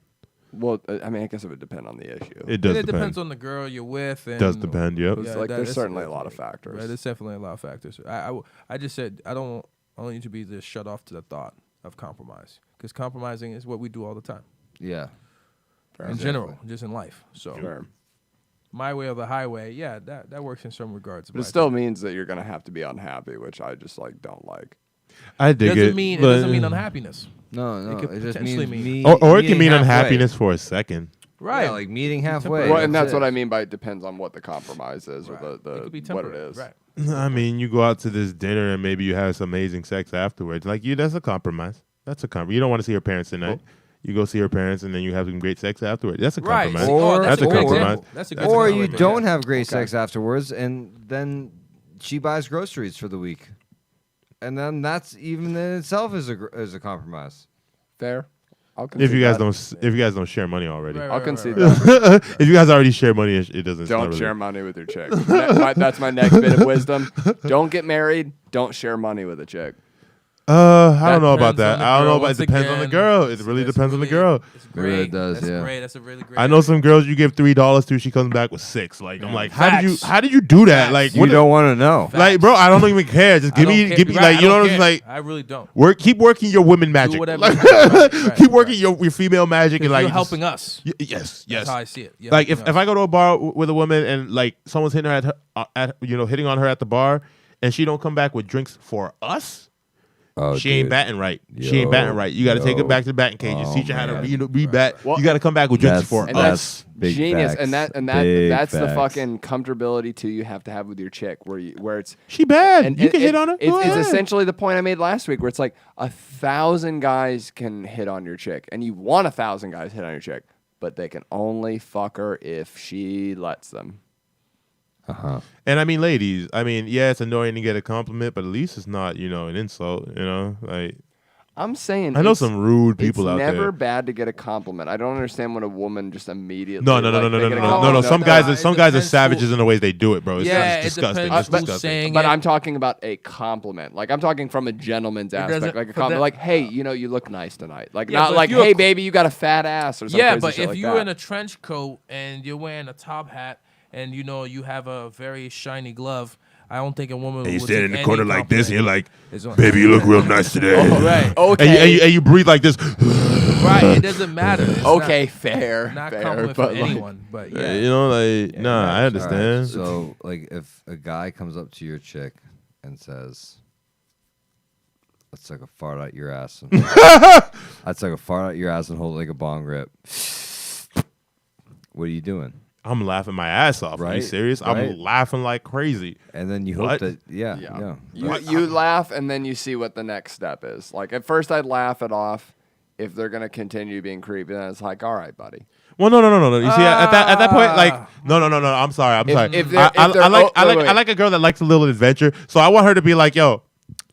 Speaker 7: Well, I mean, I guess it would depend on the issue.
Speaker 5: It does
Speaker 4: And it
Speaker 5: depend.
Speaker 4: depends on the girl you're with. And
Speaker 5: Does depend, yep.
Speaker 7: It's
Speaker 4: Yeah,
Speaker 7: like there's
Speaker 4: that's-
Speaker 7: certainly a lot of factors.
Speaker 4: Right, there's definitely a lot of factors. I just said I don't want you to be just shut off to the thought of compromise, because compromising is what we do all the time
Speaker 6: yeah.
Speaker 4: in general, just in life. So
Speaker 7: Sure.
Speaker 4: my way or the highway, yeah, that works in some regards.
Speaker 7: But it still means that you're gonna have to be unhappy, which I just like don't like.
Speaker 5: I dig
Speaker 4: doesn't
Speaker 5: it.
Speaker 4: mean it
Speaker 5: but-
Speaker 4: doesn't mean unhappiness.
Speaker 6: No,
Speaker 4: could
Speaker 6: it just
Speaker 4: potentially
Speaker 6: means
Speaker 4: mean-
Speaker 6: me.
Speaker 5: Or it can
Speaker 6: meeting
Speaker 5: mean
Speaker 6: halfway.
Speaker 5: unhappiness for a second.
Speaker 4: Right,
Speaker 6: Yeah, like meeting halfway.
Speaker 4: temporary.
Speaker 7: Well, and that's
Speaker 6: it.
Speaker 7: what I mean by it depends on what the compromise is
Speaker 4: Right.
Speaker 7: or
Speaker 4: It could be
Speaker 7: what it
Speaker 4: temporary.
Speaker 7: is.
Speaker 4: Right.
Speaker 5: I mean, you go out to this dinner and maybe you have some amazing sex afterwards. Like that's a compromise. That's a compromise. You don't want to see your parents tonight. You go see your parents and then you have some great sex afterwards. That's a
Speaker 4: Right.
Speaker 5: compromise.
Speaker 6: Or-
Speaker 5: that's a
Speaker 6: or-
Speaker 5: compromise.
Speaker 4: example. That's a good
Speaker 6: Or
Speaker 4: example
Speaker 6: you
Speaker 4: right there.
Speaker 6: don't have great sex afterwards, and then she buys groceries for the week, and then that's even in itself is a compromise.
Speaker 7: Fair. I'll
Speaker 5: If
Speaker 7: concede
Speaker 5: you guys
Speaker 7: that.
Speaker 5: don't share money already.
Speaker 4: Right,
Speaker 7: I'll
Speaker 4: right,
Speaker 7: concede
Speaker 4: right,
Speaker 7: that.
Speaker 5: If you guys already share money, it doesn't. it's not
Speaker 7: Don't
Speaker 5: really-
Speaker 7: share money with your chick. That's my next bit of wisdom. Don't get married. Don't share money with a chick.
Speaker 5: I
Speaker 4: That
Speaker 5: don't know about
Speaker 4: depends
Speaker 5: that.
Speaker 4: on the
Speaker 5: I don't know
Speaker 4: girl.
Speaker 5: about. It
Speaker 4: Once
Speaker 5: depends on the
Speaker 4: again,
Speaker 5: girl. It really
Speaker 4: that's
Speaker 5: depends on the
Speaker 4: really-
Speaker 5: girl.
Speaker 4: It's
Speaker 6: It really
Speaker 4: great.
Speaker 6: does,
Speaker 4: That's
Speaker 6: yeah.
Speaker 4: great. That's a really great.
Speaker 5: I know some girls you give $3 to, she comes back with 6. Like I'm like, how
Speaker 4: Facts.
Speaker 5: did you do that?
Speaker 4: Facts.
Speaker 5: Like
Speaker 6: You
Speaker 5: what
Speaker 6: don't want to know.
Speaker 5: like, bro, I don't even care. Just give me,
Speaker 4: Right,
Speaker 5: like, you
Speaker 4: I
Speaker 5: know,
Speaker 4: don't
Speaker 5: it's
Speaker 4: care.
Speaker 5: like
Speaker 4: I really don't.
Speaker 5: keep working your women magic.
Speaker 4: whatever
Speaker 5: Like,
Speaker 4: you want. Right,
Speaker 5: keep
Speaker 4: right,
Speaker 5: working your female magic and
Speaker 4: Because
Speaker 5: like
Speaker 4: you're
Speaker 5: just-
Speaker 4: helping us.
Speaker 5: Yes, yes.
Speaker 4: That's how I see it. You're
Speaker 5: Like
Speaker 4: helping
Speaker 5: if
Speaker 4: us.
Speaker 5: I go to a bar with a woman and like someone's hitting her hitting on her at the bar and she don't come back with drinks for us,
Speaker 6: Oh,
Speaker 5: she ain't
Speaker 6: dude.
Speaker 5: batting right. She ain't batting right. You got to take her back to the batting cage.
Speaker 6: Oh,
Speaker 5: teach her how to
Speaker 6: man.
Speaker 5: re-bat.
Speaker 7: Well,
Speaker 5: you got to come back with drinks for
Speaker 7: and
Speaker 5: us.
Speaker 7: that's
Speaker 6: big
Speaker 7: genius,
Speaker 6: facts.
Speaker 7: and
Speaker 6: Big
Speaker 7: that's the
Speaker 6: facts.
Speaker 7: fucking comfortability too you have to have with your chick, where it's
Speaker 5: She bad.
Speaker 7: and
Speaker 5: you can hit on her. Go
Speaker 7: It's
Speaker 5: ahead.
Speaker 7: essentially the point I made last week, where it's like 1,000 guys can hit on your chick, and you want 1,000 guys hit on your chick, but they can only fuck her if she lets them.
Speaker 5: And I mean, ladies, I mean, yeah, it's annoying to get a compliment, but at least it's not, an insult, like.
Speaker 7: I'm saying
Speaker 5: I know some rude people out
Speaker 7: It's
Speaker 5: there.
Speaker 7: never bad to get a compliment. I don't understand when a woman just immediately.
Speaker 5: No.
Speaker 7: they get a
Speaker 5: No.
Speaker 7: compliment.
Speaker 5: Some
Speaker 4: no,
Speaker 5: guys,
Speaker 4: it
Speaker 5: some guys are
Speaker 4: depends
Speaker 5: savages
Speaker 4: who-
Speaker 5: in the ways they do it, bro. It's,
Speaker 4: Yeah,
Speaker 5: it's
Speaker 4: it
Speaker 5: disgusting.
Speaker 4: depends
Speaker 5: It's
Speaker 4: who's
Speaker 5: disgusting.
Speaker 4: saying
Speaker 7: But
Speaker 4: it.
Speaker 7: I'm talking about a compliment. Like I'm talking from a gentleman's aspect.
Speaker 4: doesn't-
Speaker 7: Like a
Speaker 4: but
Speaker 7: compliment.
Speaker 4: that-
Speaker 7: Like, hey, you look nice tonight. Like
Speaker 4: Yeah,
Speaker 7: not
Speaker 4: but
Speaker 7: like,
Speaker 4: if you're a
Speaker 7: hey,
Speaker 4: cl-
Speaker 7: baby, you got a fat ass or something.
Speaker 4: Yeah,
Speaker 7: crazy
Speaker 4: but
Speaker 7: shit
Speaker 4: if
Speaker 7: like
Speaker 4: you're
Speaker 7: that.
Speaker 4: in a trench coat and you're wearing a top hat and you have a very shiny glove, I don't think a woman
Speaker 5: And you
Speaker 4: would
Speaker 5: stand
Speaker 4: take
Speaker 5: in the
Speaker 4: any
Speaker 5: corner like this, and you're like,
Speaker 4: It's on-
Speaker 5: "Baby, you look real nice today."
Speaker 4: right.
Speaker 7: Okay.
Speaker 5: And you breathe like this.
Speaker 4: Right, it doesn't matter. It's
Speaker 7: Okay, fair.
Speaker 4: not
Speaker 7: fair,
Speaker 4: compliment
Speaker 7: but
Speaker 4: from
Speaker 7: like-
Speaker 4: anyone, but yeah.
Speaker 5: Nah, I
Speaker 6: All
Speaker 5: understand.
Speaker 6: right, so, like, if a guy comes up to your chick and says, "Let's take a fart out your ass," and I'd take a fart out your ass and hold it like a bong rip. What are you doing?
Speaker 5: I'm laughing my ass off. Are you
Speaker 6: Right,
Speaker 5: serious?
Speaker 6: right.
Speaker 5: I'm laughing like crazy.
Speaker 6: And then you
Speaker 5: What?
Speaker 6: hope that, yeah.
Speaker 7: You laugh and then you see what the next step is. Like at first, I'd laugh it off. If they're gonna continue being creepy, then it's like, all right, buddy.
Speaker 5: Well, no. You see, at that point, like, no. I'm sorry. I'm sorry.
Speaker 7: if they're-
Speaker 5: I
Speaker 7: if they're-
Speaker 5: like
Speaker 7: wait.
Speaker 5: like a girl that likes a little adventure. So I want her to be like, yo.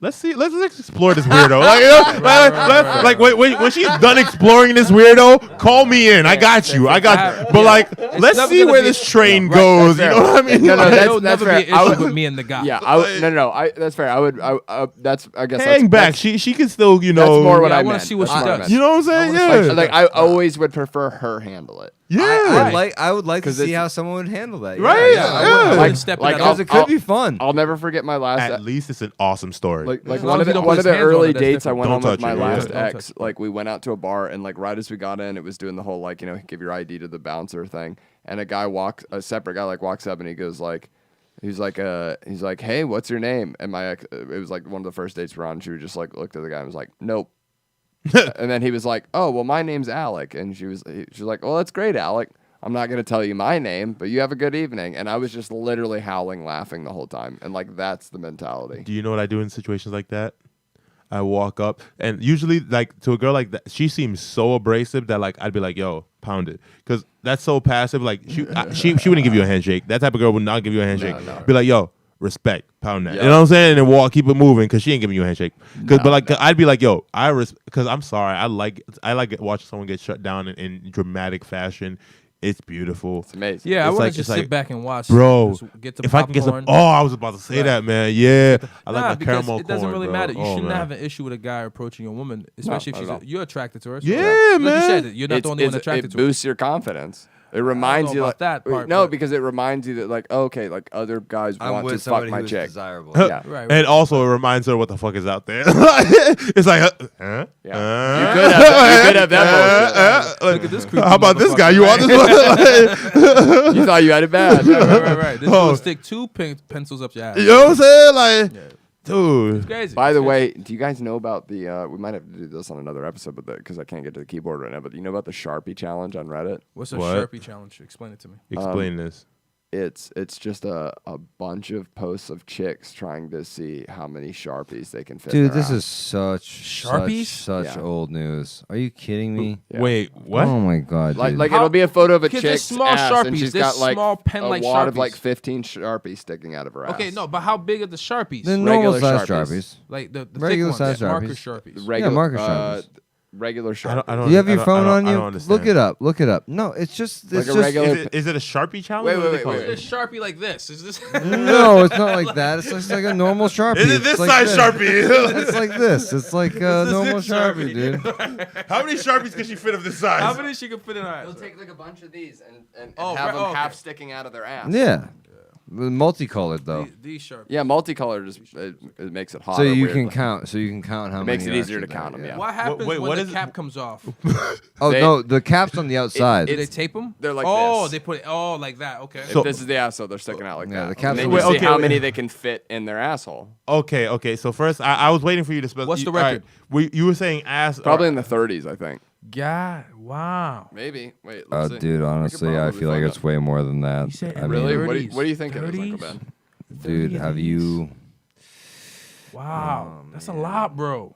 Speaker 5: Let's explore this weirdo. Like, wait, when she's done exploring this weirdo, call me in. I got you. But like, let's
Speaker 4: never
Speaker 5: see
Speaker 4: gonna
Speaker 5: where
Speaker 4: be-
Speaker 5: this train
Speaker 7: Right,
Speaker 5: goes.
Speaker 7: that's
Speaker 5: You
Speaker 7: fair.
Speaker 5: know what I mean?
Speaker 7: No,
Speaker 5: Like,
Speaker 7: that's
Speaker 4: There'll never
Speaker 7: fair.
Speaker 4: be
Speaker 7: I
Speaker 4: an
Speaker 7: would-
Speaker 4: issue with me and the guy.
Speaker 7: Yeah, that's fair. That's I guess
Speaker 5: hang back.
Speaker 7: That's,
Speaker 5: She can still,
Speaker 7: that's more what
Speaker 4: Yeah, I
Speaker 7: I
Speaker 4: wanna
Speaker 7: meant.
Speaker 4: see what
Speaker 7: That's
Speaker 4: she
Speaker 7: more I
Speaker 4: does.
Speaker 7: meant.
Speaker 5: You know what I'm saying? Yeah.
Speaker 7: Like I always would prefer her handle it.
Speaker 5: Yeah.
Speaker 6: I would like to
Speaker 7: 'Cause
Speaker 6: see
Speaker 7: it's-
Speaker 6: how someone would handle that.
Speaker 5: Right,
Speaker 6: Yeah,
Speaker 5: yeah.
Speaker 6: I would-
Speaker 4: I
Speaker 7: Like-
Speaker 4: would step
Speaker 7: like
Speaker 4: it
Speaker 7: I'll-
Speaker 6: because it could be fun.
Speaker 7: I'll never forget my last.
Speaker 5: At least it's an awesome story.
Speaker 7: Like
Speaker 4: As
Speaker 7: one
Speaker 4: long
Speaker 7: of
Speaker 4: as he
Speaker 7: the
Speaker 4: don't
Speaker 7: one
Speaker 4: put
Speaker 7: of
Speaker 4: his
Speaker 7: the
Speaker 4: hands on
Speaker 7: early
Speaker 4: it, that's
Speaker 7: dates I
Speaker 4: different.
Speaker 7: went
Speaker 5: Don't
Speaker 7: on with
Speaker 5: touch
Speaker 7: my
Speaker 5: it, yeah.
Speaker 7: last
Speaker 4: Don't touch
Speaker 7: ex.
Speaker 4: it.
Speaker 7: Like we went out to a bar and like right as we got in, it was doing the whole like give your ID to the bouncer thing. And a separate guy walks up and he goes like, he's like, hey, what's your name? And my ex, it was like one of the first dates we're on. She was just like looked at the guy and was like, nope. And then he was like, oh well, my name's Alec. And she was like, well, that's great, Alec. I'm not gonna tell you my name, but you have a good evening. And I was just literally howling, laughing the whole time. And like that's the mentality.
Speaker 5: Do you know what I do in situations like that? I walk up, and usually, like, to a girl like that, she seems so abrasive that, like, I'd be like, yo, pound it. Because that's so passive. Like, she wouldn't give you a handshake. That type of girl would not give you a handshake. Be like, yo, respect, pound that.
Speaker 7: Yeah.
Speaker 5: You know what I'm saying? And then keep it moving, because she ain't giving you a handshake. I'd be like, yo, because I'm sorry. I like watching someone get shut down in dramatic fashion. It's beautiful.
Speaker 7: It's amazing.
Speaker 4: Yeah, I
Speaker 5: It's
Speaker 4: want
Speaker 5: like-
Speaker 4: to just
Speaker 5: it's
Speaker 4: sit
Speaker 5: like,
Speaker 4: back and watch.
Speaker 5: Bro,
Speaker 4: Just get the
Speaker 5: if I can get some,
Speaker 4: popcorn.
Speaker 5: I was about to say
Speaker 4: Right.
Speaker 5: that, man. Yeah, I like
Speaker 4: Nah,
Speaker 5: my
Speaker 4: because
Speaker 5: caramel corn.
Speaker 4: it doesn't really
Speaker 5: bro.
Speaker 4: matter. You
Speaker 5: Oh,
Speaker 4: shouldn't
Speaker 5: man.
Speaker 4: have an issue with a guy approaching a woman, especially
Speaker 7: not
Speaker 4: if
Speaker 7: at all.
Speaker 4: you're attracted to her. So
Speaker 5: Yeah,
Speaker 4: like
Speaker 5: man.
Speaker 4: you said, you're not the only one attracted
Speaker 7: it
Speaker 4: to her.
Speaker 7: boosts your confidence. It reminds
Speaker 4: know
Speaker 7: you
Speaker 4: about
Speaker 7: like
Speaker 4: that part,
Speaker 7: no,
Speaker 4: but-
Speaker 7: because it reminds you that like okay, like other guys
Speaker 6: I'm
Speaker 7: want to
Speaker 6: with
Speaker 7: fuck
Speaker 6: somebody
Speaker 7: my
Speaker 6: who's
Speaker 7: chick.
Speaker 6: desirable.
Speaker 7: Yeah.
Speaker 4: Right,
Speaker 5: And also, it reminds her what the fuck is out there. It's like, huh?
Speaker 7: Yeah. You could have that bullshit.
Speaker 4: Look at this creepy
Speaker 5: How about this guy? You want
Speaker 4: motherfucker,
Speaker 5: this one?
Speaker 7: You thought you had it bad.
Speaker 4: right. This
Speaker 5: Oh.
Speaker 4: will stick two pencils up your ass.
Speaker 5: You know what I'm saying? Like, dude.
Speaker 4: Crazy.
Speaker 7: By the way, do you guys know about the? We might have to do this on another episode, but because I can't get to the keyboard right now. But do you know about the Sharpie challenge on Reddit?
Speaker 4: What's a
Speaker 5: What?
Speaker 4: Sharpie challenge? Explain it to me.
Speaker 5: Explain this.
Speaker 7: It's just a bunch of posts of chicks trying to see how many Sharpies they can fit.
Speaker 6: Dude,
Speaker 7: in their
Speaker 6: this
Speaker 7: ass.
Speaker 6: is such
Speaker 4: Sharpies?
Speaker 7: Yeah.
Speaker 6: old news. Are you kidding me?
Speaker 7: Yeah.
Speaker 5: Wait, what?
Speaker 6: Oh my god,
Speaker 7: Like,
Speaker 6: dude.
Speaker 7: like
Speaker 4: How-
Speaker 7: it'll be a photo of a
Speaker 4: Because there's
Speaker 7: chick's
Speaker 4: small
Speaker 7: ass, and
Speaker 4: Sharpies,
Speaker 7: she's
Speaker 4: there's
Speaker 7: got like
Speaker 4: small pen-like
Speaker 7: a wad of
Speaker 4: Sharpies.
Speaker 7: like 15 Sharpies sticking out of her ass.
Speaker 4: Okay, no, but how big are the Sharpies?
Speaker 6: the normal
Speaker 7: regular
Speaker 6: size
Speaker 7: Sharpies.
Speaker 6: Sharpies.
Speaker 4: Like the
Speaker 6: Regular
Speaker 4: thick ones,
Speaker 6: size
Speaker 4: marker
Speaker 6: Sharpies.
Speaker 4: Sharpies.
Speaker 7: Regular,
Speaker 6: marker Sharpies.
Speaker 7: Regular
Speaker 5: I
Speaker 7: Sharpies.
Speaker 5: don't,
Speaker 6: Do you have your
Speaker 5: I don't-
Speaker 6: phone
Speaker 5: I
Speaker 6: on
Speaker 5: don't
Speaker 6: you?
Speaker 5: understand.
Speaker 6: Look it up. Look it up. No, it's just
Speaker 7: Like
Speaker 6: it's
Speaker 7: a
Speaker 6: just
Speaker 7: regular-
Speaker 5: Is it a Sharpie challenge?
Speaker 7: Wait,
Speaker 5: What do
Speaker 7: wait,
Speaker 5: they call
Speaker 7: wait,
Speaker 5: it?
Speaker 4: It's Sharpie like this. Is this?
Speaker 6: No, it's not like that. It's just like a normal Sharpie.
Speaker 5: Is it
Speaker 6: It's
Speaker 5: this
Speaker 6: like
Speaker 5: size Sharpie?
Speaker 6: It's like this. It's like a
Speaker 5: is
Speaker 6: normal
Speaker 5: this
Speaker 6: Sharpie,
Speaker 5: Sharpie.
Speaker 6: dude.
Speaker 5: How many Sharpies can she fit of this size?
Speaker 4: How many she could fit in her ass?
Speaker 7: They'll take like a bunch of these and
Speaker 4: Oh,
Speaker 7: have
Speaker 4: right,
Speaker 7: them
Speaker 4: oh,
Speaker 7: half
Speaker 4: okay.
Speaker 7: sticking out of their ass.
Speaker 6: Yeah. Multicolored though.
Speaker 4: These sharp.
Speaker 7: Yeah, multicolored just it makes it hotter.
Speaker 6: So you
Speaker 7: weirdly.
Speaker 6: can count. So you can count how
Speaker 7: It
Speaker 6: many.
Speaker 7: makes it
Speaker 6: are
Speaker 7: easier to
Speaker 6: actually
Speaker 7: count
Speaker 6: there,
Speaker 7: them. Yeah.
Speaker 4: What happens
Speaker 5: wait,
Speaker 4: when
Speaker 5: what
Speaker 4: the
Speaker 5: is it?
Speaker 4: cap comes off?
Speaker 6: Oh
Speaker 7: They-
Speaker 6: no, the cap's on the outside.
Speaker 4: Do they tape them?
Speaker 7: They're like
Speaker 4: oh,
Speaker 7: this.
Speaker 4: they put it. Oh, like that. Okay.
Speaker 7: If this is the asshole, they're sticking out like
Speaker 6: Yeah,
Speaker 7: that.
Speaker 6: the caps
Speaker 7: and then
Speaker 6: are-
Speaker 7: you see
Speaker 5: Okay,
Speaker 7: how
Speaker 5: wait.
Speaker 7: many they can fit in their asshole.
Speaker 5: Okay. So first, I was waiting for you to spell.
Speaker 4: What's the
Speaker 5: all right,
Speaker 4: record?
Speaker 5: you were saying ass.
Speaker 7: Probably in the 30s, I think.
Speaker 4: God, wow.
Speaker 7: Maybe. Wait, let's see.
Speaker 6: Dude, honestly, I
Speaker 7: probably
Speaker 6: feel like
Speaker 7: find
Speaker 6: it's
Speaker 7: out.
Speaker 6: way more than that.
Speaker 4: You said
Speaker 6: I mean,
Speaker 7: Really?
Speaker 4: 30s.
Speaker 7: What do you think it is, Uncle
Speaker 4: 30s?
Speaker 7: Ben?
Speaker 6: dude, have you?
Speaker 4: Wow, that's a lot, bro.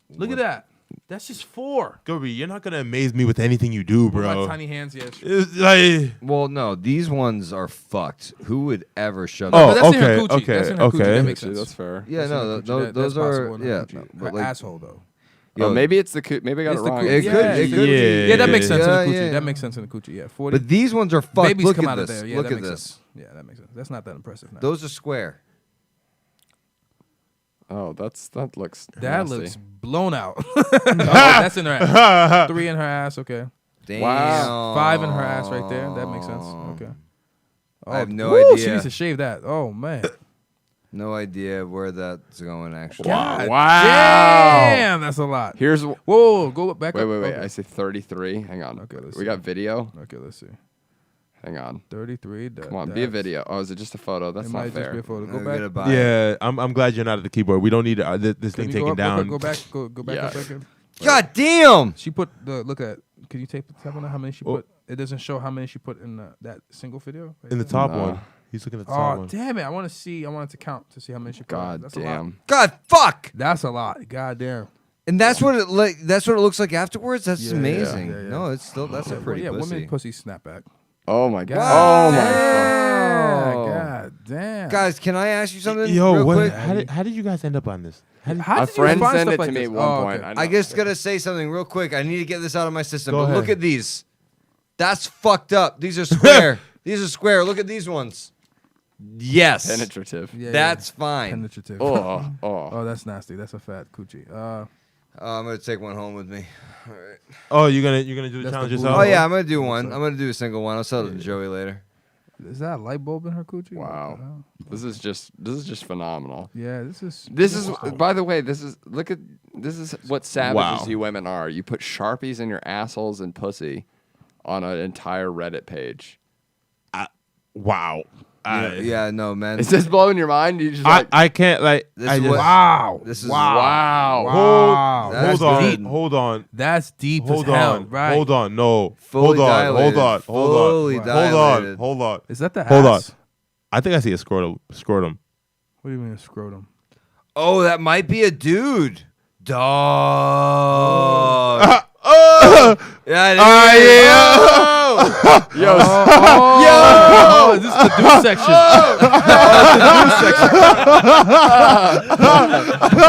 Speaker 4: Look at that. That's just 4.
Speaker 5: Gobi, you're not gonna amaze me with anything you do,
Speaker 4: With my
Speaker 5: bro.
Speaker 4: tiny hands, yes.
Speaker 5: It's like,
Speaker 6: Well, no, these ones are fucked. Who would ever shove?
Speaker 5: Oh,
Speaker 4: But that's in her
Speaker 5: okay,
Speaker 4: coochie.
Speaker 5: okay,
Speaker 4: That's in her
Speaker 5: okay.
Speaker 4: coochie. That makes
Speaker 7: Actually,
Speaker 4: sense.
Speaker 7: that's fair.
Speaker 6: yeah,
Speaker 4: That's in her
Speaker 6: no,
Speaker 4: coochie.
Speaker 6: those
Speaker 4: That's
Speaker 6: are
Speaker 4: possible in her
Speaker 6: yeah.
Speaker 4: coochie.
Speaker 6: no,
Speaker 4: Her
Speaker 6: but like,
Speaker 4: asshole though.
Speaker 6: yo,
Speaker 7: Oh, maybe it's the maybe I got
Speaker 4: It's
Speaker 7: it
Speaker 4: the
Speaker 7: wrong.
Speaker 4: coochie.
Speaker 6: It could-
Speaker 4: Yeah,
Speaker 6: it
Speaker 4: it's
Speaker 6: could
Speaker 4: the-
Speaker 6: be.
Speaker 4: Yeah, that makes sense in
Speaker 6: Yeah,
Speaker 4: the coochie.
Speaker 6: yeah.
Speaker 4: That makes sense in the coochie. Yeah, 40.
Speaker 6: but these ones are fucked.
Speaker 4: Babies
Speaker 6: Look
Speaker 4: come
Speaker 6: at
Speaker 4: out
Speaker 6: this.
Speaker 4: of there. Yeah,
Speaker 6: Look
Speaker 4: that
Speaker 6: at
Speaker 4: makes
Speaker 6: this.
Speaker 4: sense. Yeah, that makes sense. That's not that impressive. Now.
Speaker 6: Those are square.
Speaker 7: Oh, that looks
Speaker 4: That
Speaker 7: nasty.
Speaker 4: looks blown out. Oh, that's in her ass. 3 in her ass. Okay.
Speaker 6: Damn.
Speaker 7: Wow.
Speaker 4: 5 in her ass right there. That makes sense. Okay.
Speaker 6: I have no
Speaker 4: woo, She
Speaker 6: idea.
Speaker 4: needs to shave that. Oh man.
Speaker 6: No idea where that's going. Actually.
Speaker 4: God
Speaker 7: Wow.
Speaker 4: Damn, that's a lot.
Speaker 7: Here's
Speaker 4: Whoa, go back
Speaker 7: wait,
Speaker 4: up.
Speaker 7: wait, wait.
Speaker 4: Okay.
Speaker 7: I say 33. Hang on.
Speaker 4: Okay, let's
Speaker 7: we
Speaker 4: see.
Speaker 7: got video.
Speaker 4: Okay, let's see.
Speaker 7: Hang on.
Speaker 4: 33.
Speaker 7: Come on, be a video. Oh, is it just a photo? That's
Speaker 4: It
Speaker 7: not
Speaker 4: might just be a
Speaker 7: fair.
Speaker 4: photo. Go
Speaker 6: I'm
Speaker 4: back.
Speaker 6: gonna buy it.
Speaker 5: yeah, I'm glad you're not at the keyboard. We don't need this
Speaker 4: Can
Speaker 5: thing
Speaker 4: you
Speaker 5: taken
Speaker 4: go up,
Speaker 5: down.
Speaker 4: Go back. Go back
Speaker 7: Yeah.
Speaker 4: a second.
Speaker 6: God damn.
Speaker 4: She put the look at. Could you tap on how many she
Speaker 5: Oh.
Speaker 4: put? It doesn't show how many she put in that single video. right
Speaker 5: In the
Speaker 4: there?
Speaker 5: top
Speaker 7: No.
Speaker 5: one. He's looking at the top
Speaker 4: Oh
Speaker 5: one.
Speaker 4: damn it! I want to see. I wanted to count to see how many she put.
Speaker 7: God
Speaker 4: That's a lot.
Speaker 7: damn.
Speaker 6: God fuck.
Speaker 4: That's a lot. God damn.
Speaker 6: And that's what it like. That's what it looks like afterwards. That's
Speaker 4: Yeah,
Speaker 6: amazing.
Speaker 4: yeah, yeah.
Speaker 6: No, it's still that's a pretty
Speaker 4: yeah,
Speaker 6: pussy.
Speaker 4: women pussy snapback.
Speaker 7: Oh my
Speaker 4: God.
Speaker 7: god. Oh my
Speaker 4: damn.
Speaker 7: god.
Speaker 4: God damn.
Speaker 6: Guys, can I ask you something
Speaker 5: Yo,
Speaker 6: real
Speaker 5: what?
Speaker 6: quick?
Speaker 5: How did you guys end up on this?
Speaker 4: How
Speaker 7: A
Speaker 4: did you
Speaker 7: friend
Speaker 4: find
Speaker 7: sent
Speaker 4: stuff
Speaker 7: it
Speaker 4: like
Speaker 7: to me
Speaker 4: this?
Speaker 7: at one
Speaker 4: Oh,
Speaker 7: point.
Speaker 4: okay.
Speaker 6: I just gotta say something real quick. I need to get this out of my system.
Speaker 5: Go
Speaker 6: But look
Speaker 5: ahead.
Speaker 6: at these. That's fucked up. These are square. These are square. Look at these ones. Yes.
Speaker 7: Penetrative.
Speaker 4: Yeah,
Speaker 6: That's
Speaker 4: yeah.
Speaker 6: fine.
Speaker 4: Penetrative.
Speaker 7: Oh, oh.
Speaker 4: Oh, that's nasty. That's a fat coochie.
Speaker 6: I'm gonna take one home with me. All right.
Speaker 5: Oh, you're gonna do the
Speaker 4: That's
Speaker 5: challenge
Speaker 4: the
Speaker 5: yourself?
Speaker 6: Oh yeah, I'm gonna do one. I'm gonna do a single one. I'll sell it to Joey later.
Speaker 4: is that a light bulb in her coochie?
Speaker 7: Wow.
Speaker 4: What the hell?
Speaker 7: This is just phenomenal.
Speaker 4: Yeah, this is.
Speaker 7: This is by the way, this is what savages
Speaker 5: Wow.
Speaker 7: you women are. You put Sharpies in your assholes and pussy on an entire Reddit page.
Speaker 5: Wow.
Speaker 6: Yeah, no, man.
Speaker 7: Is this blowing your mind? You just like
Speaker 5: I can't like.
Speaker 6: This
Speaker 5: I
Speaker 6: is
Speaker 5: just,
Speaker 6: what-
Speaker 4: Wow.
Speaker 6: This is
Speaker 7: wow.
Speaker 4: Wow.
Speaker 6: That's
Speaker 5: hold on.
Speaker 6: deep.
Speaker 5: Hold on.
Speaker 4: That's deep
Speaker 5: Hold
Speaker 4: as hell,
Speaker 5: on.
Speaker 4: right?
Speaker 5: Hold on. No.
Speaker 6: Fully
Speaker 5: hold on.
Speaker 6: dilated.
Speaker 5: Hold on. Hold
Speaker 6: Fully
Speaker 5: on. Hold on.
Speaker 6: dilated.
Speaker 5: Hold on.
Speaker 4: Is that the
Speaker 5: Hold on.
Speaker 4: ass?
Speaker 5: I think I see a scrotum. Scrotum.
Speaker 4: What do you mean a scrotum?
Speaker 6: Oh, that might be a dude. Dog. Yeah, it is.
Speaker 7: Yo,
Speaker 4: Oh, this is the dude section.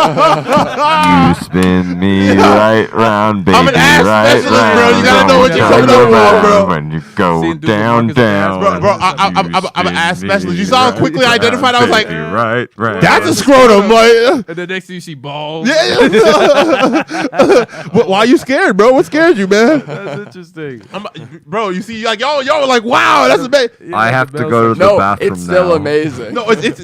Speaker 9: You spin me right round, baby.
Speaker 5: I'm an ass
Speaker 9: right
Speaker 5: specialist,
Speaker 9: round.
Speaker 5: bro. You gotta know what you're coming
Speaker 9: Don't
Speaker 5: over
Speaker 9: go
Speaker 5: on, bro.
Speaker 9: round When you go
Speaker 4: Seeing dudes with
Speaker 9: down,
Speaker 4: buckets of ass,
Speaker 9: down.
Speaker 5: Bro, I'm an ass
Speaker 9: You
Speaker 5: specialist. You
Speaker 9: spin
Speaker 5: saw how
Speaker 9: me
Speaker 5: quickly I
Speaker 9: right
Speaker 5: identified. I was like,
Speaker 9: round, baby, right.
Speaker 5: that's a scrotum. Like,
Speaker 4: And then next thing you see balls.
Speaker 5: why are you scared, bro? What scared you, man?
Speaker 4: That's interesting.
Speaker 5: Bro, you see, like, yo, like, wow, that's amazing.
Speaker 9: I have to go to the
Speaker 7: no,
Speaker 9: bathroom
Speaker 7: it's still
Speaker 9: now.
Speaker 7: amazing.
Speaker 5: No, it's